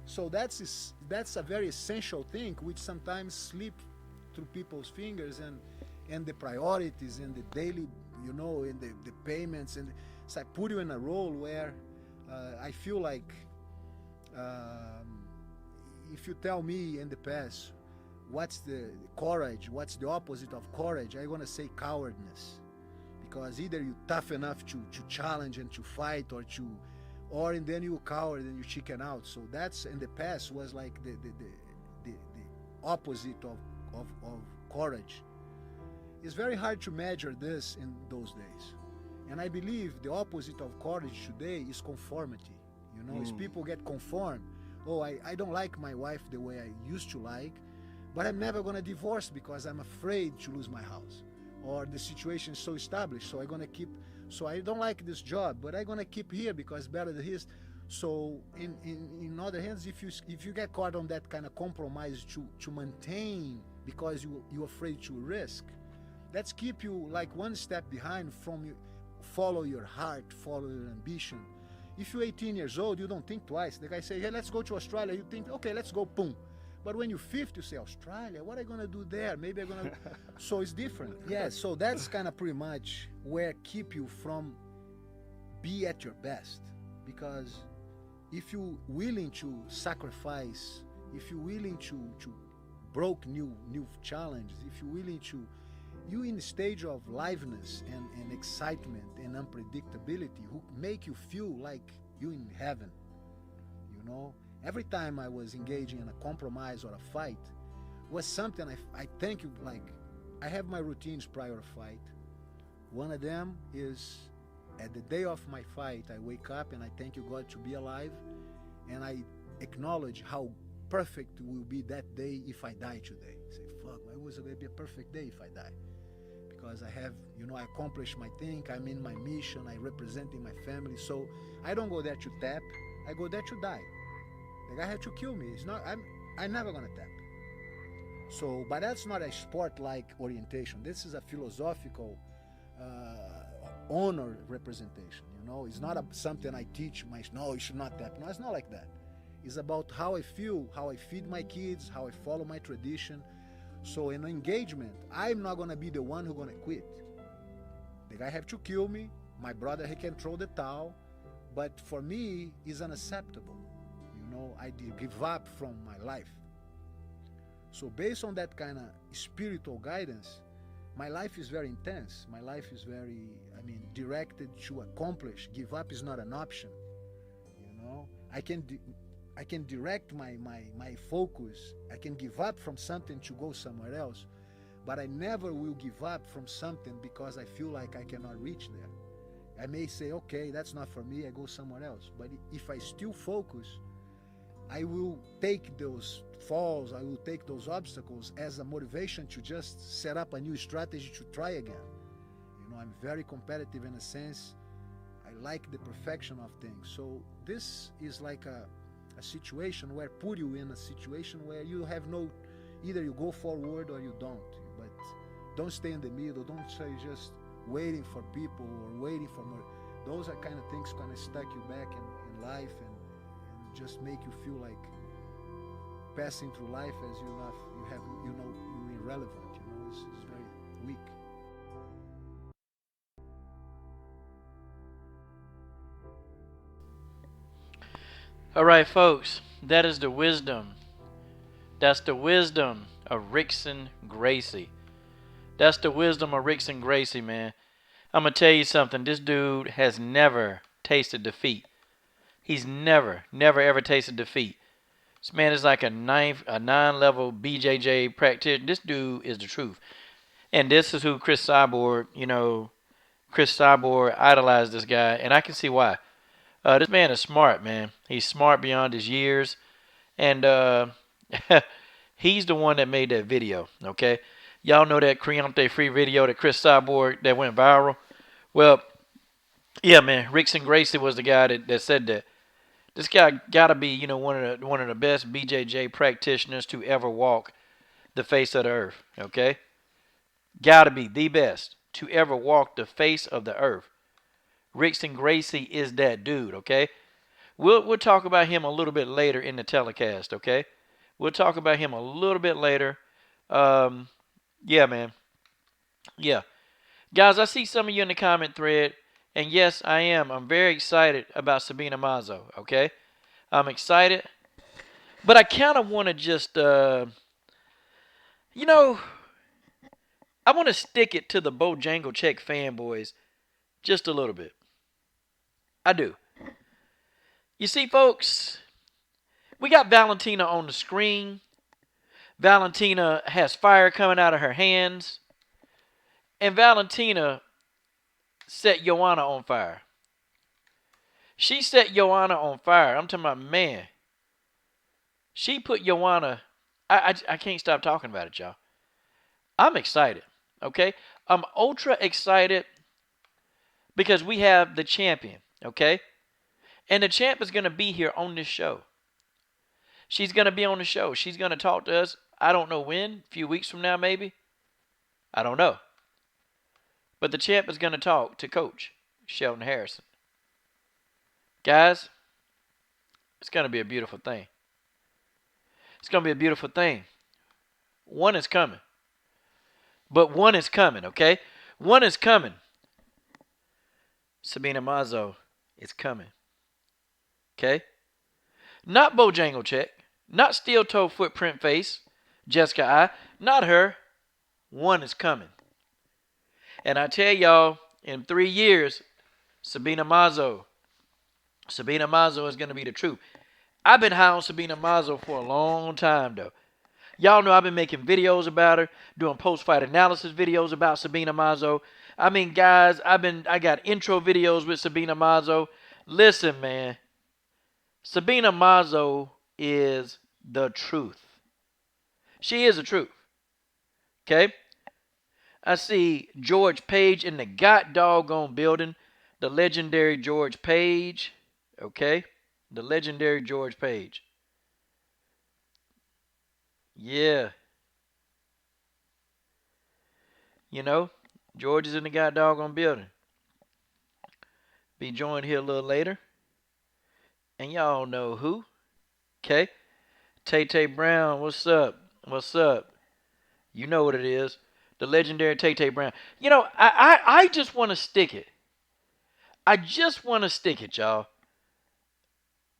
So that's a very essential thing, which sometimes slip through people's fingers, and the priorities and the daily, and the payments, and so I put you in a role where I feel like um, if you tell me in the past what's the courage, what's the opposite of courage, I'm gonna say cowardness, because either you tough enough to challenge and to fight, or and then you coward and you chicken out. So that's in the past was like the opposite of courage. It's very hard to measure this in those days, and I believe the opposite of courage today is conformity. As people get conformed. Oh, I don't like my wife the way I used to like, but I'm never gonna divorce because I'm afraid to lose my house, or the situation is so established. So I'm gonna keep. So I don't like this job, but I'm gonna keep here because it's better than his. So in other hands, if you get caught on that kind of compromise to maintain because you're afraid to risk, that's keep you like one step behind from you. Follow your heart, follow your ambition. If you're 18 years old, you don't think twice. The guy say, hey, let's go to Australia. You think, okay, let's go, boom. But when you're 50, you say, Australia, what am I going to do there? Maybe I'm going to... So it's different. Yeah, so that's kind of pretty much where keep you from be at your best. Because if you're willing to sacrifice, if you're willing to broke new challenges, if you're willing to... You in the stage of liveliness and excitement and unpredictability who make you feel like you in heaven. Every time I was engaging in a compromise or a fight was something I thank you, like I have my routines prior to fight. One of them is at the day of my fight, I wake up and I thank you God to be alive, and I acknowledge how perfect will be that day if I die today. Say, fuck, it was going to be a perfect day if I die. Because I have, I accomplished my thing, I'm in my mission, I representing my family. So I don't go there to tap, I go there to die. The guy had to kill me. It's not, I'm never gonna tap. So, but that's not a sport-like orientation. This is a philosophical honor representation. It's not something I teach no, you should not tap. No, it's not like that. It's about how I feel, how I feed my kids, how I follow my tradition. So in engagement, I'm not gonna be the one who's gonna quit. The guy have to kill me. My brother, he can throw the towel, but for me, it's unacceptable. I did give up from my life. So based on that kind of spiritual guidance, my life is very intense. My life is very, directed to accomplish. Give up is not an option. I can direct my focus. I can give up from something to go somewhere else, but I never will give up from something because I feel like I cannot reach there. I may say, okay, that's not for me, I go somewhere else. But if I still focus, I will take those falls, I will take those obstacles as a motivation to just set up a new strategy to try again. I'm very competitive in a sense. I like the perfection of things. So this is like a situation where put you in a situation where you have no, either you go forward or you don't, but don't stay in the middle. Don't say just waiting for people or waiting for more. Those are kind of things kind of stuck you back in life and just make you feel like passing through life as you're irrelevant. It's very weak. All right, folks, that is the wisdom. That's the wisdom of Rickson Gracie. That's the wisdom of Rickson Gracie, man. I'm going to tell you something. This dude has never tasted defeat. He's never ever tasted defeat. This man is like a 9-level BJJ practitioner. This dude is the truth. And this is who Chris Cyborg, Chris Cyborg idolized this guy, and I can see why. This man is smart, man. He's smart beyond his years, and he's the one that made that video. Okay, y'all know that Creonte free video that Chris Cyborg that went viral. Well, yeah, man. Rickson Gracie was the guy that said that. This guy gotta be, one of the best BJJ practitioners to ever walk the face of the earth. Okay, gotta be the best to ever walk the face of the earth. Rickson Gracie is that dude. Okay. We'll talk about him a little bit later in the telecast, okay? We'll talk about him a little bit later. Yeah, man. Yeah. Guys, I see some of you in the comment thread, and yes, I am. I'm very excited about Sabina Mazo, okay? I'm excited, but I kind of want to just, you know, I want to stick it to the Bojangles fanboys just a little bit. I do. You see, folks, we got Valentina on the screen. Valentina has fire coming out of her hands. And Valentina set Joanna on fire. She set Joanna on fire. I'm talking about, man. She put Joanna. I can't stop talking about it, y'all. I'm excited. Okay? I'm ultra excited because we have the champion. Okay? And the champ is going to be here on this show. She's going to be on the show. She's going to talk to us. I don't know when. A few weeks from now, maybe. I don't know. But the champ is going to talk to Coach Sheldon Harrison. Guys, it's going to be a beautiful thing. It's going to be a beautiful thing. One is coming. But one is coming, okay? One is coming. Sabina Mazo is coming. Okay? Not Bojangles, not steel toe footprint face, Jessica I, not her. One is coming. And I tell y'all, in 3 years, Sabina Mazo is going to be the truth. I've been high on Sabina Mazo for a long time, though. Y'all know I've been making videos about her, doing post-fight analysis videos about Sabina Mazo. I mean, guys, I got intro videos with Sabina Mazo. Listen, man. Sabina Mazo is the truth. She is the truth. Okay? I see George Page in the god doggone building. The legendary George Page. Okay? The legendary George Page. Yeah. You know, George is in the god doggone building. Be joined here a little later. And y'all know who. Okay? Tay Brown, what's up? What's up? You know what it is. The legendary Tay Brown. You know, I just want to stick it. I just want to stick it, y'all.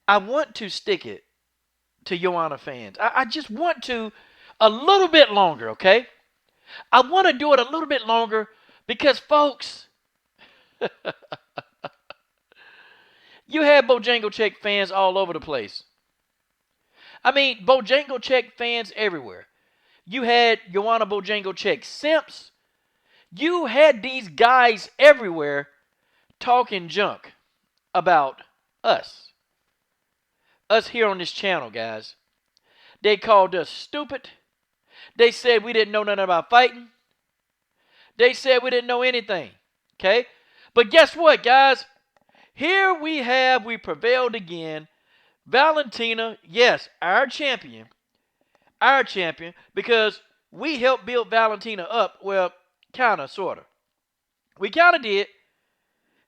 I want to stick it to Joanna fans. I just want to a little bit longer, okay? I want to do it a little bit longer because, folks, you had Bojangles fans all over the place. I mean, Bojangles fans everywhere. You had Joanna Bojangles simps. You had these guys everywhere talking junk about us. Us here on this channel, guys. They called us stupid. They said we didn't know nothing about fighting. They said we didn't know anything. Okay? But guess what, guys? Here we prevailed again. Valentina, yes, our champion, because we helped build Valentina up. Well, kind of, sort of. We kind of did.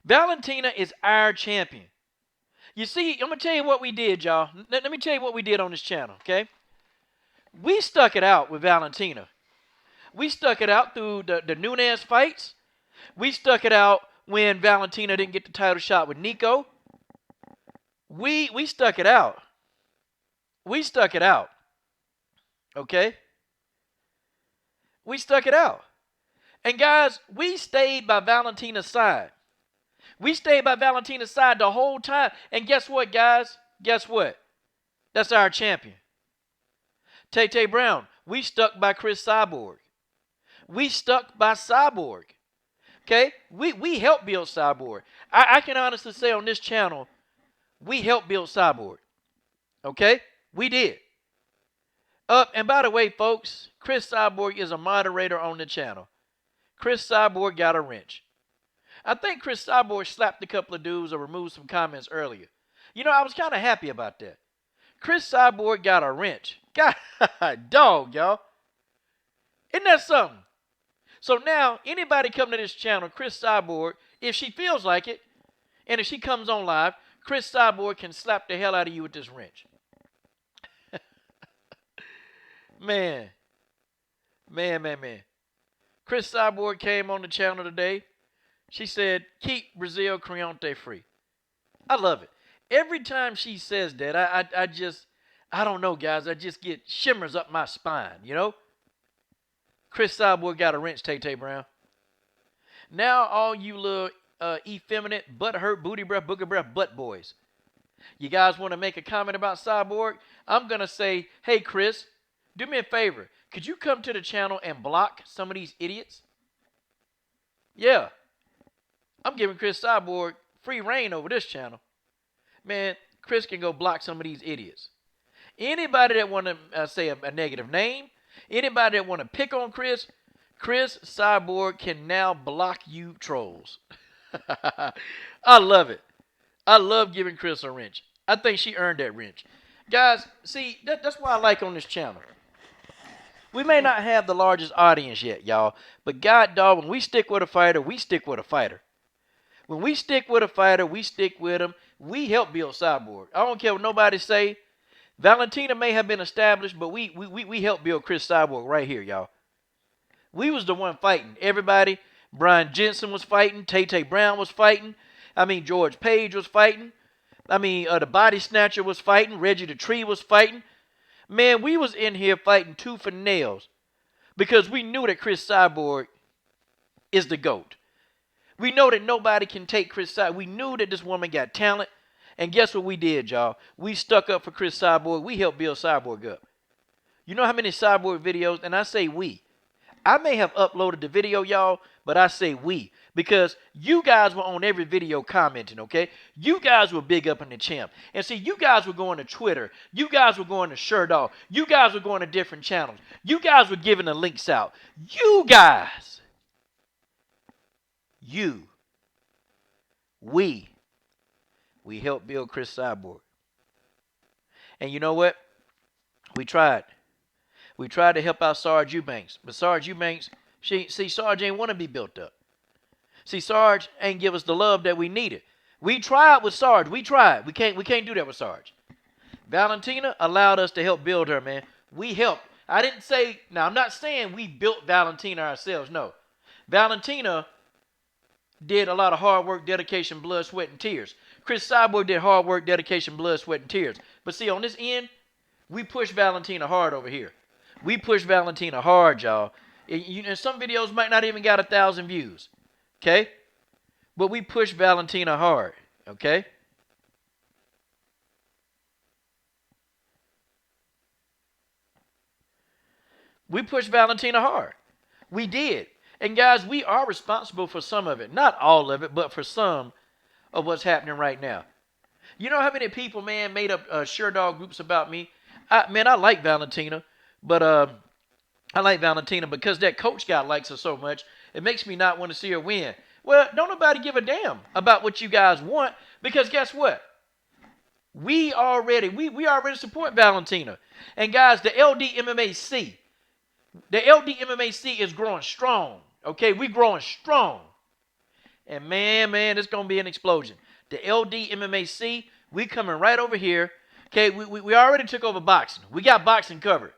Valentina is our champion. You see, I'm going to tell you what we did, y'all. Let me tell you what we did on this channel, okay? We stuck it out with Valentina. We stuck it out through the Nunes fights. We stuck it out when Valentina didn't get the title shot with Nico. We stuck it out. We stuck it out. Okay? We stuck it out. And guys, we stayed by Valentina's side. We stayed by Valentina's side the whole time. And guess what, guys? Guess what? That's our champion. Tay Brown, we stuck by Chris Cyborg. We stuck by Cyborg. Okay? We helped build Cyborg. I can honestly say on this channel, we helped build Cyborg. Okay? We did. And by the way, folks, Chris Cyborg is a moderator on the channel. Chris Cyborg got a wrench. I think Chris Cyborg slapped a couple of dudes or removed some comments earlier. You know, I was kind of happy about that. Chris Cyborg got a wrench. God, dog, y'all. Isn't that something? So now, anybody come to this channel, Chris Cyborg, if she feels like it, and if she comes on live, Chris Cyborg can slap the hell out of you with this wrench. Man. Man. Chris Cyborg came on the channel today. She said, keep Brazil Creonte free. I love it. Every time she says that, I don't know, guys. I just get shimmers up my spine, you know? Chris Cyborg got a wrench, Tay Brown. Now all you little effeminate, butt hurt, booty breath, booger breath, butt boys. You guys want to make a comment about Cyborg? I'm going to say, hey, Chris, do me a favor. Could you come to the channel and block some of these idiots? Yeah. I'm giving Chris Cyborg free reign over this channel. Man, Chris can go block some of these idiots. Anybody that want to say a negative name, anybody that want to pick on Chris Cyborg can now block you trolls. I love it. I love giving Chris a wrench. I think she earned that wrench. Guys, see, that's what I like on this channel. We may not have the largest audience yet, y'all, but God dog, when we stick with a fighter, we stick with a fighter. When we stick with a fighter, we stick with him. We help build Cyborg. I don't care what nobody say. Valentina may have been established, but we helped build Chris Cyborg right here, y'all. We was the one fighting. Everybody, Brian Jensen was fighting. Tay Brown was fighting. George Page was fighting. The Body Snatcher was fighting. Reggie the Tree was fighting. Man, we was in here fighting tooth and nails because we knew that Chris Cyborg is the GOAT. We know that nobody can take Chris Cyborg. We knew that this woman got talent. And guess what we did, y'all? We stuck up for Chris Cyborg. We helped build Cyborg up. You know how many Cyborg videos? And I say we. I may have uploaded the video, y'all, but I say we. Because you guys were on every video commenting, okay? You guys were big up in the champ. And see, you guys were going to Twitter. You guys were going to Sherdog. You guys were going to different channels. You guys were giving the links out. You guys. We helped build Chris Cyborg. And you know what? We tried. We tried to help out Sarge Eubanks. But Sarge Eubanks, Sarge ain't want to be built up. See, Sarge ain't give us the love that we needed. We tried with Sarge. We tried. We can't do that with Sarge. Valentina allowed us to help build her, man. We helped. I didn't say, now I'm not saying we built Valentina ourselves. No. Valentina did a lot of hard work, dedication, blood, sweat, and tears. Chris Cyborg did hard work, dedication, blood, sweat, and tears. But see, on this end, we pushed Valentina hard over here. We pushed Valentina hard, y'all. And some videos might not even got 1,000 views. Okay? But we pushed Valentina hard. Okay? We pushed Valentina hard. We did. And guys, we are responsible for some of it. Not all of it, but for some of what's happening right now. You know how many people, man, made up Sherdog groups about me? I like Valentina. But I like Valentina because that coach guy likes her so much. It makes me not want to see her win. Well, don't nobody give a damn about what you guys want because guess what? We already support Valentina. And guys, the LDMMAC is growing strong. Okay, we growing strong. And man, it's going to be an explosion. The LDMMAC, we coming right over here. Okay, we already took over boxing. We got boxing covered.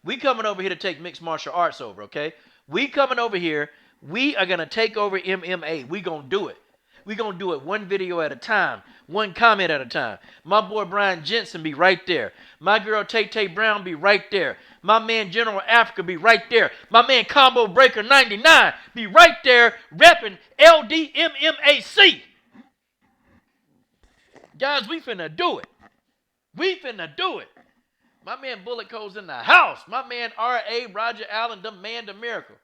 We coming over here to take mixed martial arts over, okay? We coming over here. We are going to take over MMA. We going to do it. We going to do it one video at a time, one comment at a time. My boy Brian Jensen be right there. My girl Tay Brown be right there. My man General Africa be right there. My man Combo Breaker 99 be right there repping LDMMAC. Guys, we finna do it. We finna do it. My man Bullet Cole's in the house. My man R.A. Roger Allen, the man, the miracle.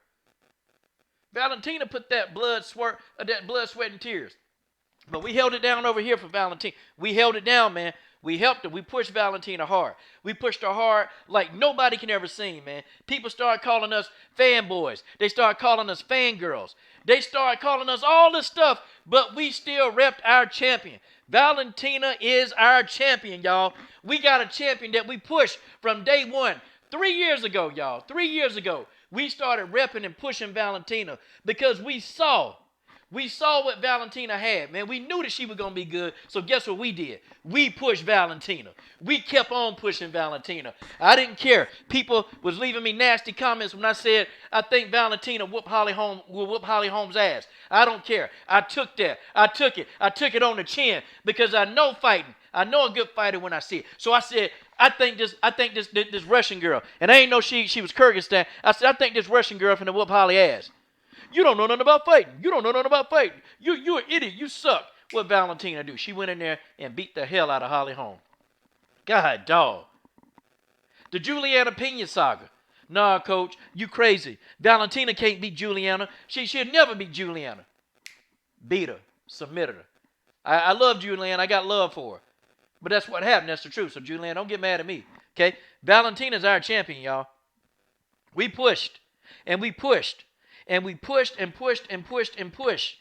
Valentina put that blood, sweat, and tears. But we held it down over here for Valentina. We held it down, man. We helped her. We pushed Valentina hard. We pushed her hard like nobody can ever see, man. People start calling us fanboys. They start calling us fangirls. They start calling us all this stuff, but we still repped our champion. Valentina is our champion, y'all. We got a champion that we pushed from day one. 3 years ago, y'all. 3 years ago, we started repping and pushing Valentina because we saw We saw what Valentina had, man. We knew that she was going to be good. So guess what we did? We pushed Valentina. We kept on pushing Valentina. I didn't care. People was leaving me nasty comments when I said I think Valentina will whoop Holly Holm's ass. I don't care. I took that. I took it. I took it on the chin because I know fighting. I know a good fighter when I see it. So I said, I think this Russian girl, and I ain't know she was Kyrgyzstan. I said, I think this Russian girl finna whoop Holly ass. You don't know nothing about fighting. You don't know nothing about fighting. You an idiot. You suck. What Valentina do? She went in there and beat the hell out of Holly Holm. God, dog. The Juliana Pena saga. Nah, coach, you crazy. Valentina can't beat Juliana. She'll never beat Juliana. Beat her. Submit her. I love Juliana. I got love for her. But that's what happened. That's the truth. So, Juliana, don't get mad at me. Okay? Valentina's our champion, y'all. We pushed. And we pushed. And we pushed and pushed and pushed and pushed.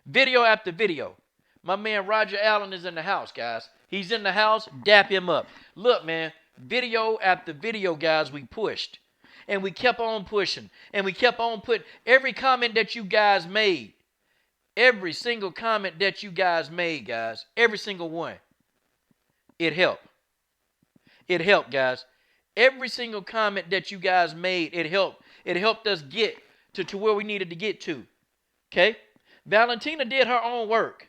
Video after video. My man Roger Allen is in the house, guys. He's in the house. Dap him up. Look, man. Video after video, guys, we pushed. And we kept on pushing. And we kept on putting every comment that you guys made. Every single comment that you guys made, guys. Every single one. It helped. It helped, guys. Every single comment that you guys made, it helped. It helped us get to where we needed to get to. Okay? Valentina did her own work.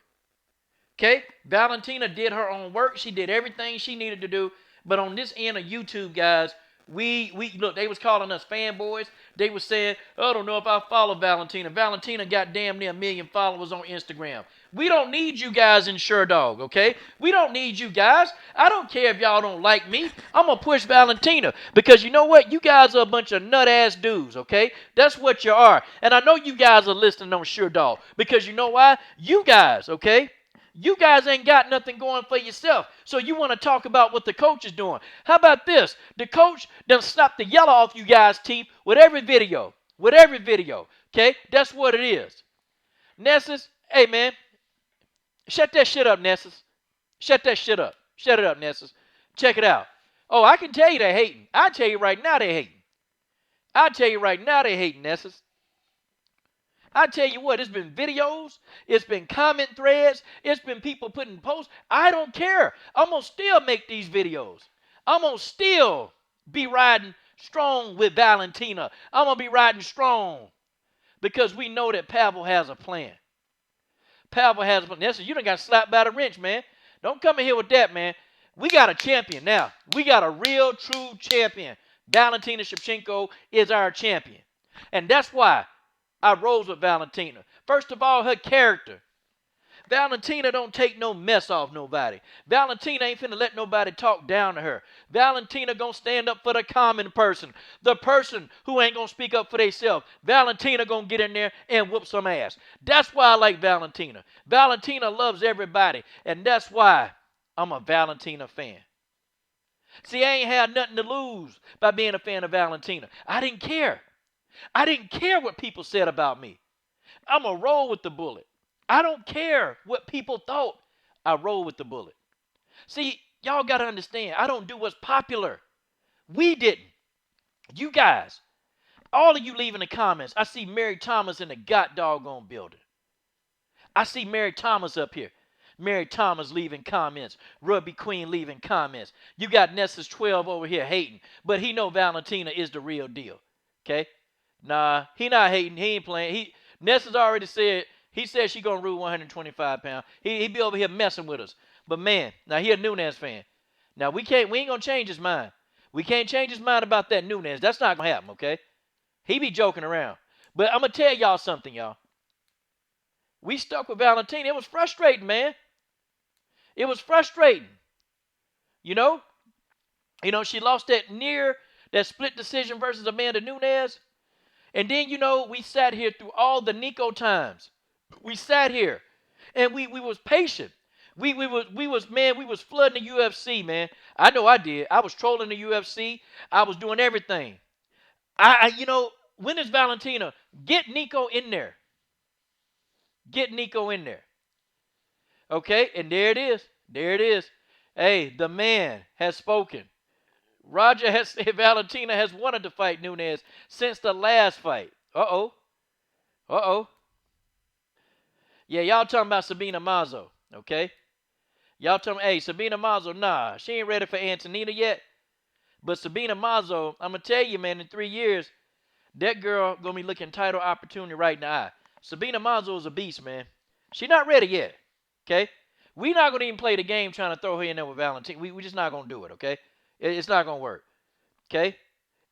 Okay? Valentina did her own work. She did everything she needed to do. But on this end of YouTube, guys, we look, they was calling us fanboys. They was saying, I don't know if I follow Valentina. Valentina got damn near 1 million followers on Instagram. We don't need you guys in Sherdog, okay? We don't need you guys. I don't care if y'all don't like me. I'm going to push Valentina because you know what? You guys are a bunch of nut-ass dudes, okay? That's what you are. And I know you guys are listening on Sherdog because you know why? You guys, okay? You guys ain't got nothing going for yourself. So you want to talk about what the coach is doing. How about this? The coach done slapped the yellow off you guys' teeth with every video. With every video. Okay? That's what it is. Nessus, hey man. Shut that shit up, Nessus. Shut that shit up. Shut it up, Nessus. Check it out. Oh, I can tell you they're hating. I tell you right now they're hating. I tell you right now they're hating, Nessus. I tell you what, it's been videos, it's been comment threads, it's been people putting posts. I don't care. I'm going to still make these videos. I'm going to still be riding strong with Valentina. I'm going to be riding strong because we know that Pavel has a plan. Pavel has a plan. Nessus, you done got slapped by the wrench, man. Don't come in here with that, man. We got a champion now. We got a real, true champion. Valentina Shevchenko is our champion. And that's why I rose with Valentina. First of all, her character. Valentina don't take no mess off nobody. Valentina ain't finna let nobody talk down to her. Valentina gonna stand up for the common person. The person who ain't gonna speak up for themselves. Valentina gonna get in there and whoop some ass. That's why I like Valentina. Valentina loves everybody. And that's why I'm a Valentina fan. See, I ain't had nothing to lose by being a fan of Valentina. I didn't care. I didn't care what people said about me. I'm a roll with the bullet. I don't care what people thought. I roll with the bullet. See, y'all got to understand, I don't do what's popular. We didn't. You guys, all of you leave in the comments. I see Mary Thomas in the god doggone building. I see Mary Thomas up here. Mary Thomas leaving comments. Ruby Queen leaving comments. You got Nessus 12 over here hating. But he know Valentina is the real deal. Okay? Nah, he not hating. He ain't playing. Nessus already said, he said she going to rule 125 pounds. He be over here messing with us. But man, now he a Nunes fan. Now we ain't going to change his mind. We can't change his mind about that Nunes. That's not going to happen, okay? He be joking around. But I'm going to tell y'all something, y'all. We stuck with Valentina. It was frustrating, man. It was frustrating. You know, she lost that split decision versus Amanda Nunes. And then, we sat here through all the Nico times. We sat here and we was patient. We was flooding the UFC, man. I know I did. I was trolling the UFC. I was doing everything. When is Valentina? Get Nico in there. Get Nico in there. Okay, and there it is. There it is. Hey, the man has spoken. Roger has said Valentina has wanted to fight Nunes since the last fight. Uh-oh. Uh-oh. Yeah, y'all talking about Sabina Mazo, okay? Y'all talking, hey, Sabina Mazo, nah, she ain't ready for Antonina yet. But Sabina Mazo, I'm gonna tell you, man, in 3 years, that girl gonna be looking title opportunity right in the eye. Sabina Mazo is a beast, man. She not ready yet, okay? We not gonna even play the game trying to throw her in there with Valentina. We just not gonna do it, okay? It's not gonna work, okay?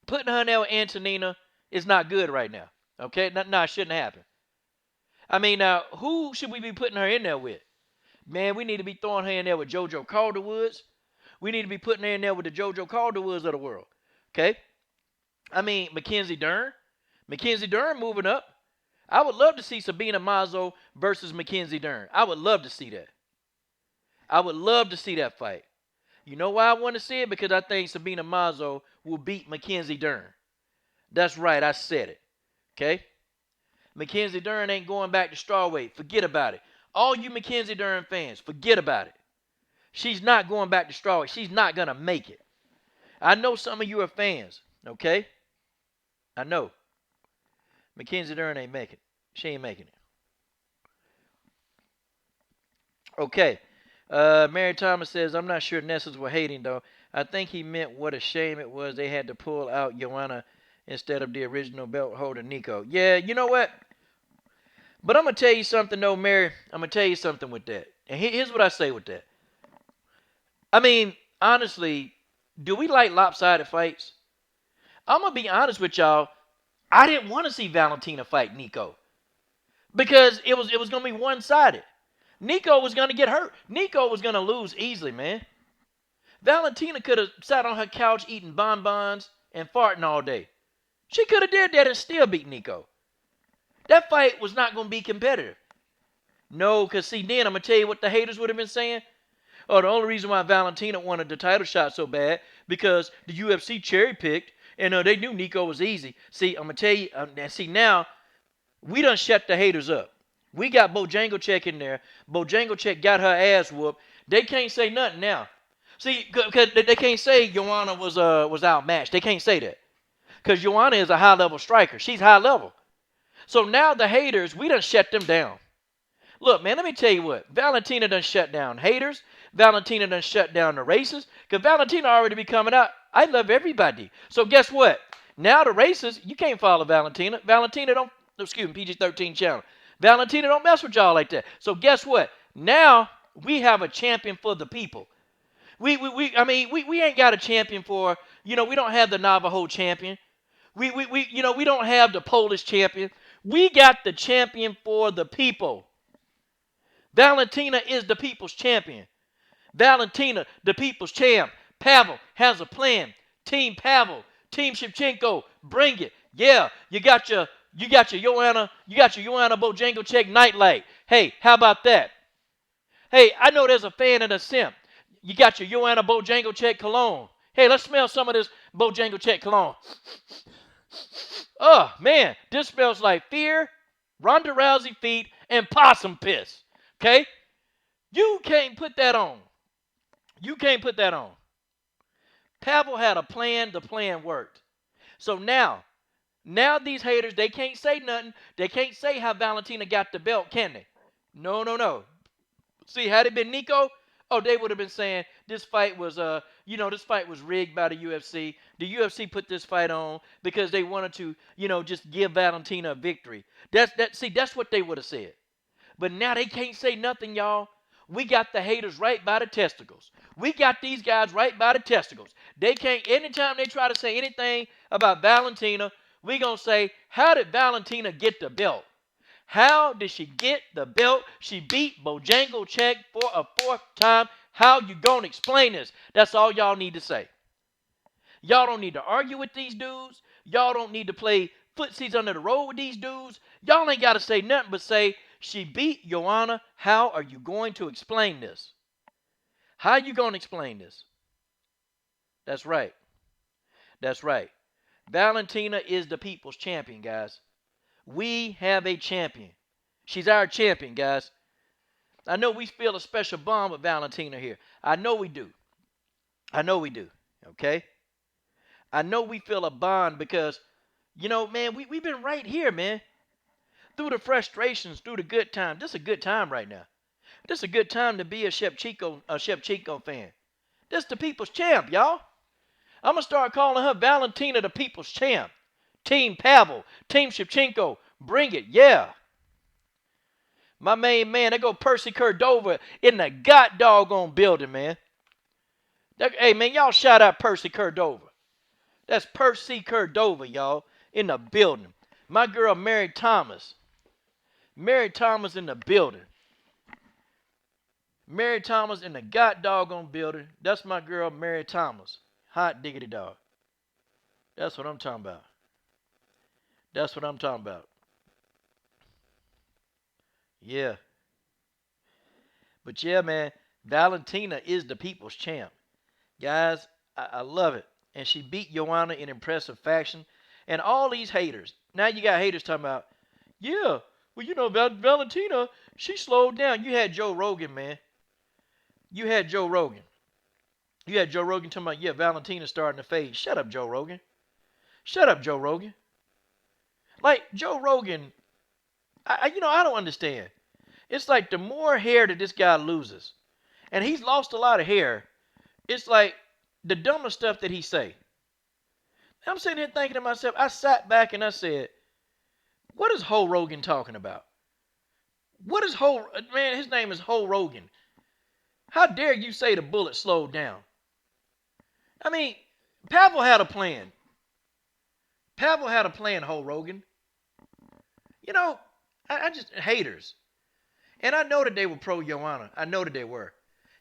Putting her in there with Antonina is not good right now, okay? No, it shouldn't happen. I mean, now, who should we be putting her in there with? Man, we need to be throwing her in there with JoJo Calderwoods. We need to be putting her in there with the JoJo Calderwoods of the world. Okay? I mean, Mackenzie Dern. Mackenzie Dern moving up. I would love to see Sabina Mazo versus Mackenzie Dern. I would love to see that. I would love to see that fight. You know why I want to see it? Because I think Sabina Mazo will beat Mackenzie Dern. That's right, I said it. Okay? Mackenzie Dern ain't going back to strawweight. Forget about it. All you Mackenzie Dern fans, forget about it. She's not going back to strawweight. She's not going to make it. I know some of you are fans, okay? I know. Mackenzie Dern ain't making it. She ain't making it. Okay. Mary Thomas says, I'm not sure Nessas were hating, though. I think he meant what a shame it was they had to pull out Joanna instead of the original belt holder, Nico. Yeah, you know what? But I'm going to tell you something, though, Mary. I'm going to tell you something with that. And here's what I say with that. I mean, honestly, do we like lopsided fights? I'm going to be honest with y'all. I didn't want to see Valentina fight Nico because it was going to be one-sided. Nico was going to get hurt. Nico was going to lose easily, man. Valentina could have sat on her couch eating bonbons and farting all day. She could have did that and still beat Nico. That fight was not going to be competitive. No, because see, then I'm going to tell you what the haters would have been saying. Oh, the only reason why Valentina wanted the title shot so bad because the UFC cherry-picked and they knew Nico was easy. See, I'm going to tell you, see, now we done shut the haters up. We got Bojangles in there. Bojangles got her ass whooped. They can't say nothing now. See, because they can't say Joanna was outmatched. They can't say that. Because Joanna is a high-level striker. She's high-level. So now the haters, we done shut them down. Look, man, let me tell you what. Valentina done shut down haters. Valentina done shut down the racists. Because Valentina already be coming out. I love everybody. So guess what? Now the racists, you can't follow Valentina. Valentina don't, excuse me, PG-13 channel. Valentina don't mess with y'all like that. So guess what? Now we have a champion for the people. We ain't got a champion for, we don't have the Navajo champion. We don't have the Polish champion. We got the champion for the people. Valentina is the people's champion. Valentina, the people's champ. Pavel has a plan. Team Pavel, Team Shevchenko, bring it. Yeah, you got your Joanna Bojangles nightlight. Hey, how about that? Hey, I know there's a fan and a simp. You got your Joanna Bojangles cologne. Hey, let's smell some of this Bojangles cologne. Oh, man, this smells like fear, Ronda Rousey feet, and possum piss. Okay? You can't put that on. You can't put that on. Pavel had a plan. The plan worked. So now these haters, they can't say nothing. They can't say how Valentina got the belt, can they? No. See, had it been Nico, oh, they would have been saying this fight was this fight was rigged by the UFC. The UFC put this fight on because they wanted to, just give Valentina a victory. That's what they would have said. But now they can't say nothing, y'all. We got the haters right by the testicles. We got these guys right by the testicles. They can't, anytime they try to say anything about Valentina, we going to say, how did Valentina get the belt? How did she get the belt? She beat Bojangles for a fourth time. How you going to explain this? That's all y'all need to say. Y'all don't need to argue with these dudes. Y'all don't need to play footsies under the road with these dudes. Y'all ain't got to say nothing but say, she beat Joanna. How are you going to explain this? How are you going to explain this? That's right. That's right. Valentina is the people's champion, guys. We have a champion. She's our champion, guys. I know we feel a special bond with Valentina here. I know we do. Okay? I know we feel a bond because, man, we've been right here, man. through the frustrations, through the good time. This is a good time right now. This is a good time to be a Shevchenko fan. This is the people's champ, y'all. I'm going to start calling her Valentina the people's champ. Team Pavel, Team Shevchenko, bring it, yeah. My main man, they go Percy Cordova in the god doggone building, man. Hey, man, y'all shout out Percy Cordova. That's Percy Cordova, y'all, in the building. My girl, Mary Thomas. Mary Thomas in the building. Mary Thomas in the god doggone building. That's my girl, Mary Thomas. Hot diggity dog. That's what I'm talking about. That's what I'm talking about. Yeah. But yeah, man, Valentina is the people's champ. Guys, I love it. And she beat Joanna in impressive fashion. And all these haters. Now you got haters talking about, yeah, well, you know, Valentina, she slowed down. You had Joe Rogan, man. You had Joe Rogan. You had Joe Rogan talking about, yeah, Valentina's starting to fade. Shut up, Joe Rogan. Shut up, Joe Rogan. Like, Joe Rogan, I don't understand. It's like the more hair that this guy loses, and he's lost a lot of hair, it's like the dumbest stuff that he say. I'm sitting here thinking to myself, I sat back and I said, what is Ho Rogan talking about? What is man, his name is Ho Rogan. How dare you say the bullet slowed down? I mean, Pavel had a plan. Pavel had a plan, Ho Rogan. You know, I just, haters. And I know that they were pro Joanna. I know that they were.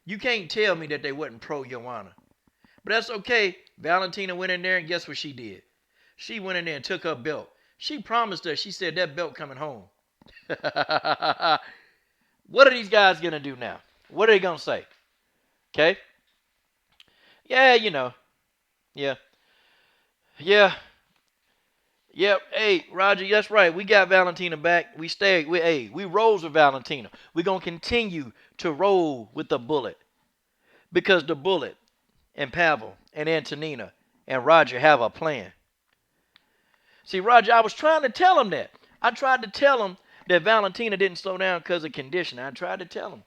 You can't tell me that they wasn't pro Joanna. But that's okay. Valentina went in there and guess what she did? She went in there and took her belt. She promised her, she said that belt coming home. What are these guys going to do now? What are they going to say? Okay? Yeah, you know. Yeah. Yeah. Yep. Hey, Roger, that's right. We got Valentina back. We stayed. We rose with Valentina. We're going to continue to roll with the bullet. Because the bullet and Pavel and Antonina and Roger have a plan. See, Roger, I was trying to tell him that. I tried to tell him that Valentina didn't slow down because of conditioning. I tried to tell him.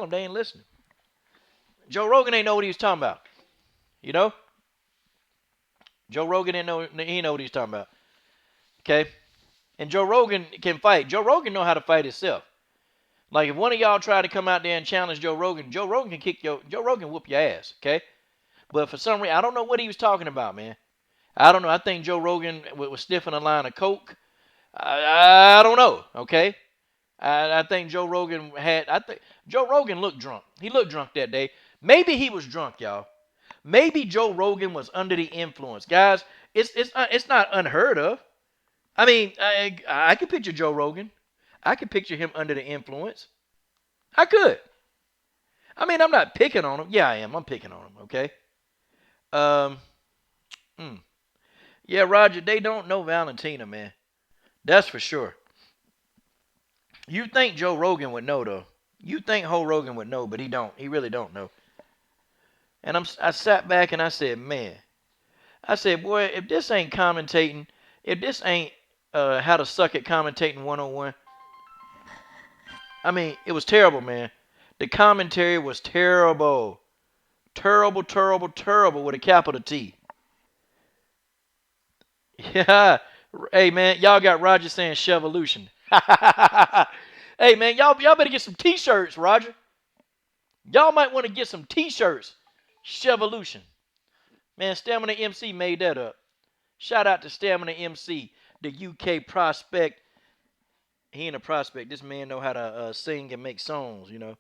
They ain't listening. Joe Rogan ain't know what he was talking about. You know? Joe Rogan didn't know, he didn't know what he was talking about. Okay? And Joe Rogan can fight. Joe Rogan know how to fight himself. Like if one of y'all try to come out there and challenge Joe Rogan can Joe Rogan whoop your ass, okay? But for some reason, I don't know what he was talking about, man. I don't know. I think Joe Rogan was sniffing a line of coke. I don't know, okay? I think Joe Rogan Joe Rogan looked drunk. He looked drunk that day. Maybe he was drunk, y'all. Maybe Joe Rogan was under the influence. Guys, it's not unheard of. I mean, I could picture Joe Rogan. I could picture him under the influence. I could. I mean, I'm not picking on him. Yeah, I am. I'm picking on him, okay? Yeah, Roger, they don't know Valentina, man. That's for sure. You think Joe Rogan would know, though. You think Ho Rogan would know, but he don't. He really don't know. And I sat back and I said, man. I said, boy, if this ain't commentating, if this ain't how to suck at commentating 101, I mean, it was terrible, man. The commentary was terrible. Terrible, terrible, terrible with a capital T. Yeah. Hey, man, y'all got Roger saying Chevolution. Hey, man, y'all better get some T-shirts, Roger. Y'all might want to get some T-shirts. Chevolution. Man, Stamina MC made that up. Shout out to Stamina MC, the UK prospect. He ain't a prospect. This man know how to sing and make songs, you know.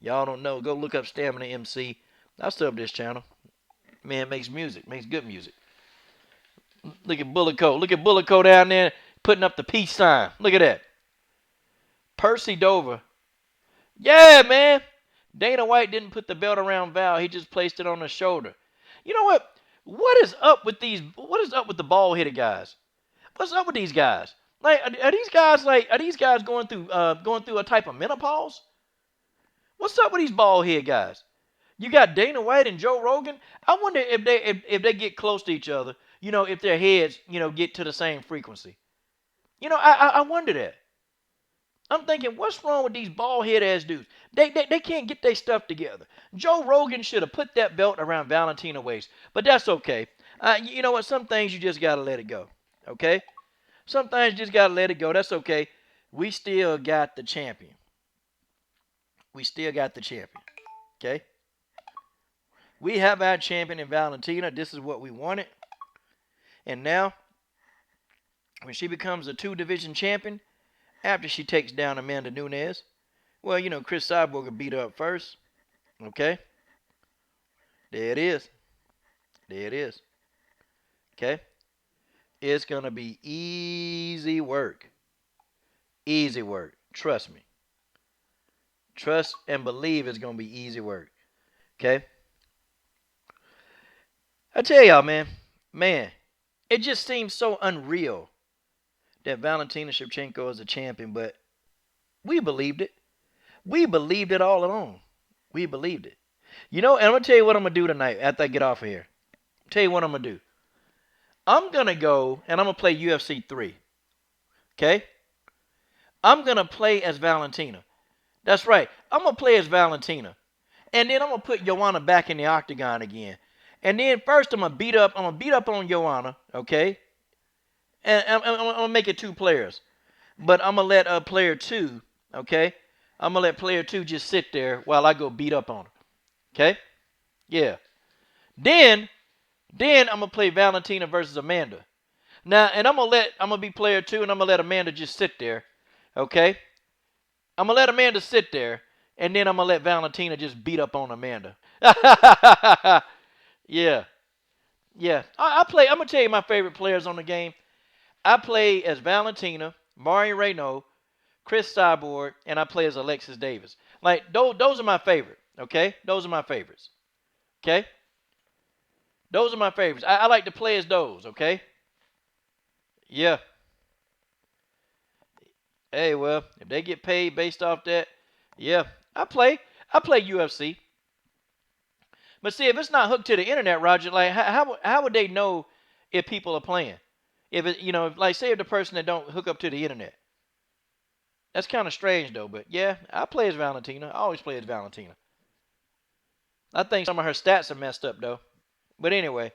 Y'all don't know. Go look up Stamina MC. I sub this channel. Man makes music. Makes good music. Look at Bullet Coat. Look at Bullet Coat down there putting up the peace sign. Look at that. Percy Dover. Yeah, man. Dana White didn't put the belt around Val. He just placed it on the shoulder. You know what? What is up with the bald-headed guys? What's up with these guys? Like, are these guys going through a type of menopause? What's up with these bald-head guys? You got Dana White and Joe Rogan. I wonder if they get close to each other. You know, if their heads, you know, get to the same frequency. You know, I wonder that. I'm thinking, what's wrong with these bald head ass dudes? They can't get their stuff together. Joe Rogan should have put that belt around Valentina waist, but that's okay. You know what? Some things you just gotta let it go. Okay? Some things you just gotta let it go. That's okay. We still got the champion. We still got the champion. Okay? We have our champion in Valentina. This is what we wanted. And now, when she becomes a 2 division champion, after she takes down Amanda Nunes, well, you know, Chris Cyborg will beat her up first. Okay? There it is. There it is. Okay? It's going to be easy work. Easy work. Trust me. Trust and believe it's going to be easy work. Okay? I tell y'all, man, it just seems so unreal that Valentina Shevchenko is a champion, but we believed it. We believed it all along. We believed it. You know, and I'm going to tell you what I'm going to do tonight after I get off of here. I'll tell you what I'm going to do. I'm going to go and I'm going to play UFC 3. Okay? I'm going to play as Valentina. That's right. I'm going to play as Valentina. And then I'm going to put Joanna back in the octagon again. And then first I'm going to beat up on Joanna, okay? And I'm going to make it 2 players. But I'm going to let player 2, okay? I'm going to let player 2 just sit there while I go beat up on her. Okay? Yeah. Then I'm going to play Valentina versus Amanda. Now, and I'm going to be player 2 and I'm going to let Amanda just sit there. Okay? I'm going to let Amanda sit there and then I'm going to let Valentina just beat up on Amanda. Yeah. Yeah. I'm going to tell you my favorite players on the game. I play as Valentina, Marion Renault, Chris Cyborg, and I play as Alexis Davis. Like, those are my favorite. Okay? Those are my favorites. Okay? Those are my favorites. I like to play as those, okay? Yeah. Hey, well, if they get paid based off that, yeah. I play UFC. But see, if it's not hooked to the internet, Roger, like how would they know if people are playing? If it, you know, like say if the person that don't hook up to the internet. That's kind of strange though, but yeah, I play as Valentina. I always play as Valentina. I think some of her stats are messed up though. But anyway,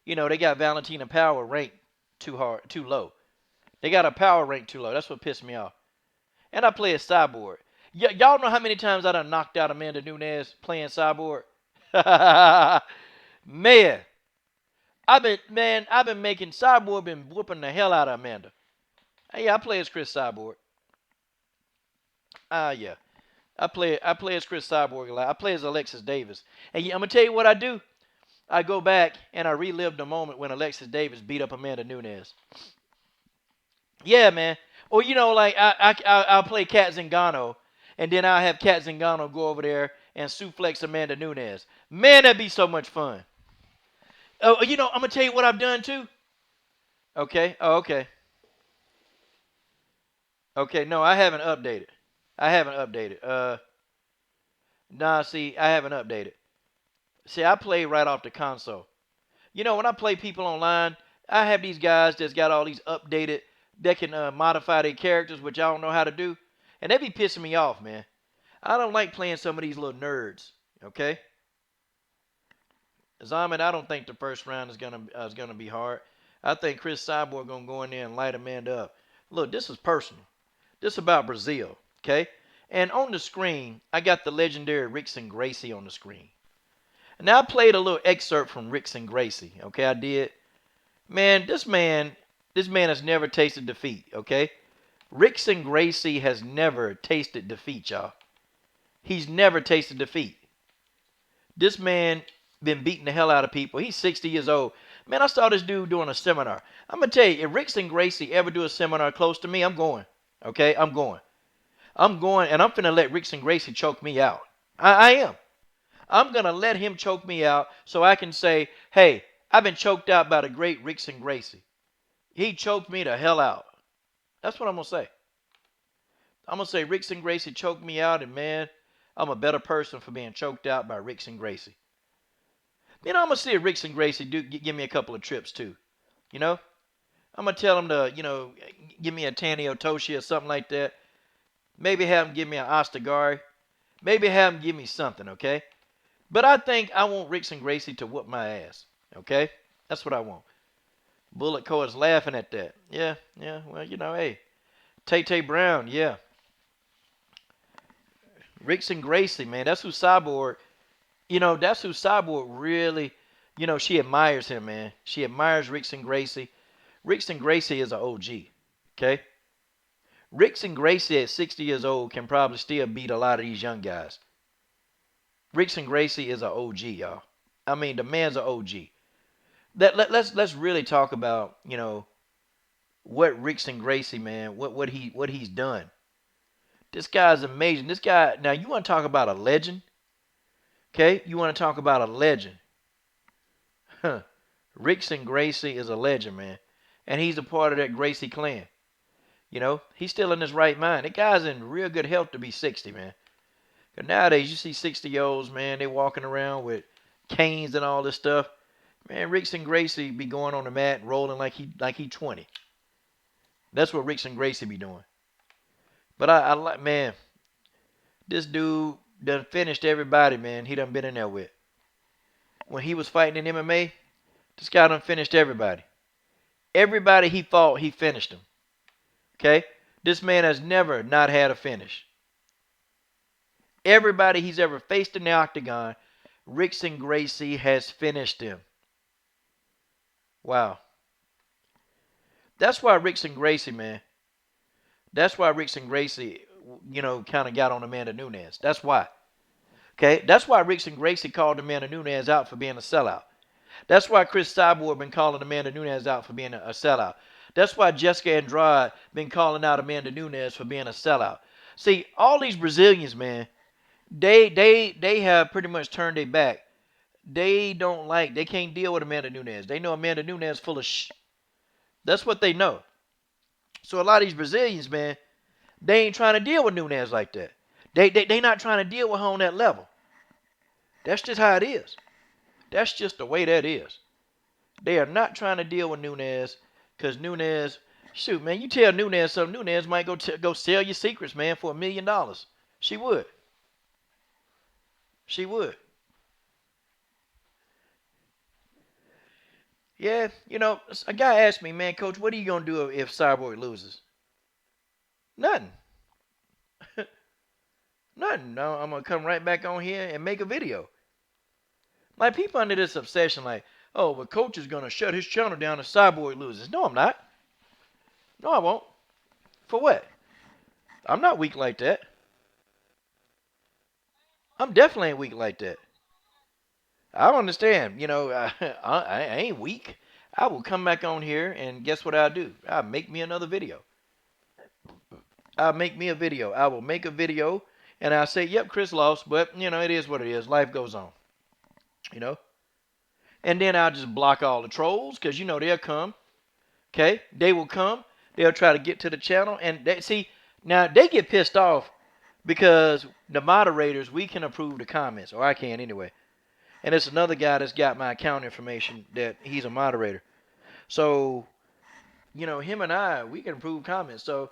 you know, they got Valentina power ranked too low. They got a power rank too low. That's what pissed me off. And I play as Cyborg. Y'all know how many times I done knocked out Amanda Nunes playing Cyborg? Man, I've been making Cyborg been whooping the hell out of Amanda. Hey, I play as Chris Cyborg. Yeah. I play as Chris Cyborg a lot. I play as Alexis Davis. And I'm gonna tell you what I do. I go back and I relive the moment when Alexis Davis beat up Amanda Nunes. Yeah, man. Or you know, like I'll play Cat Zingano, and then I'll have Cat Zingano go over there and suplex Amanda Nunes. Man, that'd be so much fun. Oh, you know, I'm gonna tell you what I've done too. Okay. Oh, okay. Okay. No, I haven't updated. I haven't updated. Nah. See, I haven't updated. See, I play right off the console. You know, when I play people online, I have these guys that's got all these updated that can modify their characters, which I don't know how to do, and they be pissing me off, man. I don't like playing some of these little nerds. Okay, Zaman, I don't think the first round is gonna be hard. I think Chris Cyborg gonna go in there and light Amanda up. Look, this is personal. This is about Brazil. Okay, and on the screen, I got the legendary Rickson Gracie on the screen. Now I played a little excerpt from Rickson Gracie. Okay, I did. Man, this man has never tasted defeat. Okay, Rickson Gracie has never tasted defeat, y'all. He's never tasted defeat. This man been beating the hell out of people. He's 60 years old. Man, I saw this dude doing a seminar. I'm gonna tell you, if Rickson Gracie ever do a seminar close to me, I'm going. Okay, I'm going. I'm going, and I'm finna let Rickson Gracie choke me out. I am. I'm going to let him choke me out so I can say, hey, I've been choked out by the great Rickson Gracie. He choked me the hell out. That's what I'm going to say. I'm going to say Rickson Gracie choked me out, and man, I'm a better person for being choked out by Rickson Gracie. You know, I'm going to see if Rickson Gracie give me a couple of trips too. You know? I'm gonna tell him to, give me a Tani Otoshi or something like that. Maybe have him give me an Ostagari. Maybe have him give me something, okay? But I think I want Rickson Gracie to whoop my ass, okay? That's what I want. Bullet Co is laughing at that. Yeah, yeah. Well, hey, Tay Brown, yeah. Rickson Gracie, man, that's who Cyborg. That's who Cyborg really. She admires him, man. She admires Rickson Gracie. Rickson Gracie is an OG, okay? Rickson Gracie at 60 years old can probably still beat a lot of these young guys. Rickson Gracie is an OG, y'all. I mean, the man's an OG. Let's really talk about what Rickson Gracie, man, what he's done. This guy's amazing. This guy, now you want to talk about a legend, okay? You want to talk about a legend. Huh. Rickson Gracie is a legend, man, and he's a part of that Gracie clan. He's still in his right mind. That guy's in real good health to be 60, man. Cause nowadays you see 60-year-olds, man, they walking around with canes and all this stuff. Man, Rickson Gracie be going on the mat rolling like he 20. That's what Rickson Gracie be doing. But I like, man, this dude done finished everybody, man. He done been in there with. When he was fighting in MMA, this guy done finished everybody. Everybody he fought, he finished them. Okay? This man has never not had a finish. Everybody he's ever faced in the octagon, Rickson Gracie has finished him. Wow. That's why Rickson Gracie, man. That's why Rickson Gracie, kind of got on Amanda Nunes. That's why. Okay? That's why Rickson Gracie called Amanda Nunes out for being a sellout. That's why Chris Cyborg been calling Amanda Nunes out for being a sellout. That's why Jessica Andrade been calling out Amanda Nunes for being a sellout. See, all these Brazilians, man, they have pretty much turned their back. They can't deal with Amanda Nunes. They know Amanda Nunes full of shh. That's what they know. So a lot of these Brazilians, man, they ain't trying to deal with Nunes like that. They not trying to deal with her on that level. That's just how it is. That's just the way that is. They are not trying to deal with Nunes because Nunes, shoot, man, you tell Nunes something, Nunes might go sell your secrets, man, for $1 million. She would. She would. Yeah, a guy asked me, man, Coach, what are you going to do if Cyborg loses? Nothing. Nothing. No, I'm going to come right back on here and make a video. Like, people under this obsession, like, oh, but Coach is going to shut his channel down if Cyborg loses. No, I'm not. No, I won't. For what? I'm not weak like that. I'm definitely ain't weak like that. I don't understand. I ain't weak. I will come back on here and guess what I'll do? I'll make me another video. I'll make me a video. I will make a video and I'll say, yep, Chris lost, but, it is what it is. Life goes on. And then I'll just block all the trolls because, they'll come. Okay? They will come. They'll try to get to the channel. And now they get pissed off because the moderators, we can approve the comments, or I can anyway. And it's another guy that's got my account information that he's a moderator. So, him and we can approve comments. So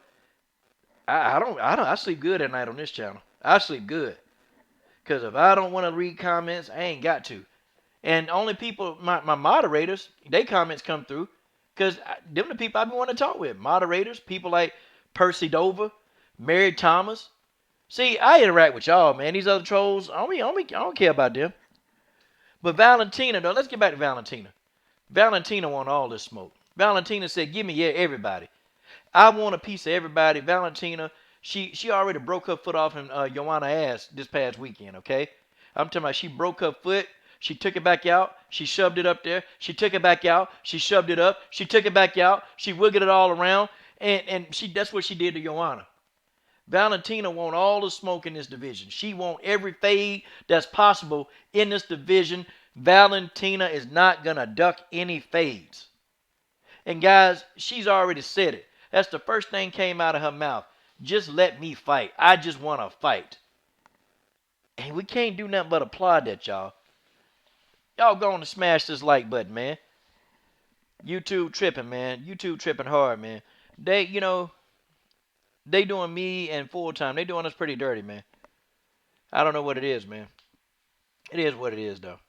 I sleep good at night on this channel. I sleep good. Because if I don't want to read comments, I ain't got to. And only people, my moderators, they comments come through. Because them the people I be wanting to talk with. Moderators, people like Percy Dover, Mary Thomas. See, I interact with y'all, man. These other trolls, I don't care about them. But Valentina, though, let's get back to Valentina. Valentina want all this smoke. Valentina said, give me everybody. I want a piece of everybody. Valentina, she already broke her foot off in Joanna's ass this past weekend, okay? I'm talking about she broke her foot. She took it back out. She shoved it up there. She took it back out. She shoved it up. She took it back out. She wiggled it all around. And that's what she did to Joanna. Valentina want all the smoke in this division. She want every fade that's possible in this division. Valentina is not going to duck any fades. And guys, she's already said it. That's the first thing came out of her mouth. Just let me fight. I just want to fight. And we can't do nothing but applaud that, y'all. Y'all going to smash this like button, man. YouTube tripping, man. YouTube tripping hard, man. They doing me and full time. They doing us pretty dirty, man. I don't know what it is, man. It is what it is, though.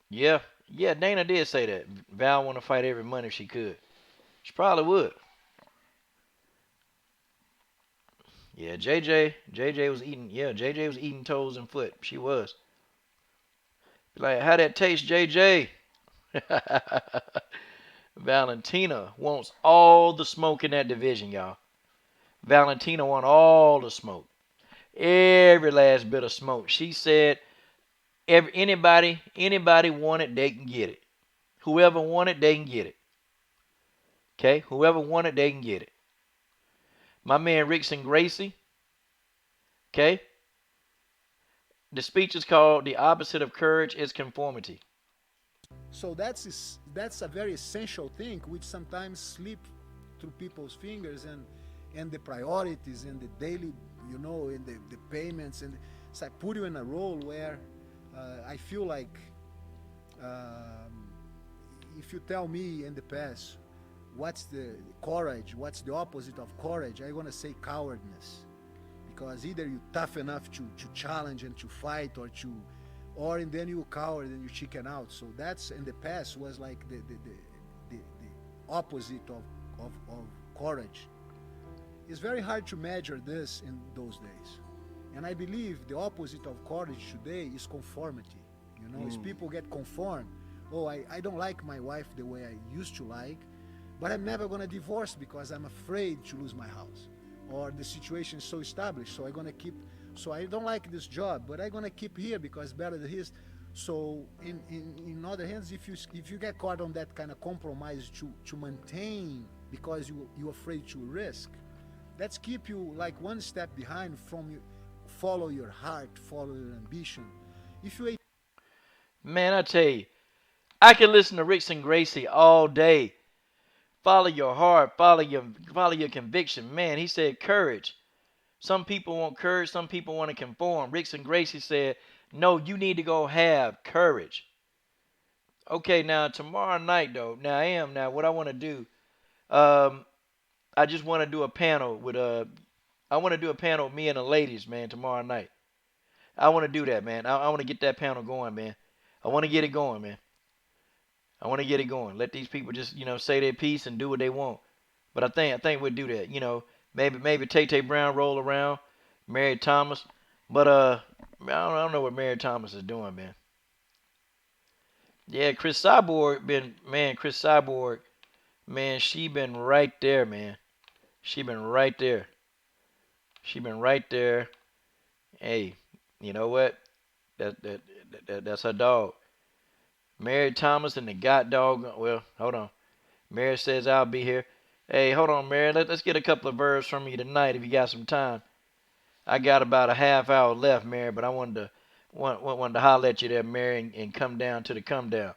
Yeah, yeah. Dana did say that Val want to fight every month if she could. She probably would. Yeah, JJ was eating. Yeah, JJ was eating toes and foot. She was. Like, how that taste, JJ? Valentina wants all the smoke in that division, y'all. Valentina want all the smoke, every last bit of smoke. She said, anybody want it, they can get it. Whoever want it, they can get it. Okay, whoever want it, they can get it. My man Rickson Gracie. Okay, the speech is called "The Opposite of Courage is Conformity." So that's a very essential thing which sometimes slip through people's fingers, and the priorities and the daily, and the payments, and so I put you in a role where I feel like, um, if you tell me in the past what's the courage, what's the opposite of courage, I'm gonna say cowardness, because either you tough enough to challenge and to fight, or and then you coward and you chicken out. So that's in the past was like the opposite of courage. It's very hard to measure this in those days, and I believe the opposite of courage today is conformity. As people get conformed. Oh, I don't like my wife the way I used to like, but I'm never gonna divorce because I'm afraid to lose my house, or the situation is so established. So I'm gonna keep. So I don't like this job, but I'm gonna keep here because it's better than his. So in other hands, if you get caught on that kind of compromise to maintain because you're afraid to risk, that's keep you like one step behind from you. Follow your heart, follow your ambition. If you Man, I tell you, I can listen to Rickson Gracie all day. Follow your heart, follow your conviction. Man, he said courage. Some people want courage, some people want to conform. Rickson Gracie said, no, you need to go have courage. Okay, now tomorrow night though, now what I want to do, um, I just want to do a panel with I want to do a panel with me and the ladies, man, tomorrow night. I want to do that, man. I want to get that panel going, man. I want to get it going, man. I want to get it going. Let these people just, say their piece and do what they want. But I think we'll do that. Maybe Tay Brown roll around, Mary Thomas. But I don't know what Mary Thomas is doing, man. Yeah, Chris Cyborg, man, she been right there, man. She been right there. She been right there. Hey, you know what? That's her dog. Mary Thomas and the God dog. Well, hold on. Mary says I'll be here. Hey, hold on, Mary. Let's get a couple of verbs from you tonight if you got some time. I got about a half hour left, Mary, but I wanted to holler at you there, Mary, and come down to the come down.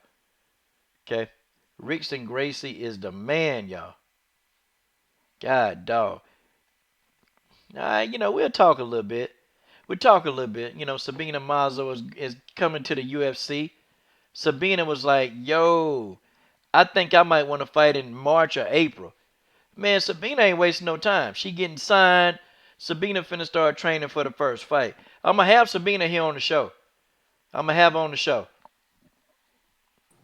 Okay. Rickson Gracie is the man, y'all. God dog. We'll talk a little bit. We'll talk a little bit. Sabina Mazo is coming to the UFC. Sabina was like, yo, I think I might want to fight in March or April. Man, Sabina ain't wasting no time. She getting signed. Sabina finna start training for the first fight. I'm gonna have Sabina here on the show. I'm gonna have her on the show.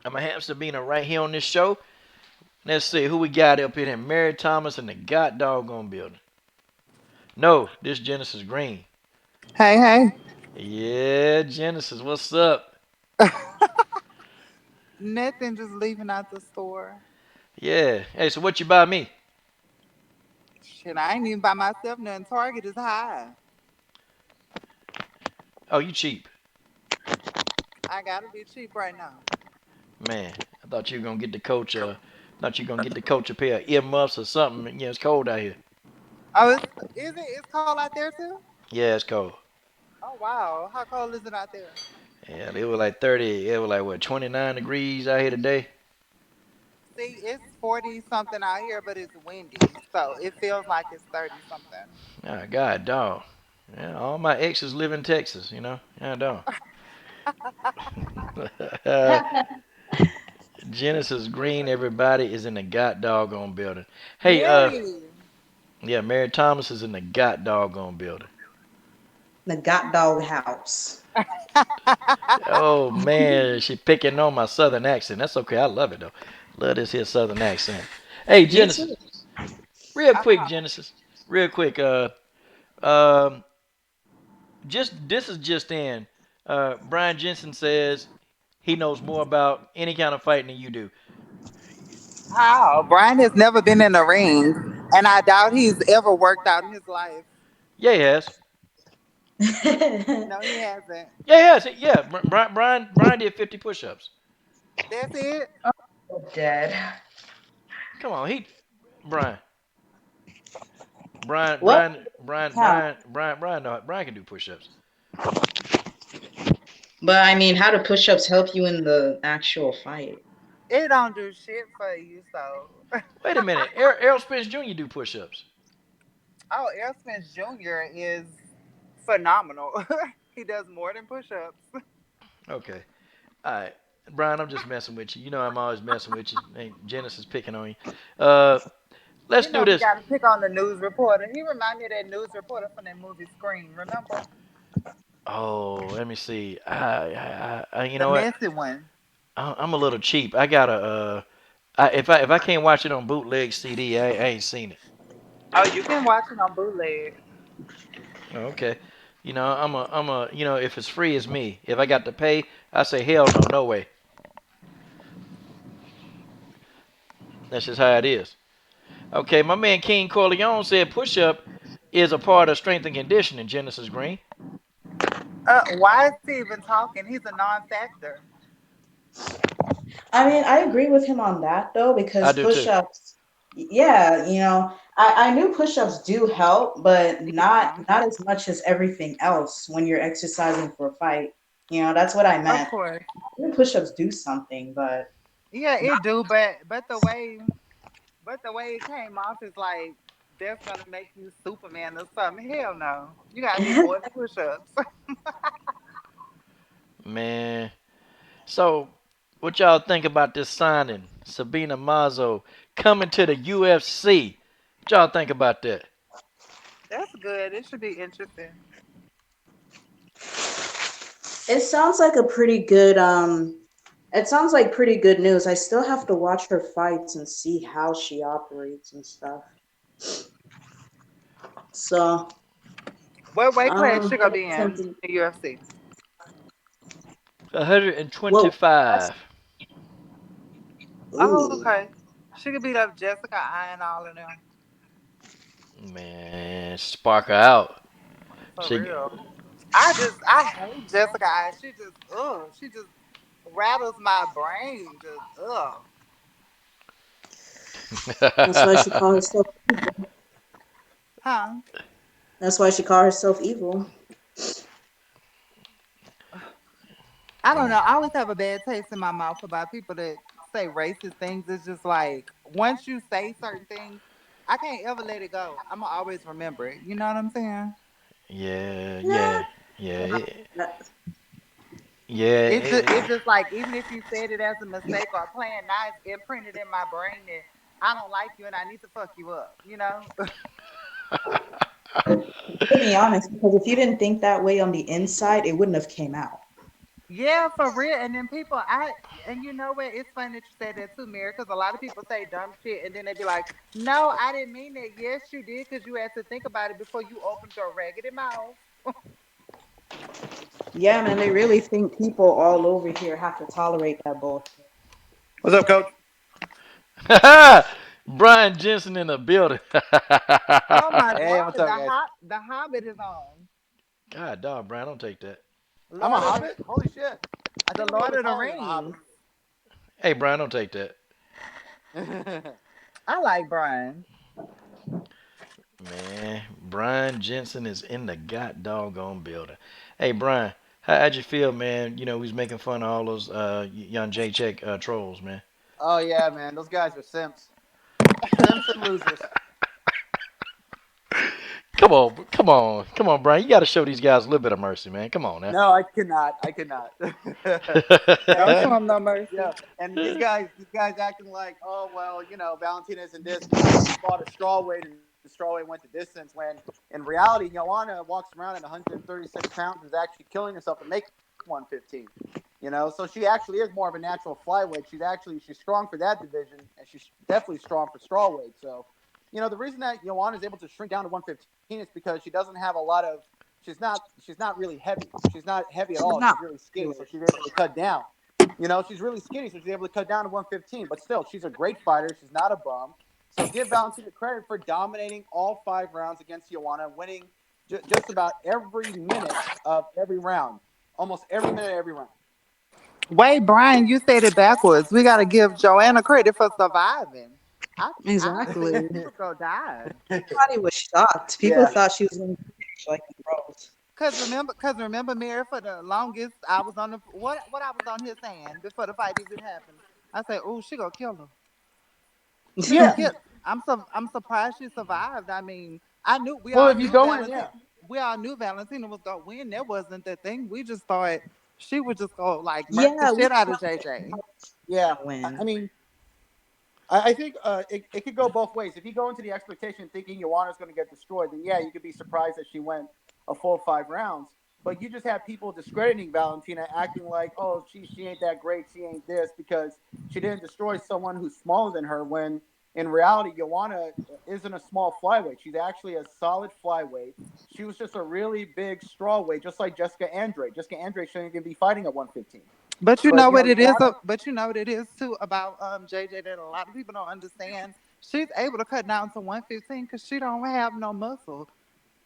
I'm gonna have Sabina right here on this show. Let's see who we got up in here. Mary Thomas in the god doggone building. No, this Genesis Green. Hey, hey. Yeah, Genesis, what's up? Nothing, just leaving out the store. Yeah. Hey, so what you buy me? Shit, I ain't even by myself nothing. Target is high. Oh, you cheap. I gotta be cheap right now. Man, I thought you were gonna get the coach thought you were gonna get the coach a pair of earmuffs or something. Yeah, it's cold out here. Oh, is it? It's cold out there too? Yeah, it's cold. Oh wow. How cold is it out there? Yeah, it was like 30, it was like what, 29 degrees out here today? See, it's 40 something out here, but it's windy. So it feels like it's 30 something. Ah, God, dog. Yeah, all my exes live in Texas, Yeah, dog. Genesis Green, everybody is in the god doggone building. Hey, Mary. yeah, Mary Thomas is in the god doggone building. The got dog house. Oh man, she picking on my southern accent. That's okay. I love it though. Love this here southern accent. Hey, Me too. Genesis, real quick, Uh-huh. Genesis, real quick. Um, just this is just in. Brian Jensen says he knows more about any kind of fighting than you do. How? Brian has never been in a ring, and I doubt he's ever worked out in his life. Yeah, he has. No, he hasn't. Yeah, he has. Yeah, Brian did 50 push-ups. That's it. Dead. Come on, he Brian. Brian, What? Brian, Brian, How? Brian, Brian, Brian, no, Brian can do push-ups. But I mean, how do push-ups help you in the actual fight? It don't do shit for you, so. Wait a minute, Errol Spence Jr. do push-ups. Oh, Errol Spence Jr. is phenomenal. He does more than push-ups. Okay, all right, Brian, I'm just messing with you. You know I'm always messing with you. Hey, Genesis picking on you. Uh, let's You do know we this. got to pick on the news reporter. He reminded me of that news reporter from that movie Scream. Remember Oh, let me see. You the know what? messy one? I'm a little cheap. I gotta. If I can't watch it on bootleg CD, I ain't seen it. Oh, you can watch it on bootleg. Okay. You know, you know, if it's free, it's me. If I got to pay, I say hell no, no way. That's just how it is. Okay, my man King Corleone said push-up is a part of strength and conditioning. Genesis Green. Why is he even talking? He's a non-factor. I mean, I agree with him on that though, I because do too. push-ups, yeah, I knew push-ups do help, but Yeah, not as much as everything else when you're exercising for a fight. That's what I of meant. course. I knew push-ups do something, but Yeah, it do, but the way it came off is like that's gonna make you Superman or something. Hell no, you gotta do more than push-ups. Man. So, what y'all think about this signing? Sabina Mazo coming to the UFC. What y'all think about that? That's good. It should be interesting. it sounds like a pretty good it sounds like pretty good news. I still have to watch her fights and see how she operates and stuff. So, What weight class she gonna be in something. the UFC? Whoa, 125. Oh, ooh. okay. She could beat up Jessica I and all of them. Man, spark her out. For She. real. I hate Jessica I. She just rattles my brain. Just That's why she called herself evil. huh? That's why she called herself evil. I don't know. I always have a bad taste in my mouth about people that say racist things. It's just like once you say certain things, I can't ever let it go. I'm gonna always remember it. You know what I'm saying? Yeah, Nah. yeah, yeah, That- yeah. It's just like even if you said it as a mistake or playing nice, it imprinted in my brain that I don't like you and I need to fuck you up. You know? to be honest, because if you didn't think that way on the inside, it wouldn't have came out. Yeah, for real. And then people, and you know what? It's funny that you said that too, Mary, because a lot of people say dumb shit and then they be like, no, I didn't mean that. Yes, you did, because you had to think about it before you opened your raggedy mouth. Yeah, man, they really think people all over here have to tolerate that bullshit. What's up, Coach? Brian Jensen in the building. Oh my Hey, God, what's up, guys? the Hobbit is on. God, dog, Brian, don't take that. I'm a Lord of the Hobbit. Holy shit! I the think I'm a little Lord bit of the taller than a Hobbit. Rings. Hey, Brian, don't take that. I like Brian. Man, Brian Jensen is in the god doggone building. Hey, Brian, how'd you feel, man? You know, we was making fun of all those young J Check trolls, man. Oh yeah, man, those guys are simps, simps and losers. come on, Brian. You got to show these guys a little bit of mercy, man. Come on now. No, I cannot. I cannot. Don't And show him no mercy. yeah, and these guys acting like, oh well, Valentina isn't this because she fought a strawweight and the strawweight went the distance. When in reality, Joanna walks around at 136 pounds, is actually killing herself to make 115. So she actually is more of a natural flyweight. She's strong for that division, and she's definitely strong for strawweight. So, the reason that Joanna is able to shrink down to 115 is because she doesn't have a lot of. She's not really heavy. She's not heavy at all. She's She's not really skinny, so muscular. she's able to cut down. She's really skinny, so she's able to cut down to 115. But still, she's a great fighter. She's not a bum. So give Valentina credit for dominating all 5 rounds against Joanna, winning just about every minute of every round, almost every minute of every round. Wait, Brian, you said it backwards. We gotta give Joanna credit for surviving. I Exactly. believe she was gonna die. Everybody was shocked. People Yeah, thought she was going to finish like the pros. Cause remember, Mary, for the longest, I was on the what I was on here saying before the fight even happened. I said, "Oh, she gonna kill her. She gonna yeah. kill." I'm surprised she survived. I mean, I knew we Well, all if you knew go in, Valentina. yeah, We all knew Valentina was gonna win. That wasn't the thing. We just thought she would just go like murk the Yeah, we shit out of thought JJ. yeah. she was I going to I mean, I think it could go both ways. If you go into the expectation thinking Joanna's going to get destroyed, then yeah, you could be surprised that she went a full 5 rounds. But you just have people discrediting Valentina, acting like, oh, she ain't that great, she ain't this, because she didn't destroy someone who's smaller than her. When in reality, Joanna isn't a small flyweight. She's actually a solid flyweight. She was just a really big strawweight, just like Jessica Andrade. Jessica Andrade shouldn't even be fighting at 115. But you But know what it is. Joanna, But you know what it is too about JJ that a lot of people don't understand. She's able to cut down to 115 because she don't have no muscle.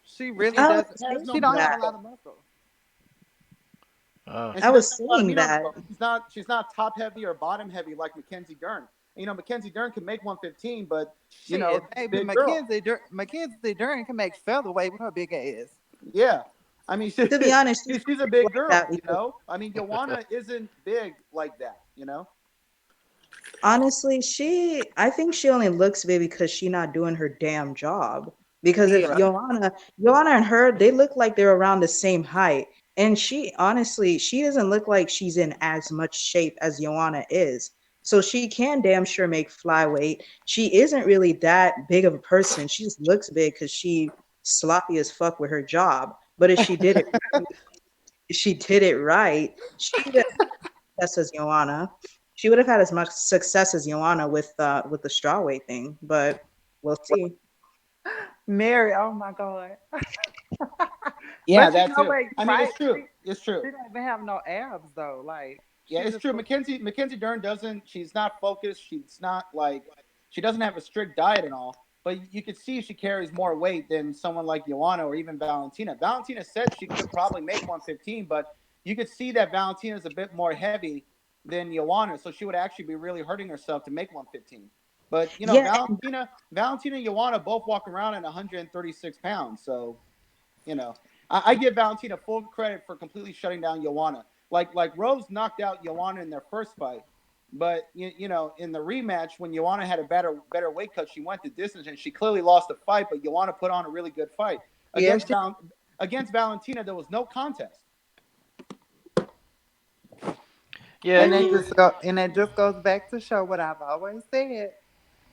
She really I was doesn't. has no She saying don't have meat a that. lot of muscle. Uh, and I she doesn't was have a lot of saying meat on the that. bone. She's not top heavy or bottom heavy like Mackenzie Dern. Mackenzie Dern can make 115, but Shit, she's a baby, big girl. Mackenzie Dern can make featherweight with her big ass. Yeah, I mean To be honest, she's she's a perfect big like girl. that because I mean Joanna isn't big like that. honestly, I think she only looks big because she not doing her damn job. Because if Yeah, Right. Joanna and her, they look like they're around the same height. And she honestly, she doesn't look like she's in as much shape as Joanna is. So she can damn sure make flyweight. She isn't really that big of a person. She just looks big because she sloppy as fuck with her job. But if she did it right, she would have success as Joanna. She would have had as much success as Joanna with the strawweight thing, but we'll see. Mary. Oh my god. Yeah, But you that know too. what? I mean, Right? it's true. It's true. She don't even have no abs though. Like Yeah, she it's just true. Mackenzie Dern doesn't. She's not focused. She's not like. She doesn't have a strict diet and all. But you could see she carries more weight than someone like Joanna or even Valentina. Valentina said she could probably make 115, but you could see that Valentina is a bit more heavy than Joanna, so she would actually be really hurting herself to make 115. But Yeah, Valentina and Joanna both walk around at 136 pounds, so I give Valentina full credit for completely shutting down Joanna. Like Rose knocked out Joanna in their first fight, but in the rematch when Joanna had a better weight cut, she went the distance and she clearly lost the fight. But Joanna put on a really good fight yeah. against against Valentina. There was no contest. yeah, And that just goes back to show what I've always said.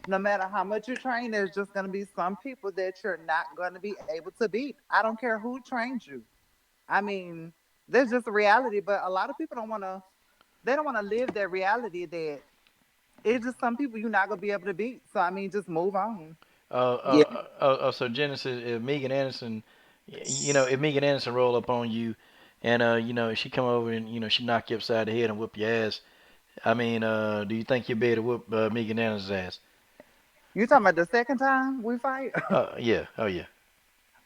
No matter how much you train, there's just gonna be some people that you're not gonna be able to beat. I don't care who trains you. I mean, there's just a reality, but a lot of people don't wanna they don't wanna live that reality that it's just some people you're not gonna be able to beat. So I mean just move on. Yeah, so Genesis, if Megan Anderson, if Megan Anderson roll up on you, and she come over and she knock you upside the head and whoop your ass. I mean, do you think you'll be able to whoop Megan Anderson's ass? You talking about the second time we fight? Yeah, oh yeah.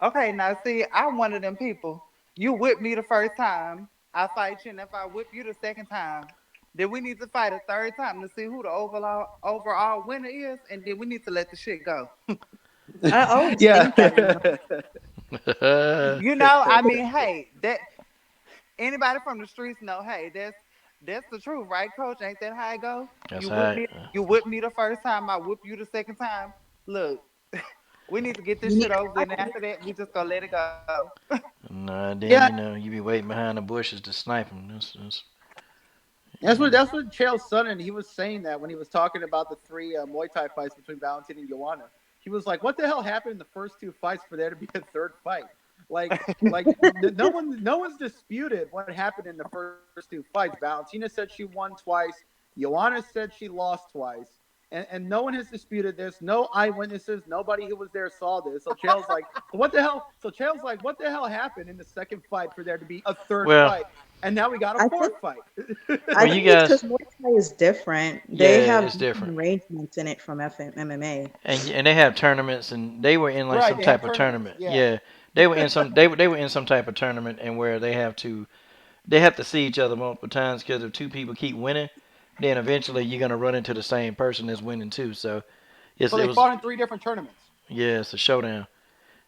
Okay, now see, I'm one of them people. You whip me the first time, I fight you, and if I whip you the second time, then we need to fight a third time to see who the overall winner is, and then we need to let the shit go. I always yeah. think that. You know, You know, I mean, hey, that anybody from the streets know, hey, that's the truth, right, Coach? Ain't that how it go? That's all right. You whip me the first time, I whip you the second time. Look, We need to get You this need shit to over with, watch and it. after that, we just gonna let it go. Nah, then Yeah, you be waiting behind the bushes to snipe them. that's what Chael Sonnen, he was saying that when he was talking about the three Muay Thai fights between Valentina and Joanna. He was like, "What the hell happened in the first two fights for there to be a third fight?" No one's disputed what happened in the first two fights. Valentina said she won twice. Joanna said she lost twice. And no one has disputed this. No eyewitnesses. Nobody who was there saw this. So Chael's like, so what the hell? So Chael's like, what the hell happened in the second fight for there to be a third Well, fight? And now we got a I fourth think fight. I well, you think it's guys, because Muay Thai is different. yeah, They have it's different different. arrangements in it from MMA. And they have tournaments, and they were in like Right, some they have type of tournaments. tournament. Yeah. Yeah, they were in some type of tournament, and where they have to see each other multiple times because if two people keep winning, then eventually you're gonna run into the same person that's winning too. So So it they was fought in three different tournaments. yeah, it's a showdown,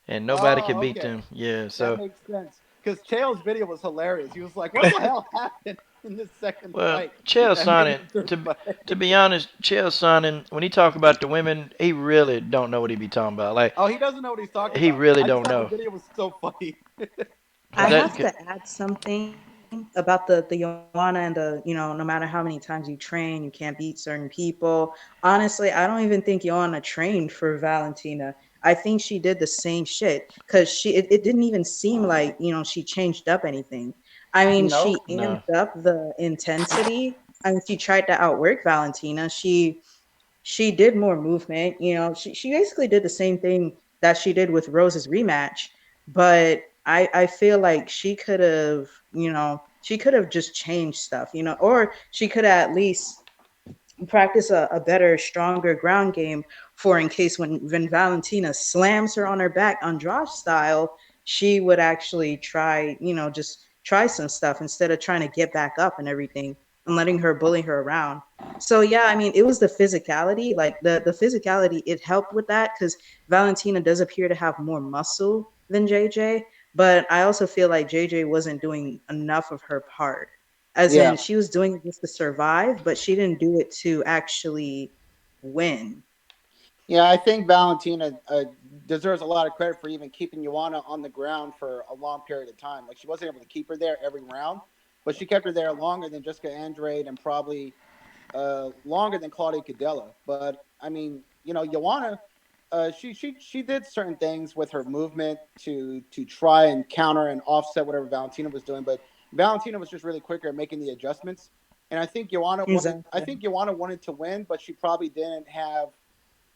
and nobody could Oh, beat okay. them. Yeah, That so makes sense. Because Chael's video was hilarious. He was like, "What the hell happened in this second well, fight Chael that made it Sonnen, a third to fight?" to be honest, Chael Sonnen, when he talk about the women, he really don't know what he be talking about. Like Oh, he doesn't know what he's talking he about. really I just don't thought the know. video was so funny. I have That to add something about the Joanna and no matter how many times you train, you can't beat certain people. Honestly, I don't even think Joanna trained for Valentina. I think she did the same shit because it didn't even seem like, she changed up anything. I mean, No. she no, amped up the intensity. I mean, she tried to outwork Valentina. She did more movement. She basically did the same thing that she did with Rose's rematch, but I feel like she could have just changed stuff, or she could at least practice a better, stronger ground game for in case when Valentina slams her on her back Andrade style, she would actually try, just try some stuff instead of trying to get back up and everything and letting her bully her around. So yeah, I mean, it was the physicality, like the physicality, it helped with that because Valentina does appear to have more muscle than JJ, but I also feel like JJ wasn't doing enough of her part. As in, Yeah. she was doing it just to survive, but she didn't do it to actually win. Yeah, I think Valentina deserves a lot of credit for even keeping Joanna on the ground for a long period of time. Like she wasn't able to keep her there every round, but she kept her there longer than Jessica Andrade and probably longer than Claudia Cadella. But I mean, Joanna, she did certain things with her movement to try and counter and offset whatever Valentina was doing. But Valentina was just really quicker at making the adjustments. And I think Joanna wanted. I Exactly. think Joanna wanted to win, but she probably didn't have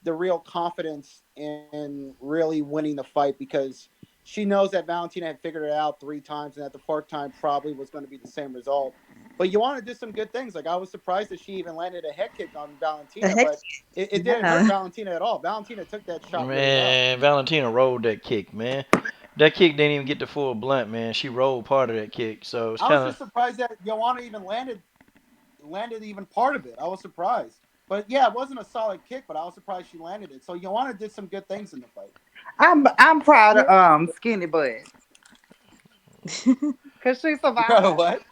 the real confidence in really winning the fight because she knows that Valentina had figured it out three times and that the fourth time probably was going to be the same result. But Joanna did some good things. Like I was surprised that she even landed a head kick on The Valentina, heck, but it didn't hurt yeah. Valentina at all. Valentina took that shot really well. man, Valentina rolled that kick, man. That kick didn't even get the full blunt, man. She rolled part of that kick, so it's I was kind of just surprised that Joanna even landed even part of it. I was surprised. But yeah, it wasn't a solid kick, but I was surprised she landed it. So Joanna did some good things in the fight. I'm proud Yeah. of Skinny Butt because she You proud of survived. what?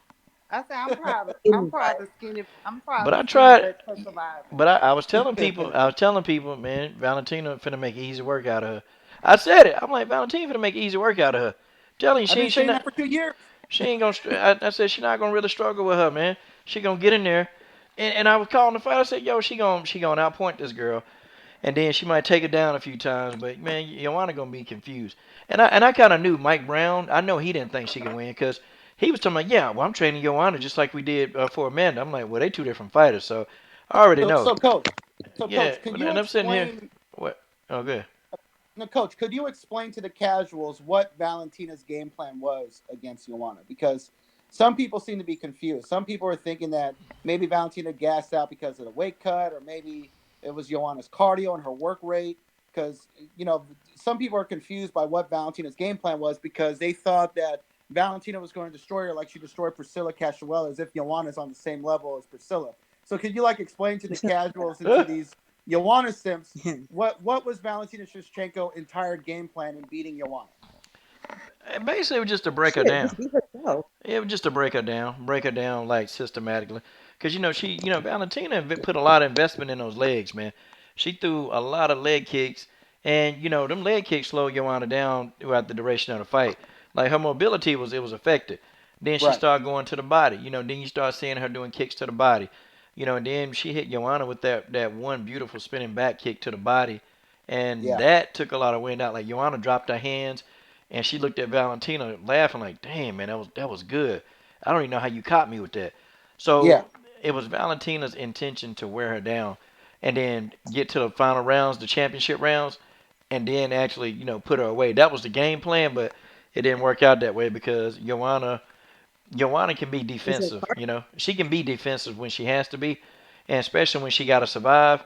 I said I'm Skinny proud of Skinny. I'm proud But of I Skinny tried. Butt for surviving. But I was telling people, man, Valentina finna make easy work out of her. I said it. I'm like, Valentina finna make easy work out of her. Telling you, I've been she saying not, that for 2 years. she ain't gonna. I said she not gonna really struggle with her, man. She gonna get in there, and I was calling the fight. I said, yo, she gonna outpoint this girl, and then she might take it down a few times. But man, Joanna gonna be confused. And I kind of knew Mike Brown. I know he didn't think she could win because he was talking about, yeah, well, I'm training Joanna just like we did for Amanda. I'm like, well, they two different fighters, so I already So, know. so coach, so Yeah, coach, could but you and I'm sitting here. explain? What? Oh, good. No, coach, could you explain to the casuals what Valentina's game plan was against Joanna? Because some people seem to be confused. Some people are thinking that maybe Valentina gassed out because of the weight cut, or maybe it was Joanna's cardio and her work rate. Because some people are confused by what Valentina's game plan was because they thought that Valentina was going to destroy her like she destroyed Priscilla Cachuela, as if Joanna's on the same level as Priscilla. So could you explain to the casuals and to these Joanna simps what was Valentina Shevchenko entire game plan in beating Joanna? Basically, it was just to break her Shit, down. just be herself. It was just to break her down like systematically. Cause Valentina put a lot of investment in those legs, man. She threw a lot of leg kicks, And them leg kicks slowed Joanna down throughout the duration of the fight. Like her mobility was affected. Then she Right. started going to the body. Then you start seeing her doing kicks to the body. And then she hit Joanna with that one beautiful spinning back kick to the body, and Yeah. that took a lot of wind out. Like Joanna dropped her hands, and she looked at Valentina laughing like, "Damn man, that was good. I don't even know how you caught me with that." Yeah. So it was Valentina's intention to wear her down, and then get to the final rounds, the championship rounds, and then actually put her away. That was the game plan, but it didn't work out that way because Joanna can be Is it defensive. She can be defensive when she has to be, and especially when she got to survive.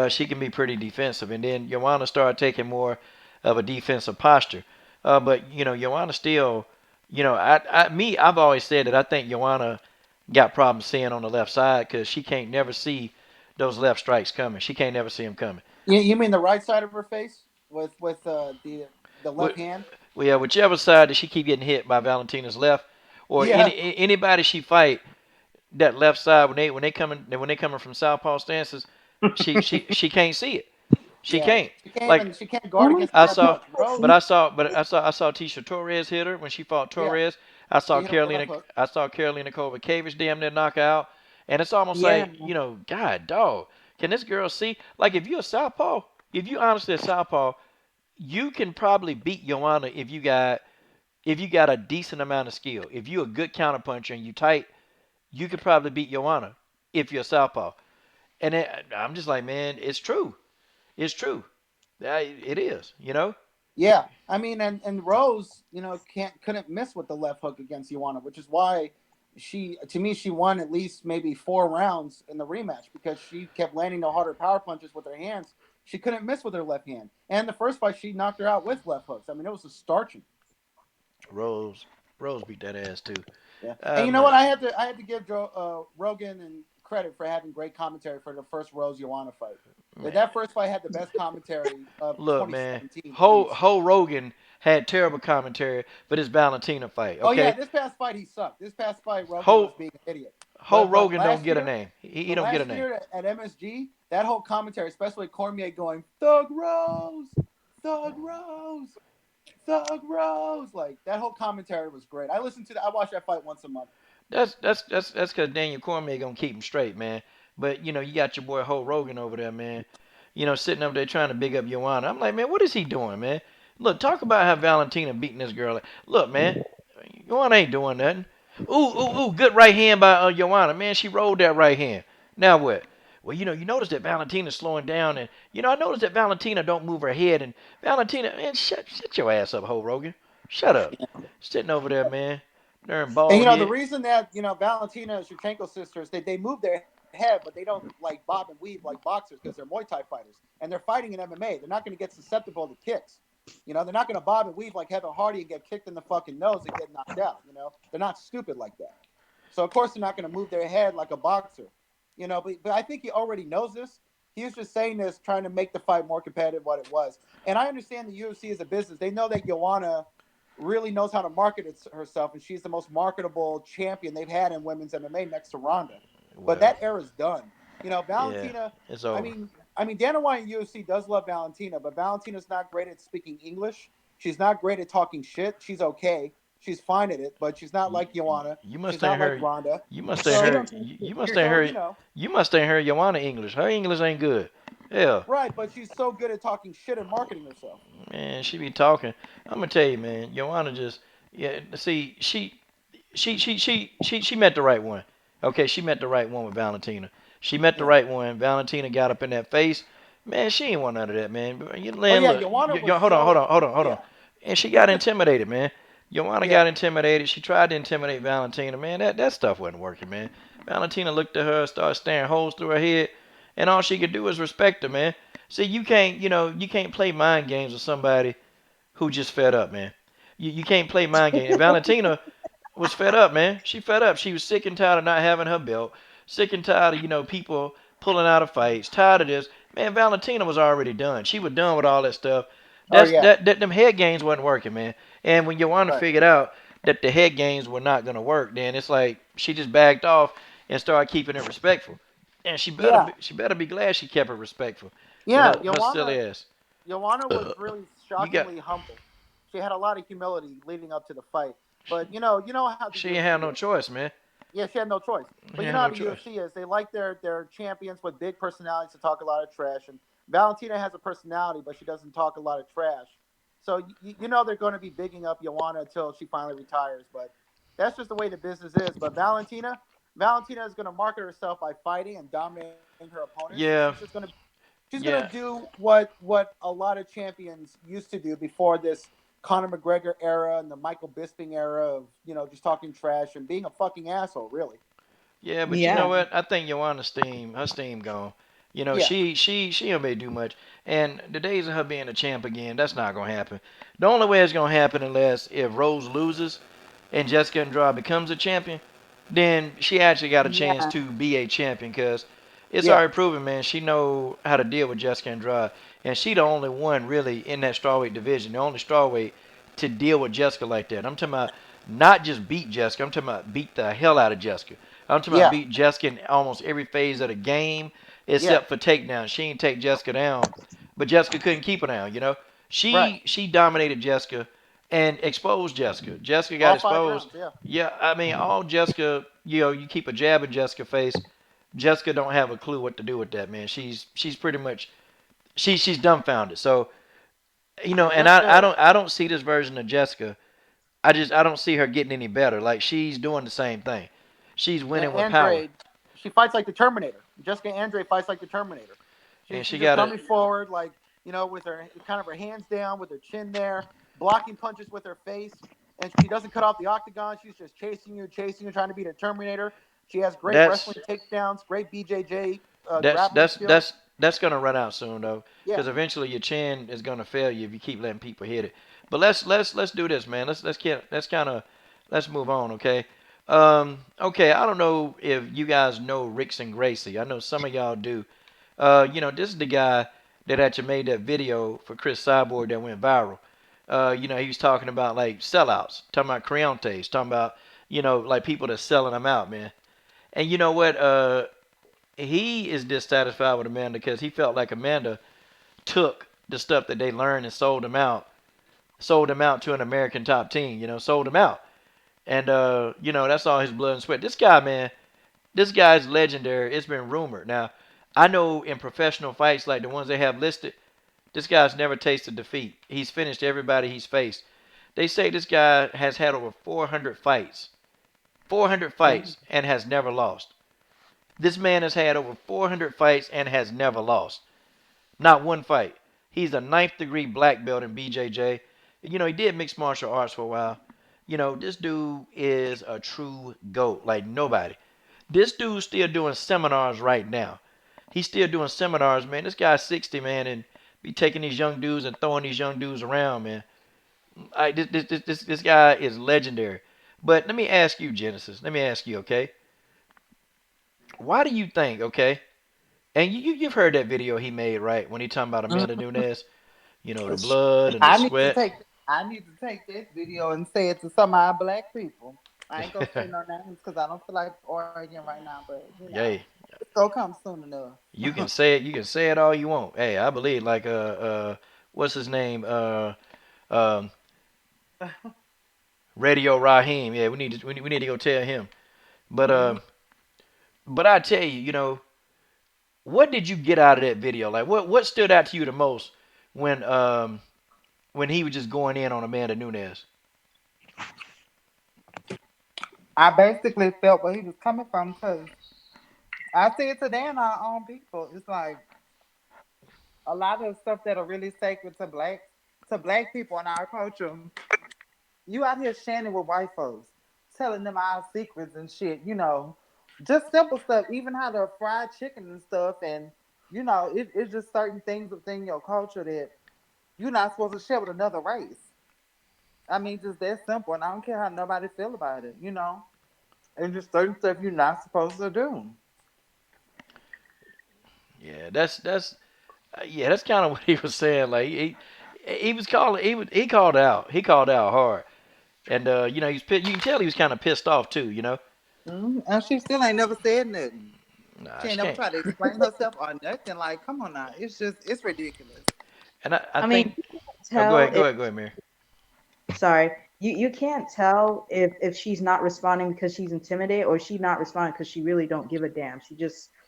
She can be pretty defensive, and then Joanna started taking more of a defensive posture. But Joanna still, I've always said that I think Joanna got problems seeing on the left side because she can't never see those left strikes coming. She can't never see them coming. You mean the right side of her face with the left Well, hand? yeah, whichever side that she keep getting hit by Valentina's left, or Yeah. anybody she fight, that left side when they coming from southpaw stances, she can't see it. She Yeah. can't. She can't Like even she can't Oh guard my against the I left saw, hook. Rose. but I saw Tisha Torres hit her when she fought Yeah. Torres. I She saw hit him with the Carolina left hook. I saw Carolina Kovacevic damn near knock her out, and it's almost yeah. like God dog, can this girl see? Like if you're a southpaw, if you honestly a southpaw, you can probably beat Joanna if you got a decent amount of skill. If you're a good counterpuncher and you tight, you could probably beat Joanna if you're a southpaw. And I'm just like, man, it's true. It's true. It is. Yeah. I mean, and Rose, couldn't miss with the left hook against Ioana, which is why to me she won at least maybe 4 rounds in the rematch because she kept landing the harder power punches with her hands. She couldn't miss with her left hand. And the first fight she knocked her out with left hooks. I mean, it was a starching. Rose, Rose beat that ass too. Yeah. And you I'm know what? like, I had to give Rogan and credit for having great commentary for the first Rose Joanna fight. man, That first fight had the best commentary of look, man, 2017 at Ho least. Ho Rogan had terrible commentary for this Valentina fight. Oh yeah, Okay, this past fight he sucked. This past fight Rogan was Ho being an idiot. Ho But Rogan don't last get a year, name. He but don't get a last name. year at MSG, that whole commentary, especially Cormier going Thug Rose, Thug Rose, Thug Rose, like that whole commentary was great. I watch that fight once a month. That's because Daniel Cormier gonna keep him straight, man. But you got your boy Ho Rogan over there, man. Sitting up there trying to big up Joanna. I'm like, man, what is he doing, man? Look, talk about how Valentina beating this girl. Look, man, Joanna ain't doing nothing. Ooh, good right hand by Joanna. Man, she rolled that right hand. Now what? Well, you notice that Valentina's slowing down, and I noticed that Valentina don't move her head, and Valentina, man, shut your ass up, Ho Rogan. Shut up. Sitting over there, man. Darn And bald the head. reason that Valentina and Shevchenko sisters they move their head, but they don't like bob and weave like boxers because they're Muay Thai fighters and they're fighting in MMA. They're not going to get susceptible to kicks. They're not going to bob and weave like Heather Hardy and get kicked in the fucking nose and get knocked out. They're not stupid like that. So of course they're not going to move their head like a boxer. But I think he already knows this. He was just saying this, trying to make the fight more competitive. What it was, and I understand the UFC is a business. They know that Joanna really knows how to market herself, and she's the most marketable champion they've had in women's MMA next to Ronda. But Well, that era's done. yeah, Valentina. it's I over. mean, Dana White in UFC does love Valentina, but Valentina's not great at speaking English. She's not great at talking shit. She's okay. She's fine at it, but she's not You, like Joanna. you She's must ain't not like heard. Ronda. You must ain't She So, heard. don't talk You, shit. you must ain't so heard. You must ain't heard Joanna English. Her English ain't good. Yeah, right, but she's so good at talking shit and marketing herself. man, she be talking. I'm gonna tell you, man. Joanna just, yeah. See, she met the right one. Okay, she met the right one with Valentina. She met the Yeah. right one. Valentina got up in that face. Man, she ain't want none of that, man. You Oh land, yeah, look. Joanna was Hold on, hold so on, hold on, hold on. yeah, And she got intimidated, man. Joanna yeah, got intimidated. She tried to intimidate Valentina, man. That stuff wasn't working, man. Valentina looked at her, started staring holes through her head, and all she could do was respect her, man. See, you can't play mind games with somebody who just fed up, man. You can't play mind games. And Valentina was fed up, man. She fed up. She was sick and tired of not having her belt. Sick and tired of people pulling out of fights. Tired of this. Man, Valentina was already done. She was done with all that stuff. oh That's yeah, that them head games wasn't working, man. And when Joanna right, figured out that the head games were not gonna work, then it's like she just backed off and started keeping it respectful. And she better yeah, be, she better be glad she kept it respectful with yeah. her silly ass. Joanna was really You got shockingly humble. She had a lot of humility leading up to the fight. But you know how the she ain't had UFC no is. choice, man. Yeah, she had no choice. She But you had know how no the choice. UFC is. They like their champions with big personalities to talk a lot of trash. And Valentina has a personality, but she doesn't talk a lot of trash. So you know they're going to be bigging up Joanna until she finally retires. But that's just the way the business is. But Valentina is going to market herself by fighting and dominating her opponents. Yeah, She's gonna yeah, do what a lot of champions used to do before this Conor McGregor era and the Michael Bisping era of just talking trash and being a fucking asshole. Really. yeah. But you know Yeah. what? I think Joanna's her steam gone. You know, Yeah. she don't really do much. And the days of her being a champ again, that's not gonna happen. The only way it's gonna happen unless if Rose loses and Jessica Andrade becomes a champion, then she actually got a chance Yeah. to be a champion because it's Yeah. already proven, man. She know how to deal with Jessica Andrade, and she the only one really in that strawweight division, the only strawweight to deal with Jessica like that. I'm talking about not just beat Jessica. I'm talking about beat the hell out of Jessica. I'm talking about Yeah. beat Jessica in almost every phase of the game Yeah. except for takedown. She didn't take Jessica down, but Jessica couldn't keep her down. Right. She dominated Jessica and exposed Jessica. Jessica got All five exposed. rounds. Yeah. Yeah, I mean, all Jessica, you keep a jab in Jessica's face. Jessica don't have a clue what to do with that, man. She's pretty much she's dumbfounded. So Yeah. and I Jessica don't see this version of Jessica. I don't see her getting any better. Like she's doing the same thing. She's winning with power, Andrade, she fights like the Terminator. Jessica Andrade fights like the Terminator. and She's she just got a coming forward like with her kind of her hands down, with her chin there, blocking punches with her face, and she doesn't cut off the octagon. She's just chasing you, trying to beat a Terminator. She has great that's wrestling takedowns, great BJJ that's grappling that's skills. that's that's gonna run out soon though, Yeah, because eventually your chin is gonna fail you if you keep letting people hit it. But let's do this, man. Let's kind of let's move on, okay? Okay. I don't know if you guys know Rickson Gracie. I know some of y'all do. This is the guy that actually made that video for Chris Cyborg that went viral. He was talking about like sellouts, talking about creontes, talking about like people that's selling them out, man. And you know what? He is dissatisfied with Amanda because he felt like Amanda took the stuff that they learned and sold them out to an American top team. Sold them out, and that's all his blood and sweat. This guy, man, this guy's legendary. It's been rumored. Now, I know in professional fights like the ones they have listed, this guy's never tasted defeat. He's finished everybody he's faced. They say this guy has had over 400 fights. 400 fights and has never lost. This man has had over 400 fights and has never lost. Not one fight. He's a ninth degree black belt in BJJ. He did mixed martial arts for a while. This dude is a true GOAT, like nobody. This dude's still doing seminars right now. He's still doing seminars, man. This guy's 60, man, and be taking these young dudes and throwing these young dudes around, man. This guy is legendary. But let me ask you, Genesis. Let me ask you, okay? Why do you think, okay? And you've heard that video he made, right? When he talking about Amanda Nunes, the blood and the I need to sweat. take I need to take this video and say it to some of our black people. I ain't gonna say no names because I don't feel like arguing right now, but Yay. it's gonna come soon enough. You can say it. You can say it all you want. Hey, I believe like what's his name? Um, Radio Raheem. Yeah, we need to go tell him. But Mhm. I tell you, what did you get out of that video? Like, what stood out to you the most when when he was just going in on Amanda Nunes? I basically felt where he was coming from because I see it today in our own people. It's like a lot of stuff that are really sacred to black people in our culture. You out here sharing with white folks, telling them our secrets and shit. Just simple stuff. Even how to fry chicken and stuff, and it's just certain things within your culture that you're not supposed to share with another race. I mean, just that simple. And I don't care how nobody feel about it. And just certain stuff you're not supposed to do. Yeah, that's kind of what he was saying. Like he was calling he called out hard, and you can tell he was kind of pissed off too. And she still ain't never said nothing. Nah, She ain't she never can't. tried to explain herself or nothing. Like, come on now. It's ridiculous. And I I mean, think. you can't Oh, go tell ahead, go if ahead, go ahead, Mary. sorry, you can't tell if she's not responding because she's intimidated or she's not responding because she really don't give a damn.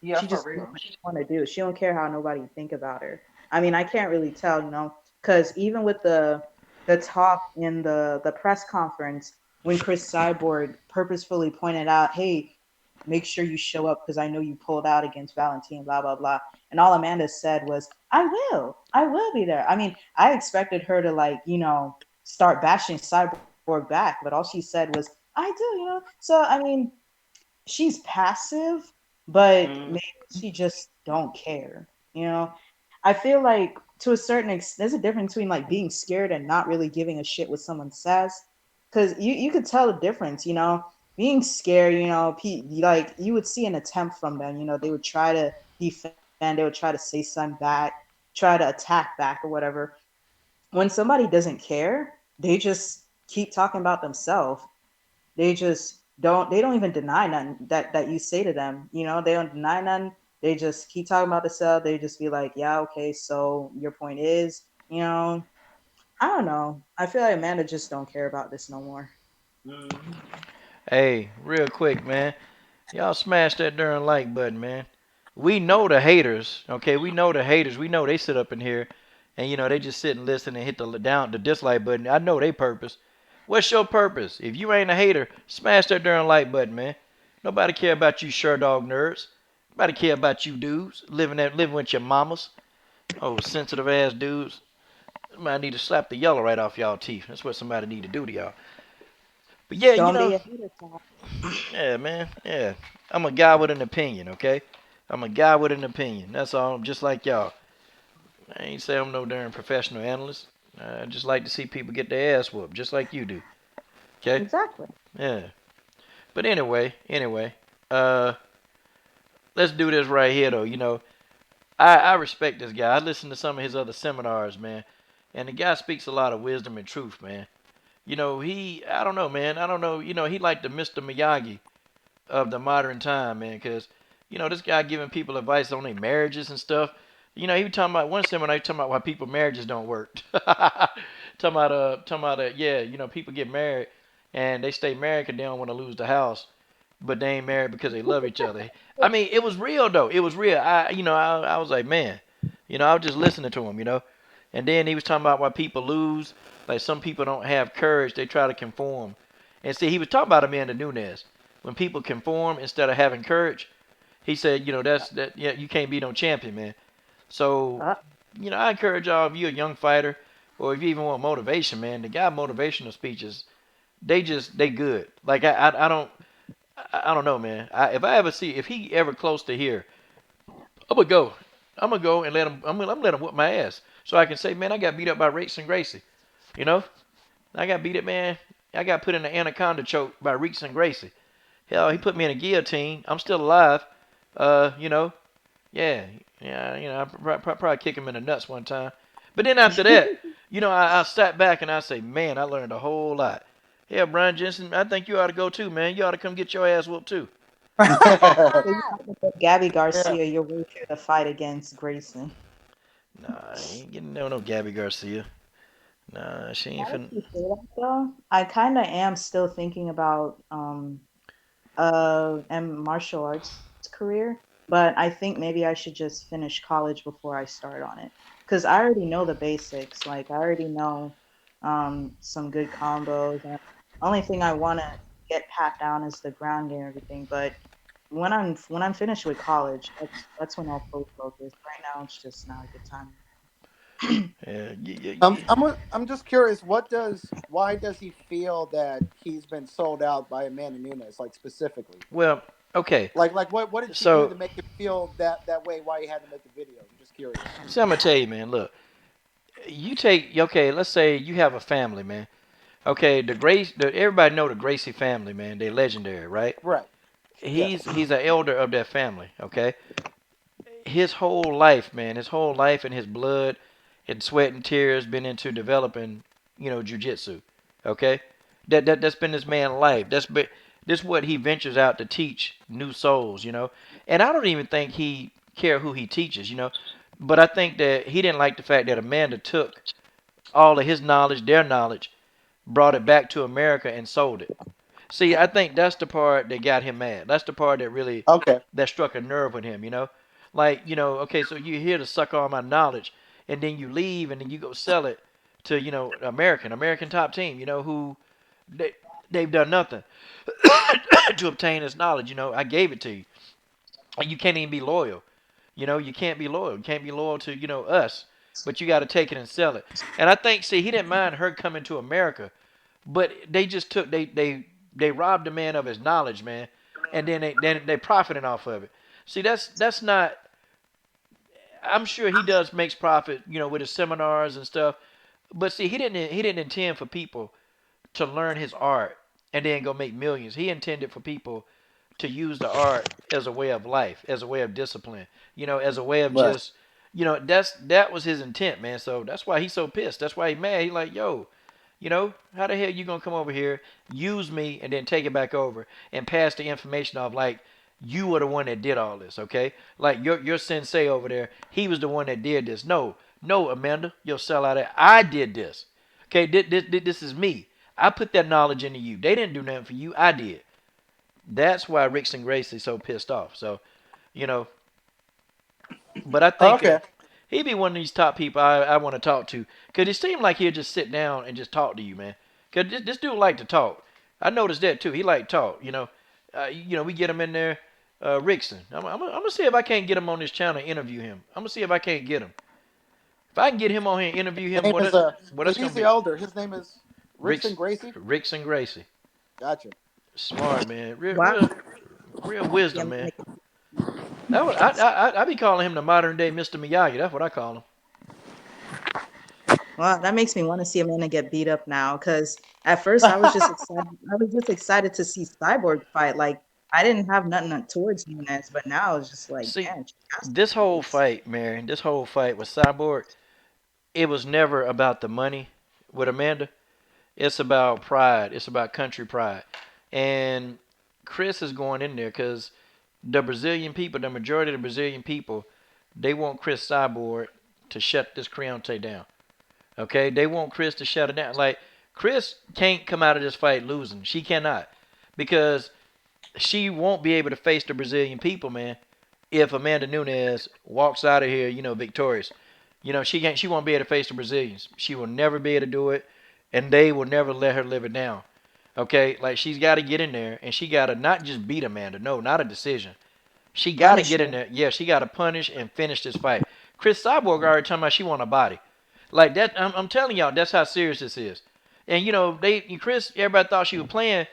Yeah, She for just doing real. what she want to do. She don't care how nobody think about her. I mean, I can't really tell, because even with the talk in the press conference when Chris Cyborg purposefully pointed out, hey, make sure you show up because I know you pulled out against Valentina, blah blah blah. And all Amanda said was, I will be there. I mean, I expected her to like, start bashing Cyborg back, but all she said was, I do, So I mean, she's passive, but Mm. maybe she just don't care. I feel like to a certain extent, there's a difference between like being scared and not really giving a shit what someone says, because you could tell the difference. Being scared, like you would see an attempt from them. They would try to defend, they would try to say something back, try to attack back or whatever. When somebody doesn't care, they just keep talking about themselves. They don't even deny nothing that you say to them. They don't deny nothing. They just keep talking about themselves. They just be like, yeah, okay, so your point is, I don't know. I feel like Amanda just don't care about this no more. Mm. Hey, real quick, man. Y'all smash that darn like button, man. We know the haters, okay? We know the haters. We know they sit up in here and they just sit and listen and hit the dislike button. I know they purpose. What's your purpose? If you ain't a hater, smash that darn like button, man. Nobody care about you sure dog nerds. Nobody care about you dudes living with your mamas. Oh, sensitive ass dudes. Somebody need to slap the yellow right off y'all teeth. That's what somebody need to do to y'all. But yeah, Don't be a hater, Tom. yeah, man, yeah. I'm a guy with an opinion, okay? I'm a guy with an opinion. That's all. I'm just like y'all. I ain't say I'm no darn professional analyst. I just like to see people get their ass whooped, just like you do. Okay? Exactly. Yeah. But anyway, uh, let's do this right here, though. I respect this guy. I listen to some of his other seminars, man, and the guy speaks a lot of wisdom and truth, man. I don't know, man. I don't know. He like the Mr. Miyagi of the modern time, man, because this guy giving people advice on their marriages and stuff. He was talking about one seminar. He was talking about why people marriages don't work. Yeah, people get married and they stay married because they don't want to lose the house, but they ain't married because they love each other. I mean, it was real though. It was real. I was like, man, I was just listening to him. And then he was talking about why people lose. Like some people don't have courage. They try to conform. And see, he was talking about Amanda Nunes. When people conform instead of having courage, he said, yeah, you can't be no champion, man. So, Uh, I encourage y'all if you're a young fighter or if you even want motivation, man, the guy motivational speeches, they good. Like I don't know, man. If I ever see if he ever close to here, I'm gonna go. I'm gonna go and let him. I'm gonna let him whip my ass so I can say, man, I got beat up by Rickson Gracie. You know, I got beat up, man. I got put in an anaconda choke by Rickson Gracie. Hell, he put me in a guillotine. I'm still alive. You know, yeah, yeah. I probably kick him in the nuts one time. But then after that, I sat back and I say, man, I learned a whole lot. Yeah, Brian Jensen, I think you ought to go too, man. You ought to come get your ass whooped too. so you have to put Gabby Yeah. Garcia your way through the fight against Grayson. Nah, I ain't getting no Gabby Garcia. Nah, she ain't Now that finna. you say that though, I kind of am still thinking about and martial arts career, but I think maybe I should just finish college before I start on it because I already know the basics. Like I already know some good combos. And only thing I want to get pat down is the ground game and everything. But when I'm finished with college, that's when I'll fully focus. Right now, it's just not a good time. Yeah, I'm just curious. Why does he feel that he's been sold out by Amanda Nunes, like specifically? well, okay. What did she do So, to make him feel that way? Why he had to make the video? I'm just curious. see, I'm gonna tell you, man. Look, you take okay. Let's say you have a family, man. Okay, everybody know the Gracie family, man. They're legendary, right? Right. Yes. He's an elder of that family. Okay, his whole life, man, his whole life and his blood and sweat and tears been into developing, jujitsu. Okay, that's been this man's life. This what he ventures out to teach new souls. And I don't even think he care who he teaches. But I think that he didn't like the fact that Amanda took all of his knowledge, their knowledge, brought it back to America and sold it. See, I think that's the part that got him mad. That's the part that really Okay. that struck a nerve with him. Like okay, so you're here to suck all my knowledge, and then you leave, and then you go sell it to American top team. Who they they've done nothing to obtain this knowledge. I gave it to you, and you can't even be loyal. You can't be loyal. You can't be loyal to us, but you got to take it and sell it. And I think, see, he didn't mind her coming to America, but they just took they robbed the man of his knowledge, man, and then they profiting off of it. See, that's not. I'm sure he does makes profit, with his seminars and stuff. But see, he didn't intend for people to learn his art and then go make millions. He intended for people to use the art as a way of life, as a way of discipline, as a way of Right. just, that was his intent, man. So that's why he's so pissed. That's why he's mad. He like, yo, how the hell you gonna come over here, use me, and then take it back over and pass the information off like you were the one that did all this, okay? Like your sensei over there, he was the one that did this. No, no, Amanda, you'll sell out. I did this. Okay, this is me. I put that knowledge into you. They didn't do nothing for you. I did. That's why Rickson Gracie is so pissed off. So, you know, but I think Okay. he'd be one of these top people I want to talk to. Because it seemed like he'd just sit down and just talk to you, man. Because this dude like to talk. I noticed that too. He like to talk, we get him in there, Rickson. I'm gonna see if I can't get him on this channel and interview him. I'm gonna see if I can't get him. If I can get him on here and interview him, Name is what that's he's gonna the be. elder. His name is Rickson Ricks, Gracie. Rickson Gracie. Gotcha. Smart man. Real, Wow. real, real Yeah, wisdom, man. I be calling him the modern day Mr. Miyagi. That's what I call him. well, that makes me want to see Amanda get beat up now. Because at first I was just excited. I was just excited to see Cyborg fight. Like I didn't have nothing towards Nunes, but now it's just like, See, man, she has to this whole face. fight, Mary, this whole fight with Cyborg, it was never about the money with Amanda. It's about pride. It's about country pride. And Chris is going in there because the Brazilian people, the majority of the Brazilian people, they want Chris Cyborg to shut this Creonte down. Okay, they want Chris to shut it down. Like Chris can't come out of this fight losing. She cannot because she won't be able to face the Brazilian people, man. If Amanda Nunes walks out of here, victorious, she can't. She won't be able to face the Brazilians. She will never be able to do it, and they will never let her live it down. Okay, like she's got to get in there, and she got to not just beat Amanda. No, not a decision. She got to Punish get in her. there. Yeah, she got to punish and finish this fight. Chris Cyborg already talking about she want a body. Like that, I'm telling y'all, that's how serious this is. And Chris, everybody thought she was playing.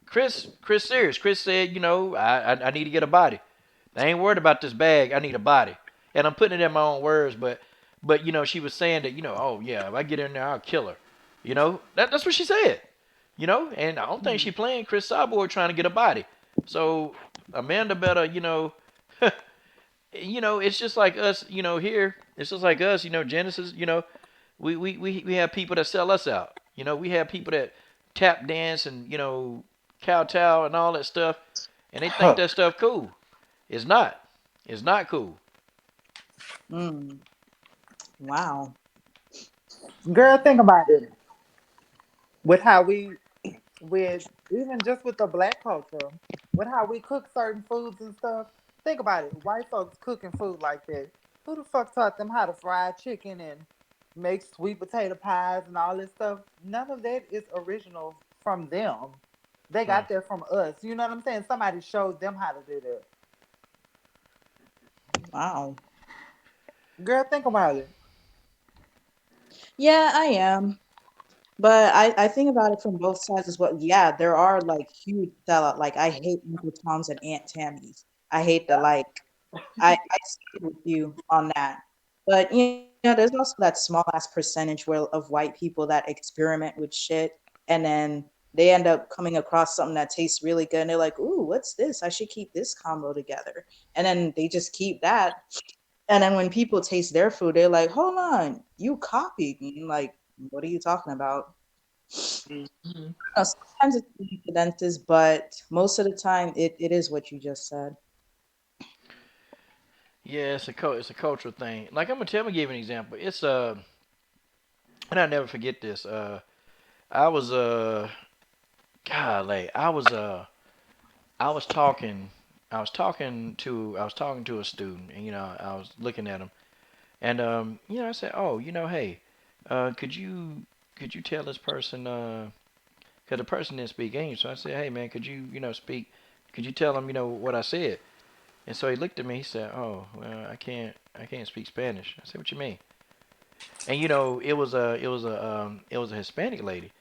Chris serious. Chris said, I need to get a body. I ain't worried about this bag. I need a body. And I'm putting it in my own words, but she was saying that, oh yeah, if I get in there, I'll kill her. That's what she said. And I don't think she playing Chris Cyborg trying to get a body. So Amanda better, it's just like us, here. It's just like us, Genesis, we have people that sell us out. We have people that tap dance and, kowtow and all that stuff, and they think Huh. that stuff cool. It's not. It's not cool. Mm, wow. Girl, think about it. With how we, with even just with the black culture, with how we cook certain foods and stuff. Think about it. White folks cooking food like that. Who the fuck taught them how to fry chicken and make sweet potato pies and all this stuff? None of that is original from them. They Mm. got that from us. You know what I'm saying? Somebody showed them how to do that. Wow. Girl, think about it. Yeah, I am. But I think about it from both sides as well. Yeah, there are like huge sellout. Like I hate Uncle Tom's and Aunt Tammy's. I hate the like. I side with you on that. But there's also that small ass percentage where of white people that experiment with shit and then they end up coming across something that tastes really good and they're like, ooh, what's this? I should keep this combo together. And then they just keep that. And then when people taste their food, they're like, hold on, you copied me. Like, what are you talking about? Mhm. Sometimes it's coincidences, but most of the time it is what you just said. Yeah, it's a cultural thing. Like I'm gonna give you an example. It's and I never forget this. I was golly, I was talking I was talking to a student, and I was looking at him, and I said, oh, hey, could you tell this person, because the person didn't speak English, so I said, hey man, could you speak, could you tell him what I said? And so he looked at me. He said, "Oh, well, I can't speak Spanish." I said, "What you mean?" And it was a Hispanic lady.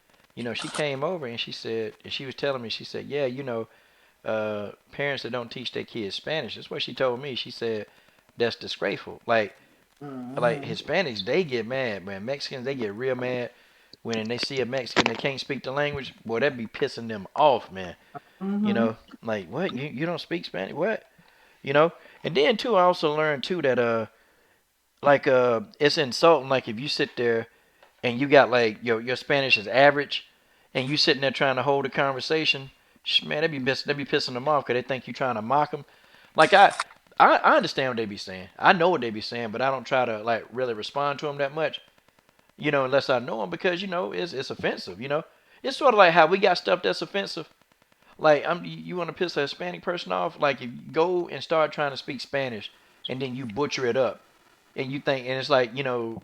She came over and she was telling me. She said, "Yeah, parents that don't teach their kids Spanish." That's what she told me. She said, "That's disgraceful." Like Mhm. Hispanics, they get mad, man. Mexicans, they get real mad when they see a Mexican that can't speak the language. Boy, that be pissing them off, man. You Mhm. know, like what? You don't speak Spanish? What? You know? And then too, I also learned too that it's insulting, like if you sit there and you got like your Spanish is average and you sitting there trying to hold a conversation, man, they be pissing them off because they think you trying to mock them. Like I understand what they be saying. I know what they be saying, but I don't try to like really respond to them that much, unless I know them, because it's offensive. It's sort of like how we got stuff that's offensive. Like you want to piss a Hispanic person off, like if you go and start trying to speak Spanish and then you butcher it up, and it's like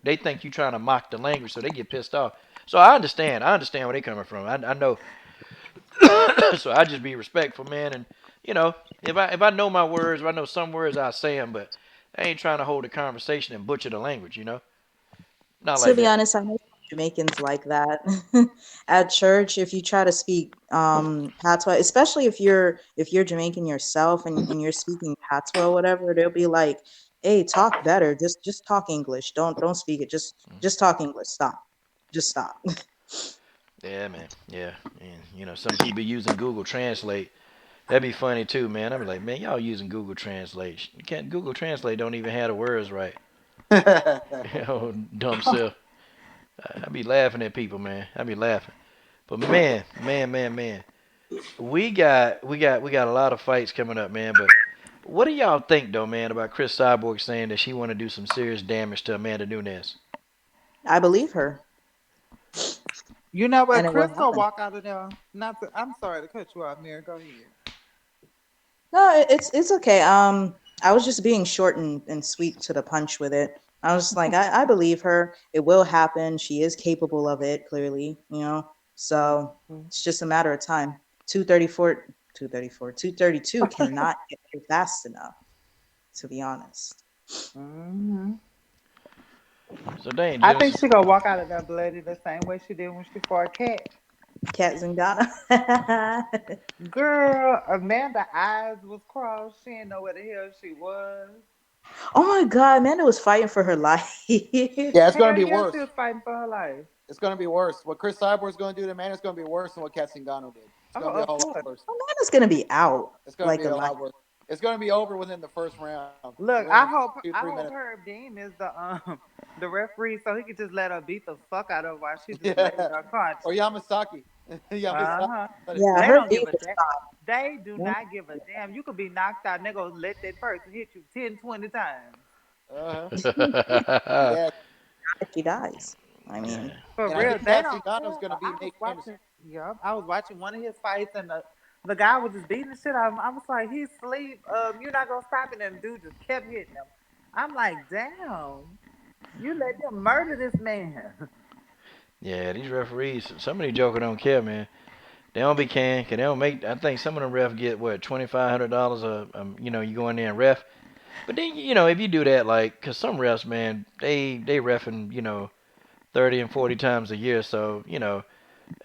they think you trying to mock the language, so they get pissed off. So I understand where they coming from. I know. So I just be respectful, man, and you know if I know my words, if I know some words, I say them, but I ain't trying to hold a conversation and butcher the language. Not To like be that. honest, I know some Jamaicans like that. At church, if you try to speak patois, especially if you're Jamaican yourself and you're speaking patois or whatever, they'll be like, "Hey, talk better. Just talk English. Don't speak it. Just talk English. Stop. Just stop." Yeah, man. Yeah, and some people using Google Translate. That'd be funny too, man. I'd be like, man, y'all using Google Translate. You can't Google Translate don't even have the words right. Dumb self. I be laughing at people, man. I be laughing. But man, man, man, man, we got a lot of fights coming up, man. But what do y'all think though, man, about Chris Cyborg saying that she want to do some serious damage to Amanda Nunes? I believe her, You know and what? it will Chris gonna happen. walk out of there. Not to, I'm sorry to cut you off, Mary. Go ahead. No, it's okay. I was just being short and sweet to the punch with it. I was just like, I believe her. It will happen. She is capable of it, clearly. So Mhm. it's just a matter of time. 234, 234, 232 cannot get her fast enough, to be honest. Hmm. So they ain't I think Genesis. she gonna walk out of there bloody the same way she did when she fought Cat. Cat Zingana. Girl, Amanda eyes was crossed. She didn't know where the hell she was. Oh my God, Amanda was fighting for her life. Yeah, it's going to Hell be yeah, she worse. was fighting for her life. It's going to be worse. What Chris Cyborg's going to do to man is going to be worse than what Katzengano did. It's Oh, going to be a of whole lot course. worse. Amanda's gonna be out It's going to like be a a light. lot worse. It's going to be over within the first round, Look, within two, I three hope minutes. Herb Dean is the referee so he could just let her beat the fuck out of her while she just laying Yeah. there Or conscious. Yamasaki. Uh Yamasaki. huh. Let it Yeah, finish. They her don't beef give a is damn. stopped. They do not give a damn. You could be knocked out and they're going to let that person hit you 10, 20 times. Uh-huh. Yeah. Yeah. If she dies. I mean, For And I real, think they don't Katzengano's care. going to I beat was Nate Jameson. watching, yeah, I was watching one of his fights and the guy was just beating the shit out of him. I was like, he's asleep. You're not going to stop it. And the dude just kept hitting him. I'm like, damn, you let them murder this man. Yeah, these referees, some of these jokers don't care, man. They don't be can, cause they don't make. I think some of them refs get what $2,500 you go in there and ref. But then if you do that, like, cause some refs, man, they refing 30 and 40 times a year. So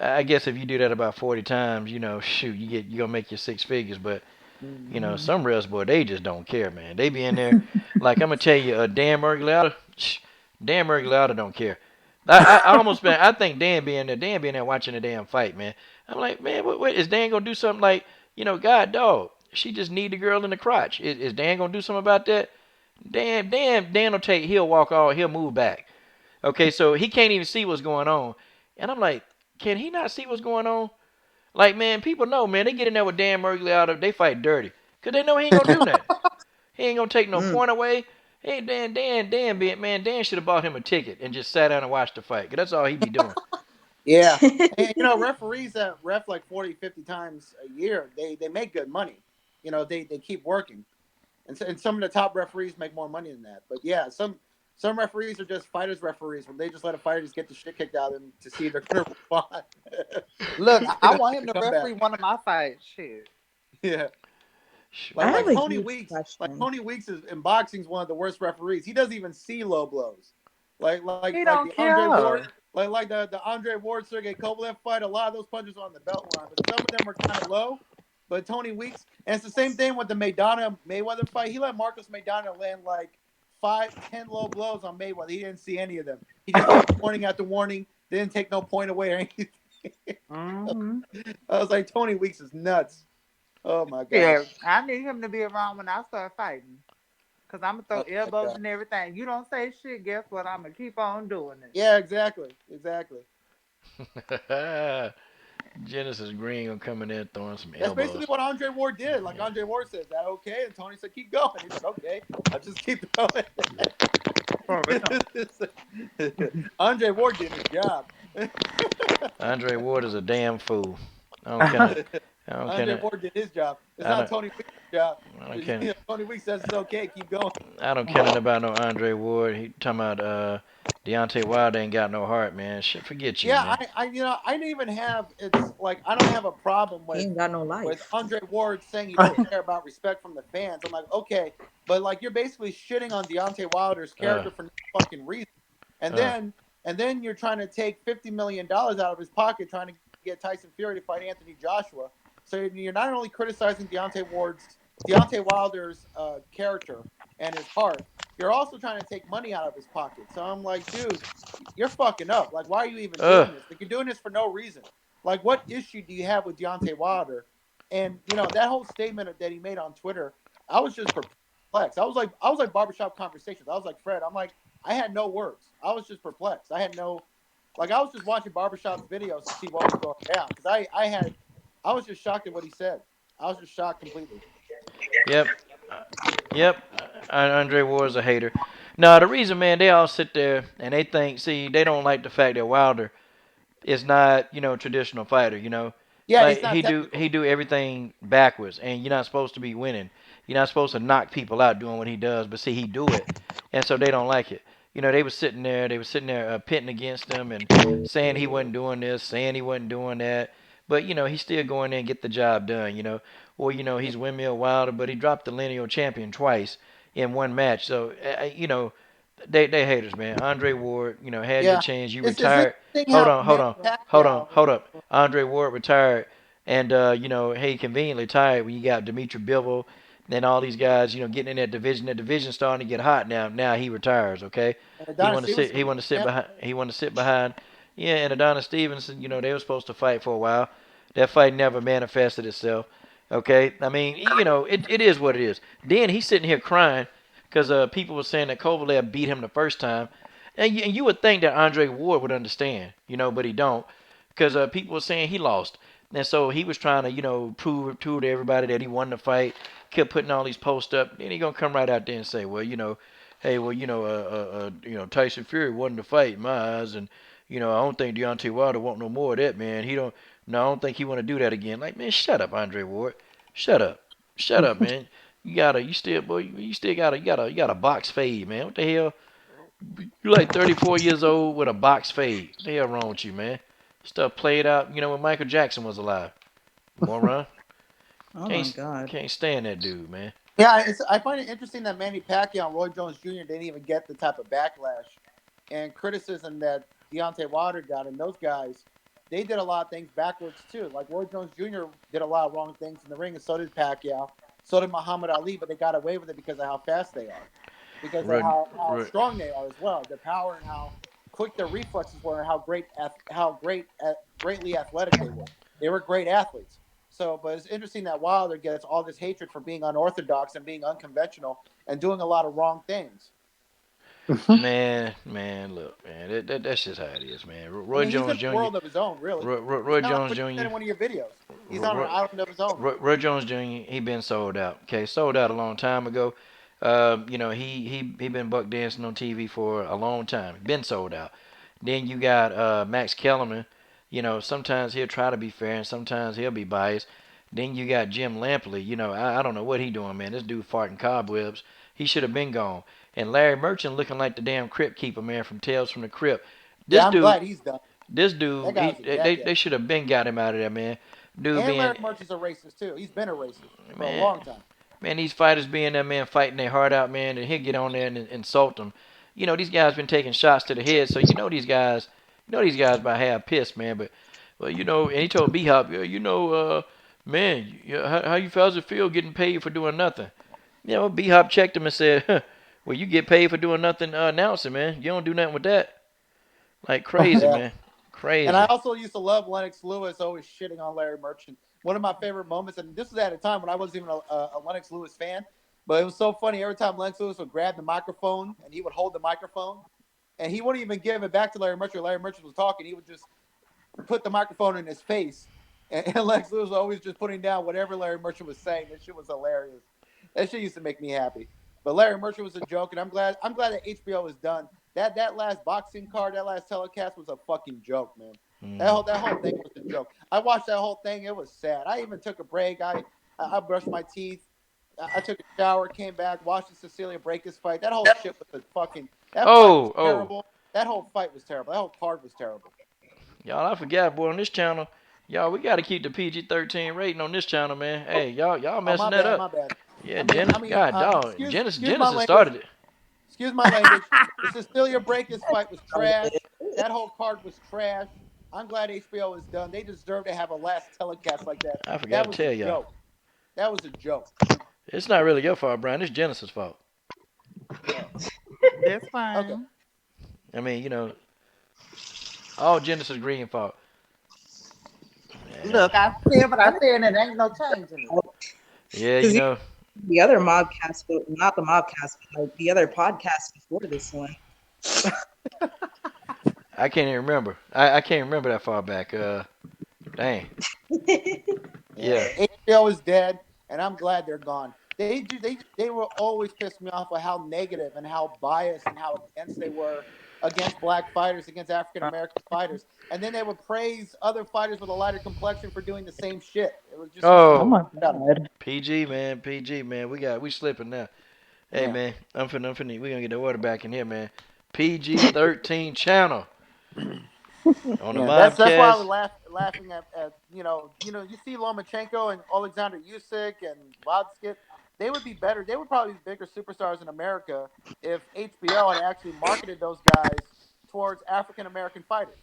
I guess if you do that about 40 times, shoot, you gonna make your six figures. But Hmm. some refs, boy, they just don't care, man. They be in there, like I'm gonna tell you, Dan Mergulata, Dan Mergulata don't care. I almost been. I think Dan be in there. Dan be in there watching the damn fight, man. I'm like, man, what is Dan gonna do something like, God, dog, she just need the girl in the crotch. Is Dan gonna do something about that? Dan will take. He'll walk all. He'll move back. Okay, so he can't even see what's going on, and I'm like, can he not see what's going on? Like, man, people know, man. They get in there with Dan Mergulata. They fight dirty, cause they know he ain't gonna do nothing. He ain't gonna take no Mm. point away. Hey, Dan should have bought him a ticket and just sat down and watched the fight. 'Cause that's all he be doing. Yeah. And, referees that ref like 40, 50 times a year, they make good money. They keep working. And some of the top referees make more money than that. But yeah, some referees are just fighters referees where they just let a fighter just get the shit kicked out of them to see if they're going to respond. Look, I want him To to come back. referee one of my fights. Shit. Yeah. I Like have like a Tony huge Weeks, question. is in boxing is one of the worst referees. He doesn't even see low blows. He Like don't the Andre Ward, care. the Andre Ward Sergey Kovalev fight. A lot of those punches are on the belt line, but some of them were kind of low. But Tony Weeks, and it's the same thing with the Maidana Mayweather fight. He let Marcos Maidana land like 5, 10 low blows on Mayweather. He didn't see any of them. He just gave warning after warning. Didn't take no point away or anything. Mm-hmm. I was like, Tony Weeks is nuts. Oh my god. Yeah, I need him to be around when I start fighting. Cause I'm gonna throw Oh my elbows god. and everything. You don't say shit, guess what? I'm gonna keep on doing it. Yeah, exactly. Genesis Green gonna come in there throwing some That's basically elbows. what Andre Ward did. Like Yeah. Andre Ward said, "That okay?" And Tony said, "Keep going." He said, "Okay, I'll just keep going." For real. Andre Ward did his job. Andre Ward is a damn fool. I don't kinda, I don't Andre kinda, Ward did his job. It's I not don't, Tony Weeks' job. I don't kinda, Tony Weeks says it's okay. Keep going. I don't care nothing about no Andre Ward. He talking about Deontay Wilder ain't got no heart, man. Shit, forget you, Yeah, man. I didn't even have. It's like I don't have a problem He with ain't got no life. Andre Ward saying he doesn't care about respect from the fans. I'm like, okay, but like you're basically shitting on Deontay Wilder's Uh, character for no fucking reason, and uh, then and then you're trying to take $50 million out of his pocket, trying to get Tyson Fury to fight Anthony Joshua. So you're not only criticizing Deontay Wilder's character and his heart, you're also trying to take money out of his pocket. So I'm like, dude, you're fucking up. Like, why are you even uh. doing this? Like, you're doing this for no reason. Like, what issue do you have with Deontay Wilder? And that whole statement that he made on Twitter, I was just perplexed. I was like barbershop conversations. I was like Fred. I'm like, I had no words. I was just perplexed. I had no, like, I was just watching barbershop's videos to see what was going down because I was just shocked at what he said. I was just shocked completely. Yep. Yep. Andre Ward's a hater. No, the reason, man, they all sit there and they think, see, they don't like the fact that Wilder is not, traditional fighter, Yeah, Like he's not he technical. do everything backwards and you're not supposed to be winning. You're not supposed to knock people out doing what he does, but see he do it. And so they don't like it. They were sitting there pitting against him and saying he wasn't doing this, saying he wasn't doing that. But he's still going there and get the job done. Or he's windmill Wilder, but he dropped the lineal champion twice in one match. So they haters, man. Andre Ward, had your Yeah, chance. You it's retired. interesting Hold how on, hold Manny on, Pacquiao. hold up. Andre Ward retired, and hey, conveniently tired when you got Dimitri Bivol, then all these guys, getting in that division. That division starting to get hot now. Now he retires. Okay, And he Adonis want to sit. Stevenson He was want to sit champ. behind. He want to sit behind. Yeah, and Adonis Stevenson. They were supposed to fight for a while. That fight never manifested itself. Okay, I mean, it is what it is. Then he's sitting here crying because people were saying that Kovalev beat him the first time, and you would think that Andre Ward would understand, but he don't, because people were saying he lost, and so he was trying to, prove to everybody that he won the fight. Kept putting all these posts up. Then he gonna come right out there and say, well, hey, well, Tyson Fury won the fight in my eyes, and I don't think Deontay Wilder want no more of that, man. He don't. No, I don't think he want to do that again. Like, man, shut up, Andre Ward. Shut up. Shut up, man. You got a box fade, man. What the hell? You like 34 years old with a box fade. What the hell wrong with you, man? Stuff played out, when Michael Jackson was alive. Moron. Oh my Can't God. can't stand that dude, man. Yeah, I find it interesting that Manny Pacquiao and Roy Jones Jr. didn't even get the type of backlash and criticism that Deontay Wilder got, and those guys, they did a lot of things backwards too. Like Roy Jones Jr. did a lot of wrong things in the ring, and so did Pacquiao, so did Muhammad Ali, but they got away with it because of how fast they are, because of Ru- how ru- strong they are as well, their power and how quick their reflexes were, and greatly athletic they were. They were great athletes. So, but it's interesting that Wilder gets all this hatred for being unorthodox and being unconventional and doing a lot of wrong things. man, look, man, that's just how it is, man. I Roy mean, he's in Jones a Jr. world of his own, really. It's Roy kind of like Jones what you said Jr. in one of your videos. He's on an Roy, island of his own. Roy Jones Jr. He been sold out. Okay, sold out a long time ago. He been buck dancing on TV for a long time. Been sold out. Then you got Max Kellerman. Sometimes he'll try to be fair and sometimes he'll be biased. Then you got Jim Lampley. I don't know what he doing, man. This dude farting cobwebs. He should have been gone. And Larry Merchant looking like the damn crypt keeper, man, from Tales from the Crypt. This Yeah, I'm dude, glad he's done. this That dude, guy was a jackass. they should have been got him out of there, man. Dude And being, Larry Merchant's a racist too. He's been a racist for a man, long time. man, these fighters being there, man, fighting their heart out, man, and he'll get on there and insult them. These guys been taking shots to the head, so these guys by half pissed, man. But, well, and he told B Hop, yeah, man, how you fellas feel getting paid for doing nothing? B Hop checked him and said, huh, well, you get paid for doing nothing announcing, man. You don't do nothing with that. Like crazy, Yeah. man, And I crazy. also used to love Lennox Lewis always shitting on Larry Merchant. One of my favorite moments, and this was at a time when I wasn't even a Lennox Lewis fan, but it was so funny. Every time Lennox Lewis would grab the microphone and he would hold the microphone, and he wouldn't even give it back to Larry Merchant. Larry Merchant was talking. He would just put the microphone in his face, and Lennox Lewis was always just putting down whatever Larry Merchant was saying. That shit was hilarious. That shit used to make me happy. But Larry Merchant was a joke, and I'm glad that HBO is done. That last boxing card, that last telecast was a fucking joke, man. That whole thing was a joke. I watched that whole thing. It was sad. I even took a break. I brushed my teeth. I took a shower, came back, watched the Cecilia Breakus fight. That whole shit was a fucking. That fight was Oh, terrible. That whole fight was terrible. That whole card was terrible. y'all, I forgot, boy, on this channel, y'all, we got to keep the PG-13 rating on this channel, man. Hey, y'all Oh, my messing that bad, up. my bad. Yeah, Genesis, God, dog, Excuse my Genesis language. started it. Excuse my language. The Cecilia Breakus fight was trash. That whole card was trash. I'm glad HBO is done. They deserve to have a last telecast like that. I forgot That to was a tell y'all. joke. That was a joke. It's not really your fault, Brian. It's Genesis' fault. Oh, That's okay. fine. I mean, all Genesis Green fault. Yeah, Look, I said what I said, and there ain't no change in it. yeah, Because the other mobcast, not the mobcast, but like the other podcast before this one. I can't even remember. I can't remember that far back. Dang. Yeah, Yeah. HBO is dead, and I'm glad they're gone. They will always piss me off with how negative and how biased and how against they were against black fighters, against African American fighters, and then they would praise other fighters with a lighter complexion for doing the same shit. It was just used to Oh Oh, my out of me. God. PG man, PG man. We slipping now. Hey Yeah. man, I'm finna. We gonna get the order back in here, man. PG-13 channel on the Yeah, that's why I was Mobcast. laughing at you see Lomachenko and Alexander Usyk and Vodskit. They would be better. They would probably be bigger superstars in America if HBO had actually marketed those guys towards African American fighters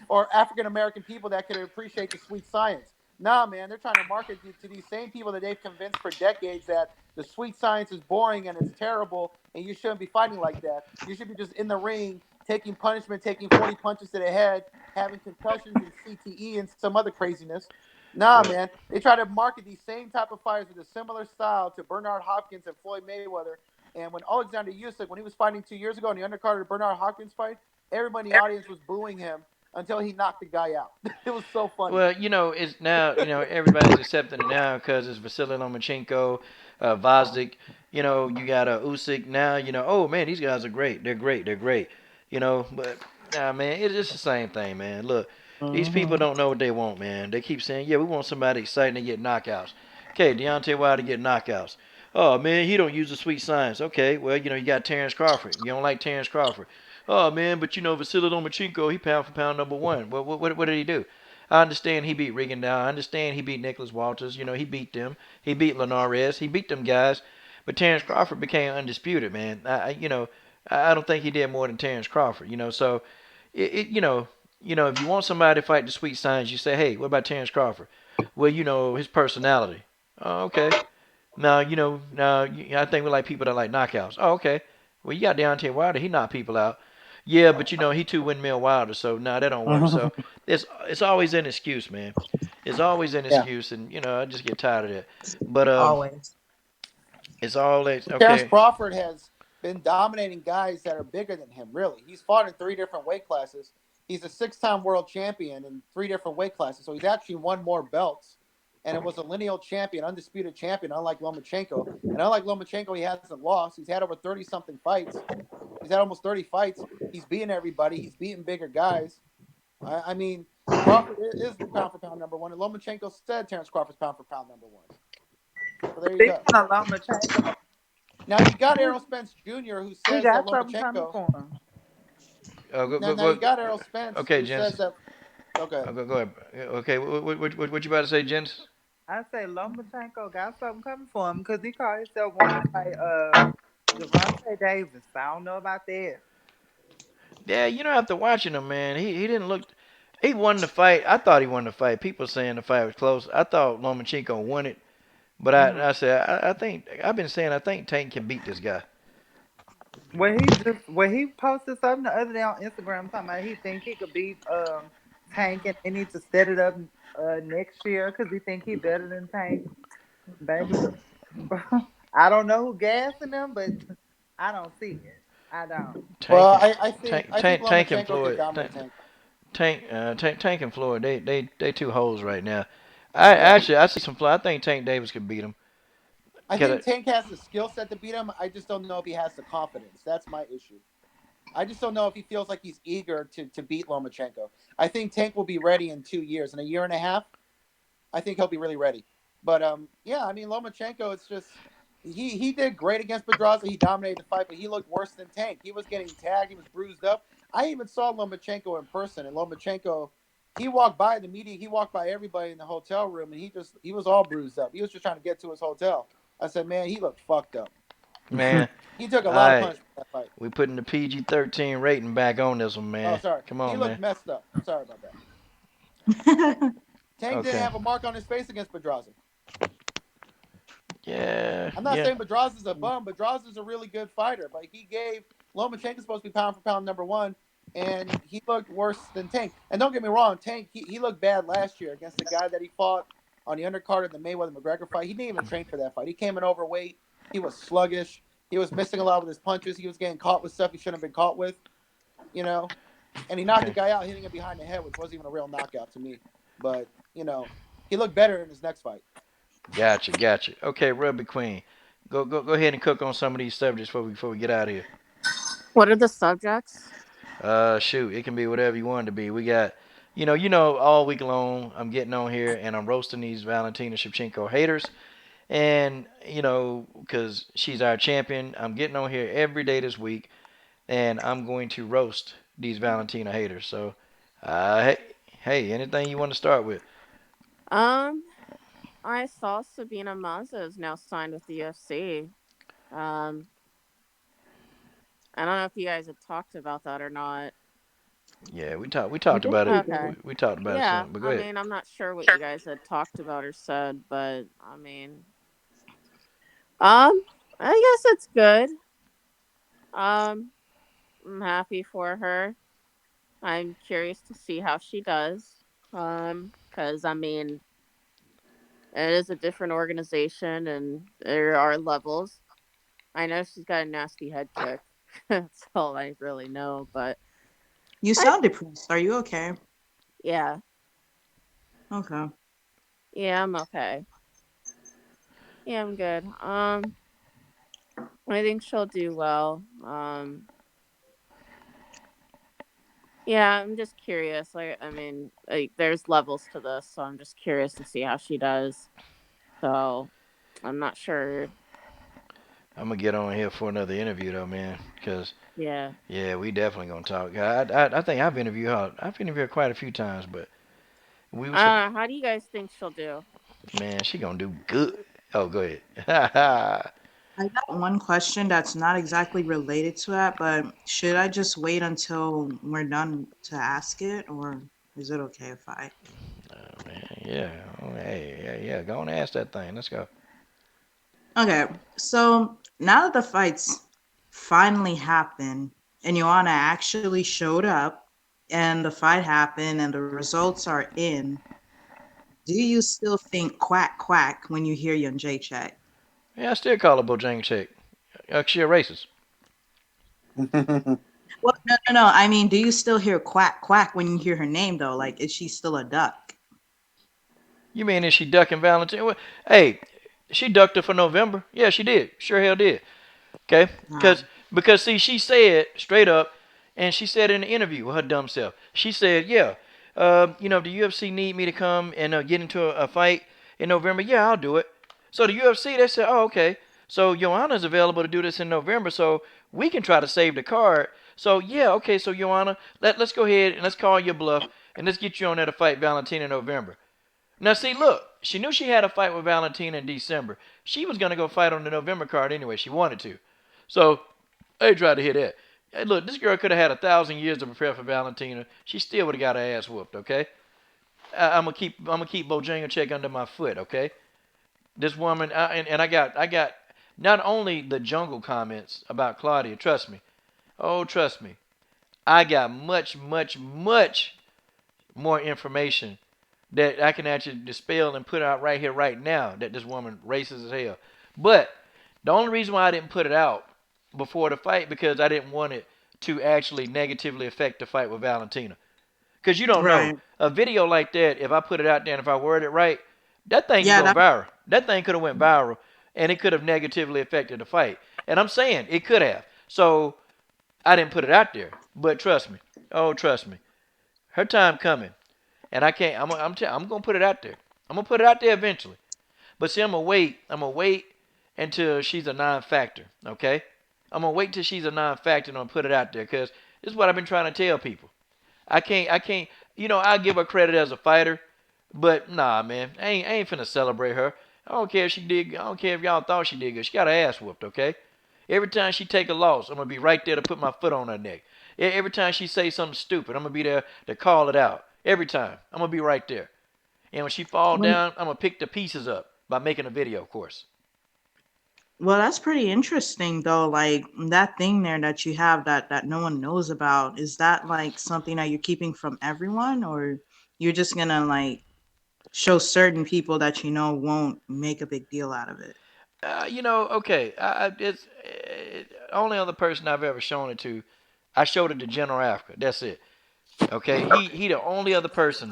or African American people that could appreciate the sweet science. Nah, man, they're trying to market to these same people that they've convinced for decades that the sweet science is boring and it's terrible, and you shouldn't be fighting like that. You should be just in the ring, taking punishment, taking 40 punches to the head, having concussions and CTE and some other craziness. Nah, Well, man, they try to market these same type of fighters with a similar style to Bernard Hopkins and Floyd Mayweather. And when Alexander Usyk, when he was fighting 2 years ago in the undercard of the Bernard Hopkins fight, everybody in the audience was booing him until he knocked the guy out. It was so funny. well, it's now. Everybody's accepting it now because it's Vasily Lomachenko, Vazdik. You got Usyk now. Oh man, these guys are great. They're great. They're great. But nah, man, it's just the same thing, man. Look, these people Hmm. don't know what they want, man. They keep saying, yeah, we want somebody exciting to get knockouts. Okay, Deontay Wilder to get knockouts. Oh man, he don't use the sweet science. Okay, well, you got Terrence Crawford. You don't like Terrence Crawford. Oh man, but Vasily Lomachenko, he pound for pound number one. What did he do? I understand he beat Regan down. I understand he beat Nicholas Walters. He beat them. He beat Linares. He beat them guys. But Terrence Crawford became undisputed, man. I don't think he did more than Terrence Crawford. So if you want somebody to fight the sweet science, you say, hey, what about Terrence Crawford? Well, his personality. Oh, okay. Now, I think we like people that like knockouts. Oh, okay. Well, you got Deontay Wilder. He knocked people out. Yeah, but he too windmill Wilder, so nah, that don't work. So it's always an excuse, man. It's always an Yeah. excuse, and I just get tired of that. But Always. it's always Terrence okay. Crawford has been dominating guys that are bigger than him, really. He's fought in three different weight classes. He's a six-time world champion in three different weight classes, so he's actually won more belts and it was a lineal champion, undisputed champion, unlike Lomachenko. And unlike Lomachenko, he hasn't lost. He's had over 30 something fights. He's had almost 30 fights. He's beaten everybody. He's beaten bigger guys. I mean, Crawford is pound for pound number one, and Lomachenko said Terrence Crawford's pound for pound number one. So there you Speaking go. of Lomachenko, Now you got Errol Spence Jr. who he says that got something coming Lomachenko. for him. Go Now, go now you go. got Errol Spence Okay, who says Jens. that. Okay. Go ahead. Okay, what you about to say, Jens? I say Lomachenko got something coming for him because he called himself wanting to fight Javante Davis. I don't know about that. Yeah, after watching him, man, he didn't look. He won the fight. I thought he won the fight. People saying the fight was close. I thought Lomachenko won it, but Mm. I said I think I've been saying I think Tank can beat this guy. He posted something the other day on Instagram talking about he think he could beat Tank and they need to set it up next year because he think he better than Tank. Baby, I don't know who gassing them, but I don't see it. I don't. Tank Well, and I think Tank and Lomachenko could Floyd. dominate Tank. Tank and Floyd. They two hoes right now. Yeah. I see some Floyd. I think Tank Davis could beat him. I Cause think Tank has the skill set to beat him. I just don't know if he has the confidence. That's my issue. I just don't know if he feels like he's eager to beat Lomachenko. I think Tank will be ready in 2 years. In a year and a half, I think he'll be really ready. But yeah, I mean Lomachenko, it's just he did great against Pedraza. He dominated the fight, but he looked worse than Tank. He was getting tagged. He was bruised up. I even saw Lomachenko in person, and Lomachenko, he walked by the media. He walked by everybody in the hotel room, and he was all bruised up. He was just trying to get to his hotel. I said, man, he looked fucked up. man, He took a lot of I punishment that fight. we putting the PG-13 rating back on this one, Oh, man. sorry. Come He on, looked man. messed up. Sorry about that. Tank didn't Okay. have a mark on his face against Pedraza. Yeah, I'm not yeah. saying Pedraza's a bum. Pedraza's a really good fighter, but he gave Lomachenko supposed to be pound for pound number one, and he looked worse than Tank. And don't get me wrong, Tank he looked bad last year against the guy that he fought on the undercard of the Mayweather McGregor fight. He didn't even train for that fight. He came in overweight. He was sluggish. He was missing a lot with his punches. He was getting caught with stuff he shouldn't have been caught with, you know. And he knocked the Okay. guy out, hitting him behind the head, which wasn't even a real knockout to me. But he looked better in his next fight. Gotcha. Okay, Rugby Queen, go ahead and cook on some of these subjects before we get out of here. What are the subjects? Shoot, it can be whatever you want it to be. We got, all week long I'm getting on here and I'm roasting these Valentina Shevchenko haters, and because she's our champion, I'm getting on here every day this week, and I'm going to roast these Valentina haters. So, hey, anything you want to start with? Um, I saw Sabina Maza is now signed with the UFC. Um, I don't know if you guys had talked about that or not. Yeah, we I talked think about it. we Okay. did. We talked about it Yeah, some, but go I ahead. mean, I'm not sure what you guys had talked about or said, but I mean, um, I guess it's good. Um, I'm happy for her. I'm curious to see how she does. Because I mean, it is a different organization and there are levels. I know she's got a nasty head kick. That's all I really know. But You I, sound depressed. Are you okay? yeah, Okay. yeah, I'm okay. Yeah, I'm good. I think she'll do well. Yeah, I'm just curious. Like, I mean, like, there's levels to this, so I'm just curious to see how she does. So, I'm not sure. I'm gonna get on here for another interview though, man, because Yeah. yeah, we definitely gonna talk. I think I've interviewed her. I've interviewed her quite a few times, but we was How do you guys think she'll do? man, she gonna do good. Oh, go ahead. I got one question that's not exactly related to that, but should I just wait until we're done to ask it, or is it okay if I? Oh, man, yeah. Oh, hey, yeah. Go and ask that thing. Let's go. Okay, so now that the fights finally happened and Joanna actually showed up and the fight happened and the results are in, do you still think quack quack when you hear Young J check? Yeah, I still call her Bojang chick. She a racist. Well, no. I mean, do you still hear quack quack when you hear her name though? Like, is she still a duck? You mean is she ducking Valentina? Well, hey, she ducked her for November. Yeah, she did. Sure hell did. Okay, Wow. because see, she said straight up, and she said in the interview with her dumb self, she said, yeah, the UFC need me to come and get into a fight in November. Yeah, I'll do it. So the UFC they said, oh okay, so Joanna's available to do this in November, so we can try to save the card. So yeah, okay, so Joanna, let's go ahead and let's call your bluff and let's get you on there to fight Valentina in November. Now see, look, she knew she had a fight with Valentina in December. She was gonna go fight on the November card anyway. She wanted to. So they tried to hit that. Hey, look, this girl could have had 1,000 years to prepare for Valentina. She still would have got her ass whooped. Okay, I'm gonna keep Bojangles under my foot. Okay, this woman, and I got not only the jungle comments about Claudia. Trust me. Oh, trust me. I got much, much, much more information that I can actually dispel and put out right here, right now, that this woman racist as hell. But the only reason why I didn't put it out before the fight because I didn't want it to actually negatively affect the fight with Valentina. Because you don't know Right. a video like that. If I put it out there and if I word it right, that thing could Yeah, go that viral. That thing could have went viral, and it could have negatively affected the fight. And I'm saying it could have. So I didn't put it out there. But trust me, oh trust me, her time coming. And I can't. I'm gonna put it out there. I'm gonna put it out there eventually. But see, I'm gonna wait. I'm gonna wait until she's a non-factor. Okay. I'm gonna wait till she's a non-factor and I'm gonna put it out there because this is what I've been trying to tell people. I can't. I can't. I give her credit as a fighter, but nah, man, I ain't finna celebrate her. I don't care if she did. I don't care if y'all thought she did good. She got her ass whooped. Okay. Every time she take a loss, I'm gonna be right there to put my foot on her neck. Every time she say something stupid, I'm gonna be there to call it out. Every time, I'm gonna be right there. And when she fall when down, I'm gonna pick the pieces up by making a video, of course. well, that's pretty interesting though. Like that thing there that you have that no one knows about. Is that like something that you're keeping from everyone, or you're just gonna like show certain people that you know won't make a big deal out of it? Okay. It's only other person I've ever shown it to. I showed it to General Africa. That's it. Okay. He the only other person.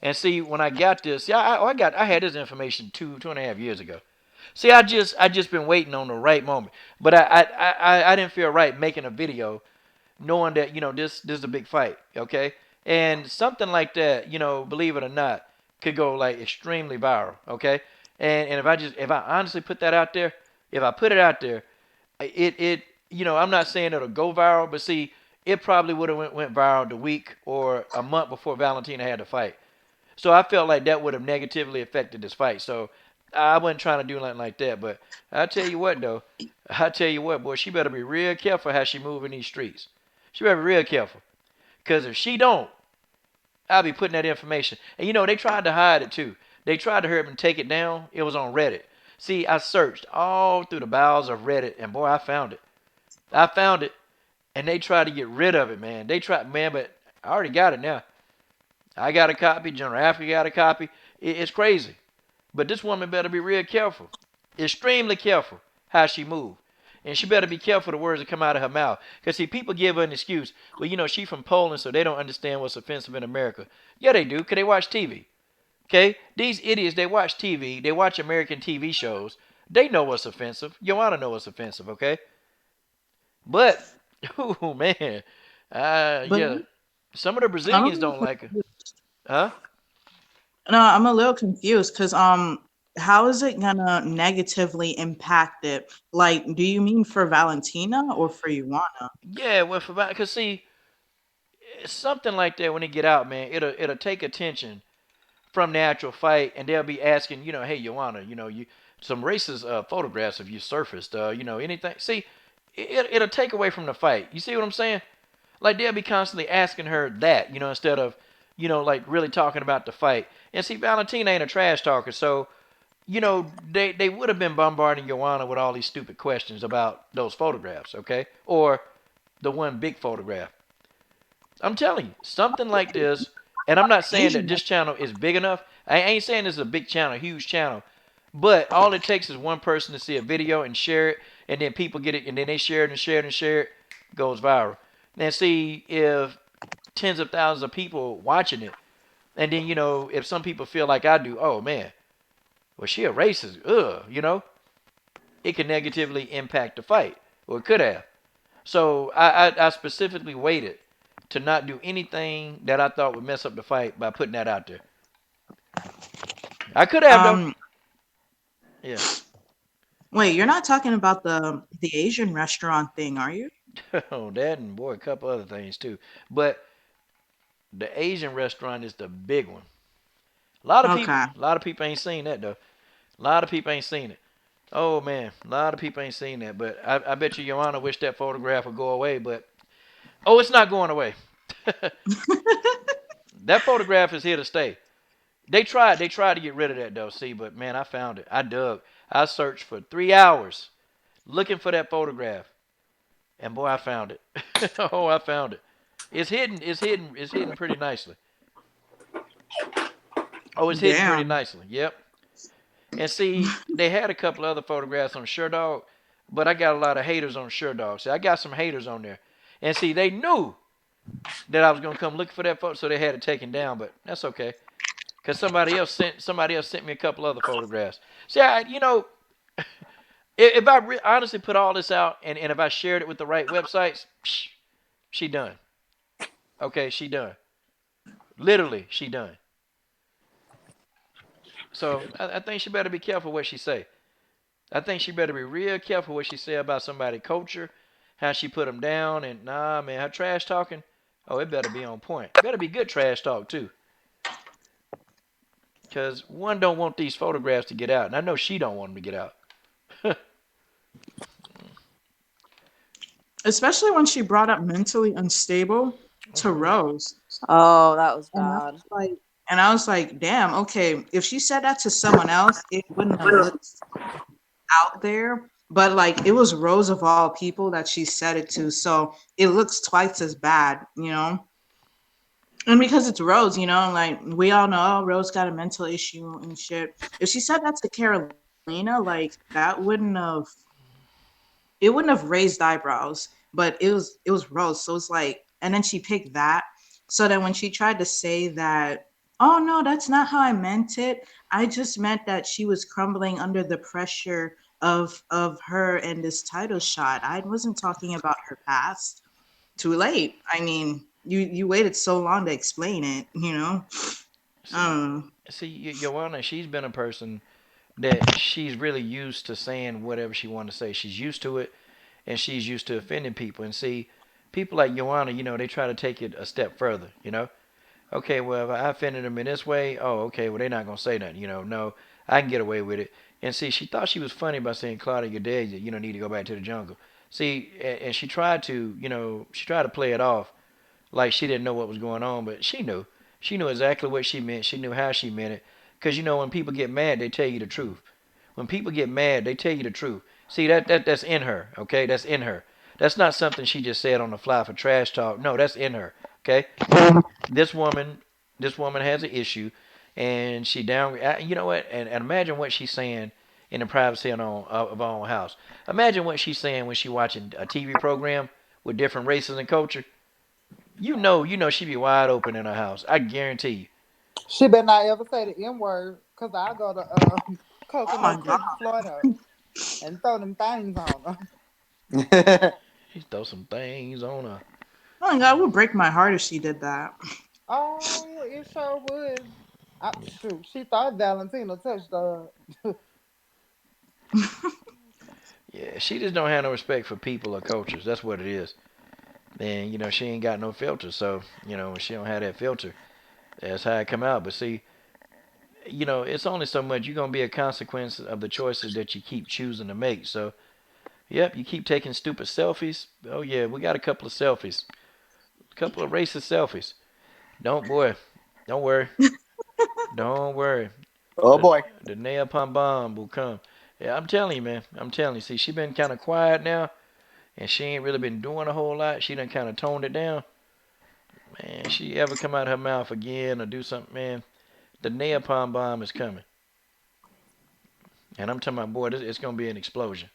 And see, when I got this, see, I had this information 2.5 years ago. See, I just been waiting on the right moment, but I didn't feel right making a video knowing that this is a big fight, okay, and something like that, believe it or not, could go like extremely viral, okay, and if I honestly put that out there, if I put it out there, I'm not saying it'll go viral, but see, it probably would have went viral the week or a month before Valentina had to fight. So I felt like that would have negatively affected this fight. So I wasn't trying to do nothing like that. But I tell you what, though, I tell you what, boy, she better be real careful how she move in these streets. She better be real careful. Because if she don't, I'll be putting that information. And they tried to hide it too. They tried to hurry up and take it down. It was on Reddit. See, I searched all through the bowels of Reddit, and boy, I found it. I found it, and they tried to get rid of it, man. They tried, man, but I already got it now. I got a copy. General Africa got a copy. It's crazy. But this woman better be real careful. Extremely careful how she move. And she better be careful the words that come out of her mouth. Because, see, people give her an excuse. Well, she from Poland, so they don't understand what's offensive in America. Yeah, they do, because they watch TV. Okay? These idiots, they watch TV. They watch American TV shows. They know what's offensive. Joanna know what's offensive, okay? But, oh, man. But Yeah. Some of the I'm a Brazilians little don't like her. Huh? no, I'm a little confused because how is it gonna negatively impact it? Like, do you mean for Valentina or for Ioana? Yeah, well, because see, something like that when it get out, man, it'll take attention from the actual fight, and they'll be asking, hey, Joanna, you some racist photographs of you surfaced, anything. See, it'll take away from the fight. You see what I'm saying? Like they'll be constantly asking her that, instead of, like really talking about the fight. And see, Valentina ain't a trash talker, so they would have been bombarding Joanna with all these stupid questions about those photographs, okay, or the one big photograph. I'm telling you, something like this, and I'm not saying that Asian. this channel is big enough. I ain't saying this is a big channel, huge channel, but all it takes is one person to see a video and share it, and then people get it, and then they share it and share it and share it, goes viral. Now, see, if tens of thousands of people watching it, And then, if some people feel like I do, oh man, well, she a racist, it can negatively impact the fight, or it could have. So I specifically waited to not do anything that I thought would mess up the fight by putting that out there. I could have though. Um, Yeah. Wait, you're not talking about the Asian restaurant thing, are you? Oh, that and boy, a couple other things too. But the Asian restaurant is the big one. Okay. A lot of people ain't seen that though. A lot of people ain't seen it. Oh man, a lot of people ain't seen that. But I bet you, Your Honor, wish that photograph would go away. But oh, it's not going away. That photograph is here to stay. They tried to get rid of that though. See, but man, I found it. I dug. I searched for 3 hours looking for that photograph, and boy, I found it. Oh, I found it. It's hidden. It's hidden. It's hidden pretty nicely. Oh, it's hidden pretty Damn. nicely. Yep. And see, they had a couple other photographs on SureDog, but I got a lot of haters on SureDog. See, I got some haters on there. And see, they knew that I was gonna come looking for that photo, so they had it taken down. But that's okay, cause somebody else sent me a couple other photographs. See, if I honestly put all this out, and if I shared it with the right websites, she done. Okay, she done. Literally, she done. So I think she better be careful what she say. I think she better be real careful what she say about somebody's culture, how she put them down, and nah, man, her trash talking. Oh, it better be on point. Better be good trash talk too, cause one don't want these photographs to get out, and I know she don't want them to get out. Especially when she brought up mentally unstable to Mhm. Rose. Oh, that was And I bad. was like, damn, okay, if she said that to someone else, it wouldn't have looked out there. But like it was Rose of all people that she said it to, so it looks twice as bad, you know? And because it's Rose, you know, like we all know, oh, Rose got a mental issue and shit. If she said that to Carolina, like that wouldn't have raised eyebrows, but it was Rose. So it's like, and then she picked that. So then when she tried to say that, oh no, that's not how I meant it. I just meant that she was crumbling under the pressure of her and this title shot. I wasn't talking about her past. Too late. I mean, you waited so long to explain it, you know? I See, don't know. Joanna, she's been a person that she's really used to saying whatever she wanted to say. She's used to it, and she's used to offending people. And see, people like Joanna, they try to take it a step further. Okay, well, if I offended them in this way, oh, okay, well, they're not going to say nothing. No, I can get away with it. And see, she thought she was funny by saying, Claudia, you're dead, need to go back to the jungle. See, and she tried to play it off like she didn't know what was going on, but she knew. She knew exactly what she meant. She knew how she meant it. Because, when people get mad, they tell you the truth. When people get mad, they tell you the truth. See, that's in her, okay? That's in her. That's not something she just said on the fly for trash talk. No, that's in her, okay? This woman, this woman has an issue, and she down. You know what? And imagine what she's saying in the privacy of her own house. Imagine what she's saying when she's watching a TV program with different races and culture. She be wide open in her house. I guarantee you. She better not ever say the N word, cause I go to Oh my Coconut god. Creek, Florida, and throw them things on her. She throw some things on her. Oh my god, it would break my heart if she did that. Oh, it sure would. Shoot, she thought Valentina touched her. Yeah, she just don't have no respect for people or cultures. That's what it is. And she ain't got no filter. So when she don't have that filter, that's how it come out. But see, it's only so much. You're gonna be a consequence of the choices that you keep choosing to make. So, yep, you keep taking stupid selfies. Oh yeah, we got a couple of selfies, a couple of racist selfies. Don't worry, don't worry. Oh The boy. the napalm bomb will come. Yeah, I'm telling you, man. I'm telling you. See, she been kind of quiet now, and she ain't really been doing a whole lot. She done kind of toned it down. Man, she ever come out her mouth again or do something, man, the napalm bomb is coming. And I'm telling my boy, it's gonna be an explosion.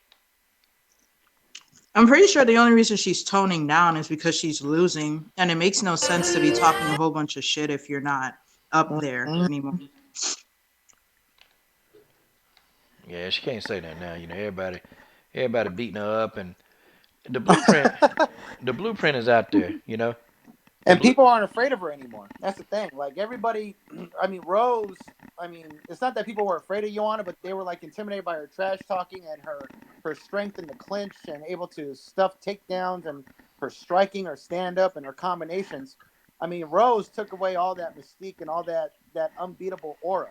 I'm pretty sure the only reason she's toning down is because she's losing, and it makes no sense to be talking a whole bunch of shit if you're not. up there Mm. anymore. Yeah, she can't say that now. Everybody beating her up, and the blueprint, the blueprint is out there. The And blue. people aren't afraid of her anymore. That's the thing. Like everybody, I mean, Rose. I mean, it's not that people were afraid of Joanna, but they were like intimidated by her trash talking and her strength in the clinch and able to stuff takedowns and her striking, her stand up, and her combinations. I mean, Rose took away all that mystique and all that unbeatable aura.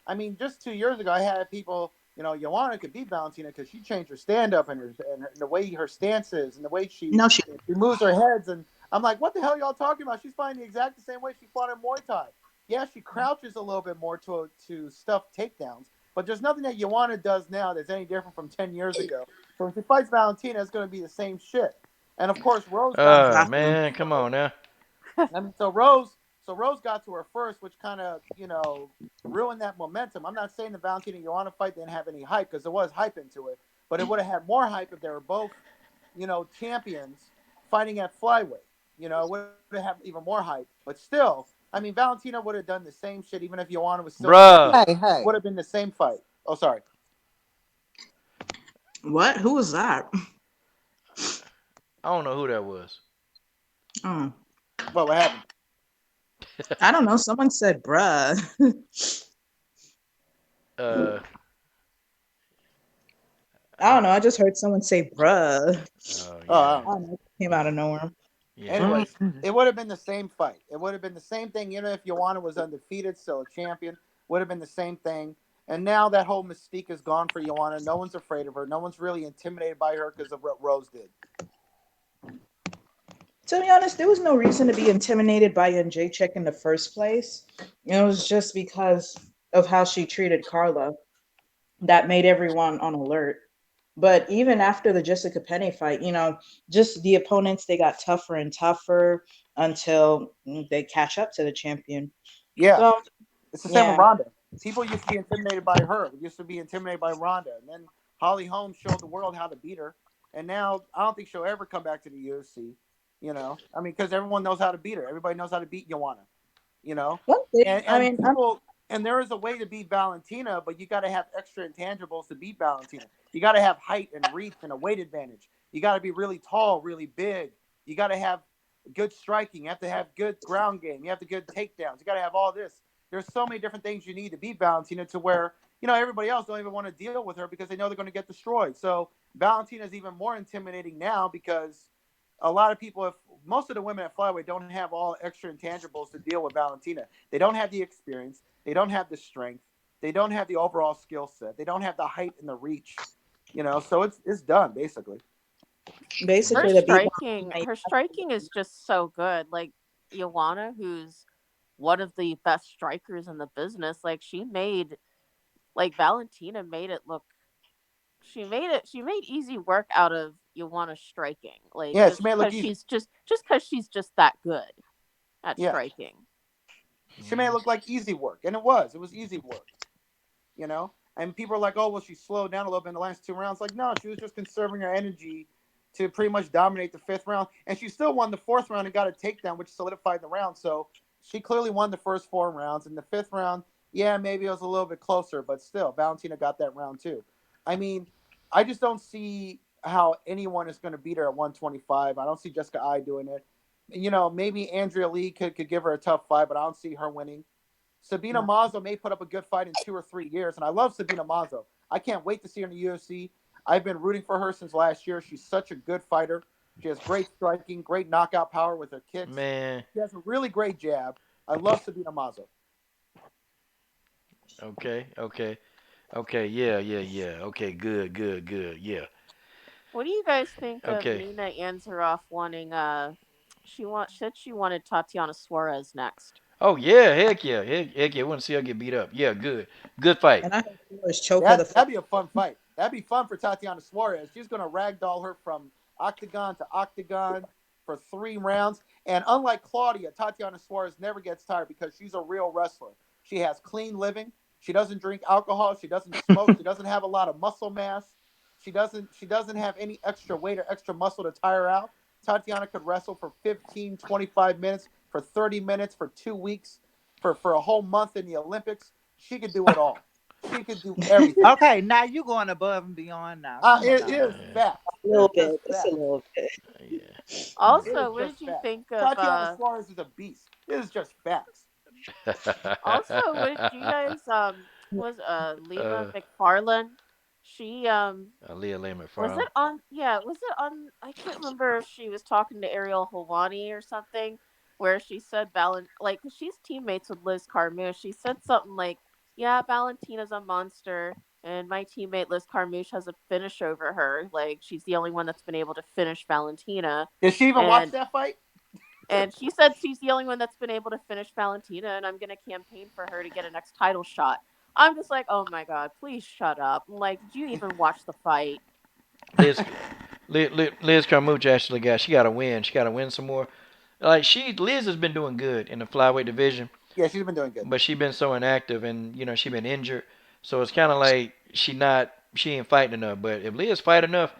I mean, just 2 years ago, I had people. Joanna could beat Valentina because she changed her stand up and the way her stance is and the way she No, she. she moves her heads and I'm like, what the hell are y'all talking about? She's fighting the exact the same way she fought in Muay Thai. Yeah, she crouches a little bit more to stuff takedowns, but there's nothing that Joanna does now that's any different from 10 years ago. So when she fights Valentina, it's going to be the same shit. And of course, Rose got to her. Exactly. Man, come on now. I mean, so Rose got to her first, which kind of ruined that momentum. I'm not saying the Valentina Joanna fight didn't have any hype because there was hype into it, but it would have had more hype if they were both champions fighting at flyweight. It would have even more hype. But still, I mean, Valentina would have done the same shit even if Joanna was still undefeated. Bruh. Hey, It would hey. have been the same fight. Oh, sorry. What? Who was that? I don't know who that was. Oh, What happened? I don't know. Someone said, "Bruh." uh, I don't I, know. I just heard someone say, "Bruh." oh Oh, I yeah, don't I know. don't know. It came out of nowhere. yeah. Anyways, Mm. it would have been the same fight. It would have been the same thing, if Joanna was undefeated, still a champion. Would have been the same thing. And now that whole mystique is gone for Joanna. No one's afraid of her. No one's really intimidated by her because of what Rose did. To be honest, there was no reason to be intimidated by Jacek in the first place. It was just because of how she treated Carla that made everyone on alert. But even after the Jessica Penny fight, just the opponents, they got tougher and tougher until they catch up to the champion. Yeah. So, It's the same with yeah. Ronda. People used to be intimidated by her. We used to be intimidated by Ronda. And then Holly Holm showed the world how to beat her. And now I don't think she'll ever come back to the UFC. I mean, because everyone knows how to beat her. Everybody knows how to beat Joanna. You know, One thing, and I and mean, people and there is a way to beat Valentina, but you got to have extra intangibles to beat Valentina. You got to have height and reach and a weight advantage. You got to be really tall, really big. You got to have good striking. You have to have good ground game. You have the good takedowns. You got to have all this. There's so many different things you need to beat Valentina to where everybody else don't even want to deal with her because they know they're going to get destroyed. So Valentina is even more intimidating now because a lot of people, if most of the women at flyweight don't have all extra intangibles to deal with Valentina. They don't have the experience. They don't have the strength. They don't have the overall skill set. They don't have the height and the reach. So it's done basically. Her basically, to beat striking, Valentina, her striking is just so good. Like Joanna, who's one of the best strikers in the business, like she made, like Valentina made it look. She made easy work out of Joanna's striking, like Yeah, she just may look because easy. she's just that good at Yeah, striking. she may look like easy work, and it was. It was easy work. And people are like, oh, well, she slowed down a little bit in the last two rounds. Like, no, she was just conserving her energy to pretty much dominate the fifth round, and she still won the fourth round and got a takedown, which solidified the round. So she clearly won the first four rounds. In the fifth round, yeah, maybe it was a little bit closer, but still, Valentina got that round too. I mean, I just don't see how anyone is going to beat her at 125. I don't see Jessica I doing it. Maybe Andrea Lee could give her a tough fight, but I don't see her winning. Sabina no. Mazo may put up a good fight in 2 or 3 years, and I love Sabina Mazo. I can't wait to see her in the UFC. I've been rooting for her since last year. She's such a good fighter. She has great striking, great knockout power with her kicks. Man. She has a really great jab. I love Sabina Mazo. Okay. Okay. Okay. Yeah. Yeah. Yeah. Okay. Good. Good. Good. Yeah. What do you guys think of Okay. Nina Ansaroff wanting? Said she wanted Tatiana Suarez next. Oh yeah. Heck yeah. Heck yeah. I want to see her get beat up. Yeah. Good. Good fight. And I heard Flores choke her the That'd fuck. be a fun fight. That'd be fun for Tatiana Suarez. She's gonna ragdoll her from octagon to octagon for 3 rounds. And unlike Claudia, Tatiana Suarez never gets tired because she's a real wrestler. She has clean living. She doesn't drink alcohol. She doesn't smoke. She doesn't have a lot of muscle mass. She doesn't have any extra weight or extra muscle to tire her out. Tatiana could wrestle for 15, 25 minutes, for 30 minutes, for 2 weeks. for a whole month in the Olympics. She could do it all. She could do everything. Okay, now you going above and beyond now. Come on It now. is facts. A It is little just bit, just a facts. little bit. Yeah. It is Also, what did just you facts. think of Tatiana Suarez is a beast. It is just facts. also what did you guys was Lena uh, McFarlane? She Leah Lane was McFarland. it on yeah, was it on I can't remember if she was talking to Ariel Helwani or something where she said like 'cause she's teammates with Liz Carmouche. She said something like, "Yeah, Valentina's a monster and my teammate Liz Carmouche has a finish over her. Like she's the only one that's been able to finish Valentina." Did she even watch And that fight? she said she's the only one that's been able to finish Valentina, and I'm going to campaign for her to get a next title shot. I'm just like, oh my god, please shut up. Like, did you even watch the fight? Liz, Liz Carmouche actually she got to win. She got to win some more. Like Liz has been doing good in the flyweight division, Yeah, she's been doing good. but she been so inactive and she been injured. So it's kind of like she ain't fighting enough. But if Liz fight enough,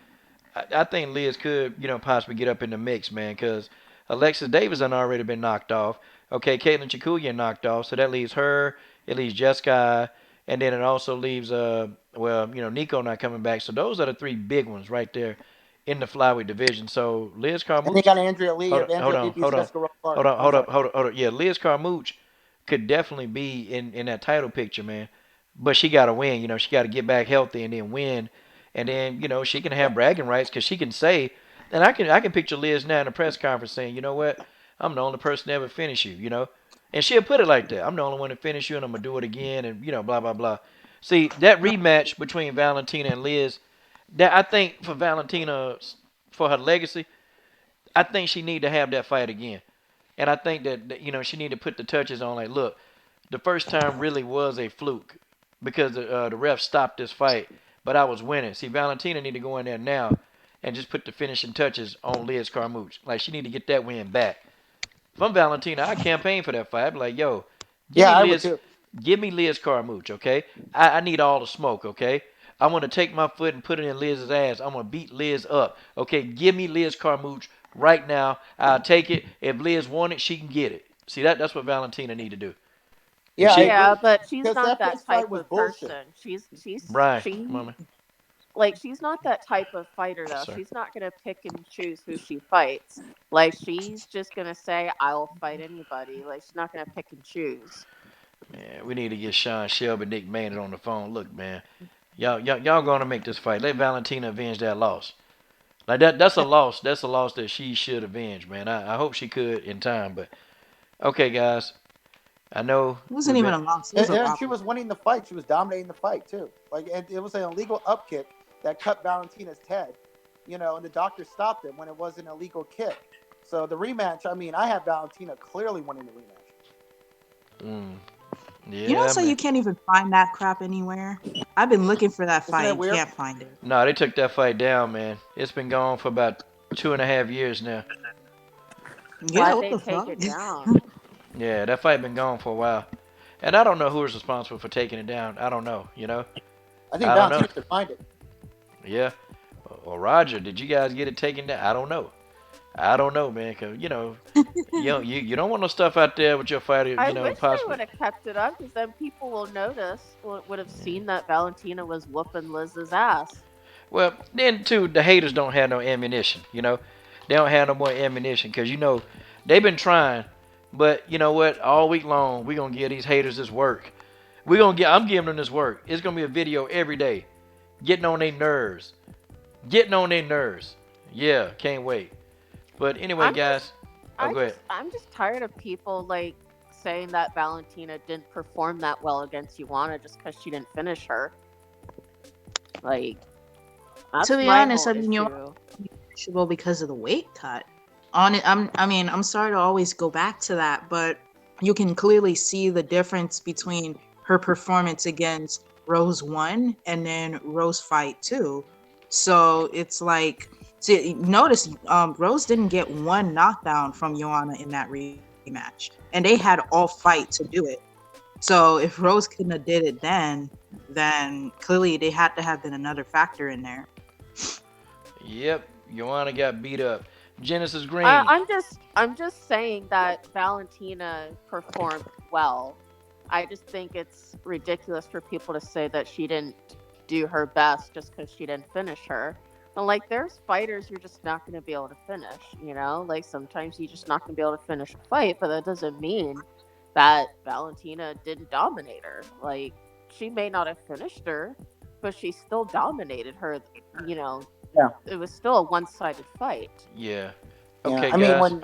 I think Liz could possibly get up in the mix, man. Because Alexis Davis had already been knocked off. Okay, Caitlin Chikuya knocked off, so that leaves her. It leaves Jessica, and then it also leaves Nico not coming back. So those are the three big ones right there in the flyweight division. So Liz And they Carmouche, got Andrea Lee. hold If on, hold Andrea Lee on, beats hold on, Jessica Rose hold Clark, on, I'm hold sorry. up, hold up, hold up. Yeah, Liz Carmouche could definitely be in that title picture, man. But she got to win. She got to get back healthy and then win, and then she can have bragging rights because she can say, and I can picture Liz now in a press conference saying, you know what, I'm the only person to ever finish you, and she'll put it like that. I'm the only one to finish you, and I'm gonna do it again, and blah blah blah. See that rematch between Valentina and Liz, that I think for Valentina, for her legacy, I think she need to have that fight again. And I think that she need to put the touches on. Like, look, the first time really was a fluke because the ref stopped this fight, but I was winning. See, Valentina need to go in there now and just put the finishing touches on Liz Carmouche. Like, she need to get that win back. If I'm Valentina, I campaign for that fight. I'd be like, yo, give Yeah, me I would Liz, too. give me Liz Carmouche, okay? I need all the smoke, okay? I want to take my foot and put it in Liz's ass. I'm gonna beat Liz up, okay? Give me Liz Carmouche right now. I'll take it. If Liz wants it, she can get it. See that's what Valentina need to do. If Yeah, I she, Yeah, agree. but she's Because not that that first fight type was of bullshit. person. Brian, come on, She man. like she's not that type of fighter Yes, though. sir. She's not gonna pick and choose who she fights. Like she's just gonna say, "I'll fight anybody." Like she's not gonna pick and choose. Man, we need to get Sean Shelby, Nick Maynard on the phone. Look, man, y'all gonna make this fight. Let Valentina avenge that loss. Like that's a loss. That's a loss that she should avenge, man. I hope she could in time. But okay, guys, I know It wasn't we've even been. a loss. It was a And she robbery. was winning the fight. She was dominating the fight too. Like, and it was an illegal up kick that cut Valentina's head. And the doctor stopped it when it was an illegal kick. So the rematch. I mean, I have Valentina clearly winning the rematch. Mm, You know, yeah, so man. you can't even find that crap anywhere. I've been looking for that Isn't fight it and weird? can't find it. No, they took that fight down, man. It's been gone for about 2.5 years now. Yeah, Why'd what they the take fuck? it down? Yeah, that fight been gone for a while, and I don't know who is responsible for taking it down. I don't know. I think I don't know. Valentina should find it. Yeah, or Roger, did you guys get it taken down? I don't know. I don't know, man. Cause you don't want no stuff out there with your fighter. I wish they Possibly. would have kept it up because then people will notice, would have Yeah. seen that Valentina was whooping Liz's ass. Well, then too, the haters don't have no ammunition. They don't have no more ammunition because they've been trying, but you know what? All week long, we gonna give these haters this work. I'm giving them this work. It's gonna be a video every day, getting on their nerves, getting on their nerves. Yeah, can't wait. But anyway, I'm just, guys, oh go ahead. I'm just tired of people like saying that Valentina didn't perform that well against Ioana just because she didn't finish her. Like, To that's be my honest, whole I mean, you're issue. punishable because of the weight cut. On it, I mean, I'm sorry to always go back to that, but you can clearly see the difference between her performance against Rose 1 and then Rose Fight 2. So it's like, see, notice Rose didn't get one knockdown from Joanna in that rematch, and they had all fight to do it. So if Rose couldn't have did it then clearly they had to have been another factor in there. Yep, Joanna got beat up. Genesis Green. I'm just saying that Valentina performed well. I just think it's ridiculous for people to say that she didn't do her best just because she didn't finish her. And like, there's fighters you're just not going to be able to finish, you know? Like, sometimes you're just not going to be able to finish a fight, but that doesn't mean that Valentina didn't dominate her. Like, she may not have finished her, but she still dominated her, you know? Yeah. It was still a one-sided fight. Yeah. Yeah. Okay, I mean, guys. when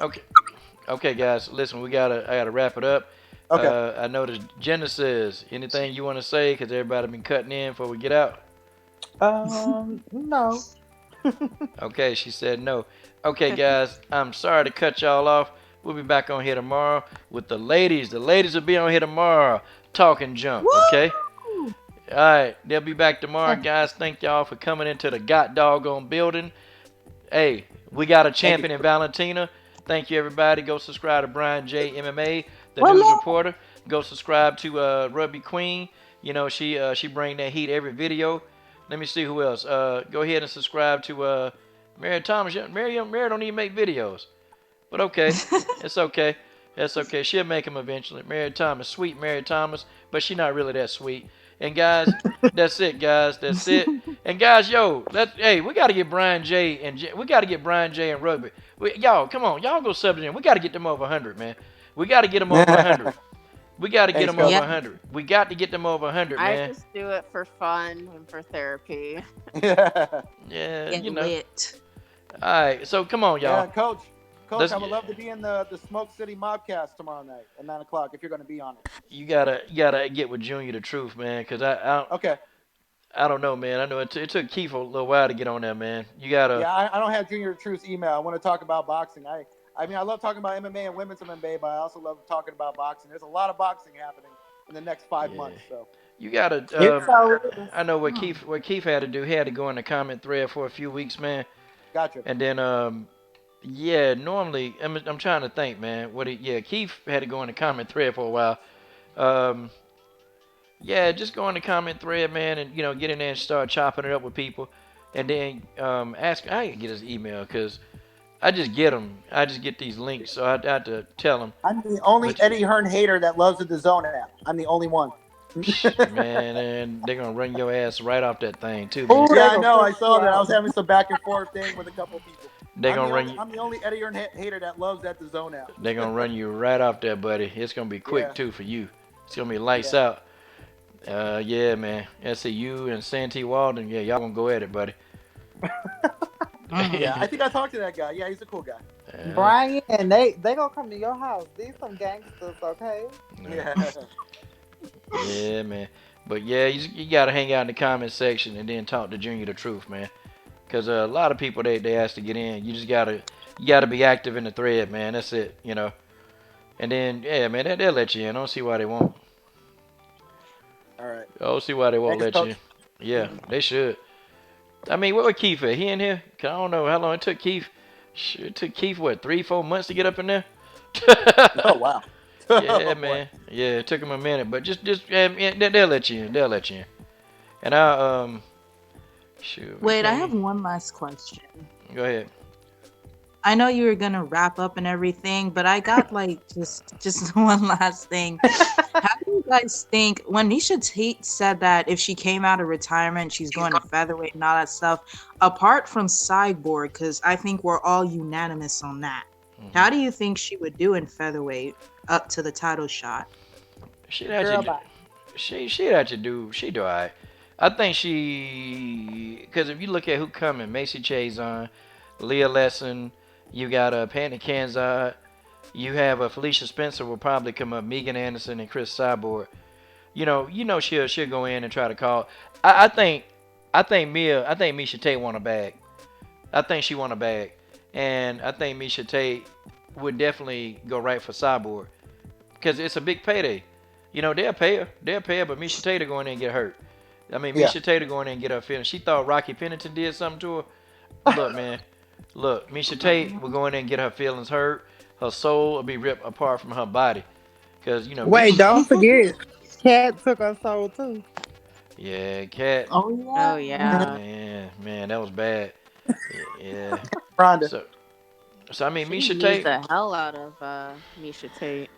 Okay, guys. Listen, I gotta wrap it up. okay. I noticed Genesis. Anything you want to say? Because everybody been cutting in before we get out. No. Okay, she said no. Okay, guys. I'm sorry to cut y'all off. We'll be back on here tomorrow with the ladies. The ladies will be on here tomorrow talking junk. Okay. Woo! All right, they'll be back tomorrow, guys. Thank y'all for coming into the got doggone building. Hey, we got a Thank champion you. in Valentina. Thank you, everybody. Go subscribe to Brian J MMA, the Well, news no. reporter. Go subscribe to Rugby Queen. You know she bring that heat every video. Let me see who else. Go ahead and subscribe to Mary Thomas. Mary don't even make videos, but okay, it's okay. That's okay. She'll make them eventually. Mary Thomas, sweet Mary Thomas, but she not really that sweet. And guys, that's it, guys. That's it. And guys, hey, we gotta get Brian J we gotta get Brian J and Rugby. Y'all, come on, y'all go sub in. We gotta get them over 100, man. We gotta get them over 100. We gotta get Thanks, them Coach. over Yeah. 100. We got to get them over 100, I man. just do it for fun and for therapy. Yeah. Yeah, Get you know. lit. All right, so come on, Yeah, y'all. Coach. Coach, Let's I would love to be in the Smoke City Mobcast tomorrow night at 9 o'clock if you're going to be on it. you gotta get with Junior the truth, man, because Okay. I don't know, man. I know it took Keith a little while to get on there, man. You gotta. Yeah, I don't have Junior Truth's email. I want to talk about boxing. I mean, I love talking about MMA and women's MMA, but I also love talking about boxing. There's a lot of boxing happening in the next 5 months. So You gotta. It so is. I know what Keith had to do. He had to go in the comment thread for a few weeks, man. gotcha. And then yeah, normally I'm trying to think, man. Keith had to go in the comment thread for a while. Um, yeah, just go in the comment thread, man, and get in there and start chopping it up with people, and then ask. I can get his email because I just get them. I just get these links, so I have to tell him. I'm the only But Eddie Hearn hater that loves the DAZN app. I'm the only one. man, and they're gonna run your ass right off that thing too, Ooh, man. they Yeah, I gonna know. I push saw you that. I out. was having some back and forth thing with a couple people. They're gonna run you. I'm the only Eddie Hearn hater that loves that DAZN app. They're gonna run you right off there, buddy. It's gonna be quick Yeah. too for you. It's gonna be lights Yeah. out. Yeah, man. That's you and Santee Walden. Yeah, y'all gonna go at it, buddy. Yeah, I think I talked to that guy. Yeah, he's a cool guy. Brian, they gonna come to your house. These some gangsters, okay? Yeah. Yeah, man. But yeah, you gotta hang out in the comment section and then talk to Junior the truth, man. Cause a lot of people they ask to get in. You gotta be active in the thread, man. That's it, And then yeah, man, they'll let you in. I don't see why they won't. All right. I don't see why they won't Thanks, let you in. Coach. Yeah, they should. I mean, what was Keith at? He in here? 'Cause I don't know how long it took Keith. Shit, it took Keith what 3-4 months to get up in there. Oh wow. Yeah, Oh, boy. man. Yeah, it took him a minute, but just they'll let you in. They'll let you in. And I shoot. Wait, I okay. have one last question. Go ahead. I know you were gonna wrap up and everything, but I got like just one last thing. How do you guys think when Nisha Tate said that if she came out of retirement, she's going to featherweight and all that stuff, apart from Cyborg, because I think we're all unanimous on that. How do you think she would do in featherweight up to the title shot? She'd Girl, actually, bye. she do alright. I think because if you look at who coming, Macy Chazon, Leah Lesson, you got Patty Kanzad, you have Felicia Spencer will probably come up, Megan Anderson and Chris Cyborg. She'll go in and try to call. I think Misha Tate want a bag. I think she want a bag, and I think Misha Tate would definitely go right for Cyborg because it's a big payday. They'll pay her, but Misha Tate will go in there and get hurt. I mean, Yeah. Misha Tate will go in there and get her feelings. She thought Rocky Pennington did something to her. Look, man. Look, Misha Tate will go in there and get her feelings hurt. Her soul will be ripped apart from her body. Because, Wait, don't forget, Cat took her soul too. yeah, Cat. Oh Oh, yeah. yeah. Man, that was bad. Yeah. Rhonda. So I mean, She Misha used Tate. the hell out of Misha Tate.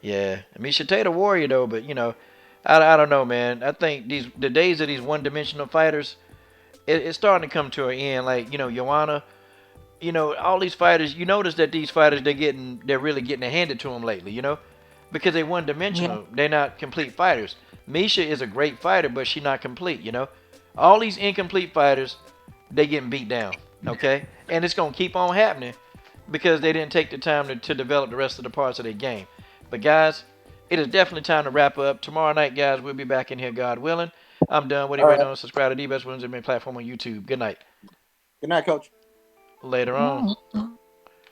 Yeah, Misha Tate a warrior though, but I don't know, man. I think the days of these one-dimensional fighters, it's starting to come to an end. Like Joanna, all these fighters. You notice that these fighters they're really getting it handed to them lately. Because they Yeah. one-dimensional. They're not complete fighters. Misha is a great fighter, but she's not complete. All these incomplete fighters, they getting beat down. Okay, and it's gonna keep on happening because they didn't take the time to develop the rest of the parts of their game. But guys, it is definitely time to wrap up. Tomorrow night, guys, we'll be back in here, God willing. I'm done. What are you All waiting right. on? Subscribe to the best ones in my platform on YouTube. Good night. Good night, Coach. Later on. Oh.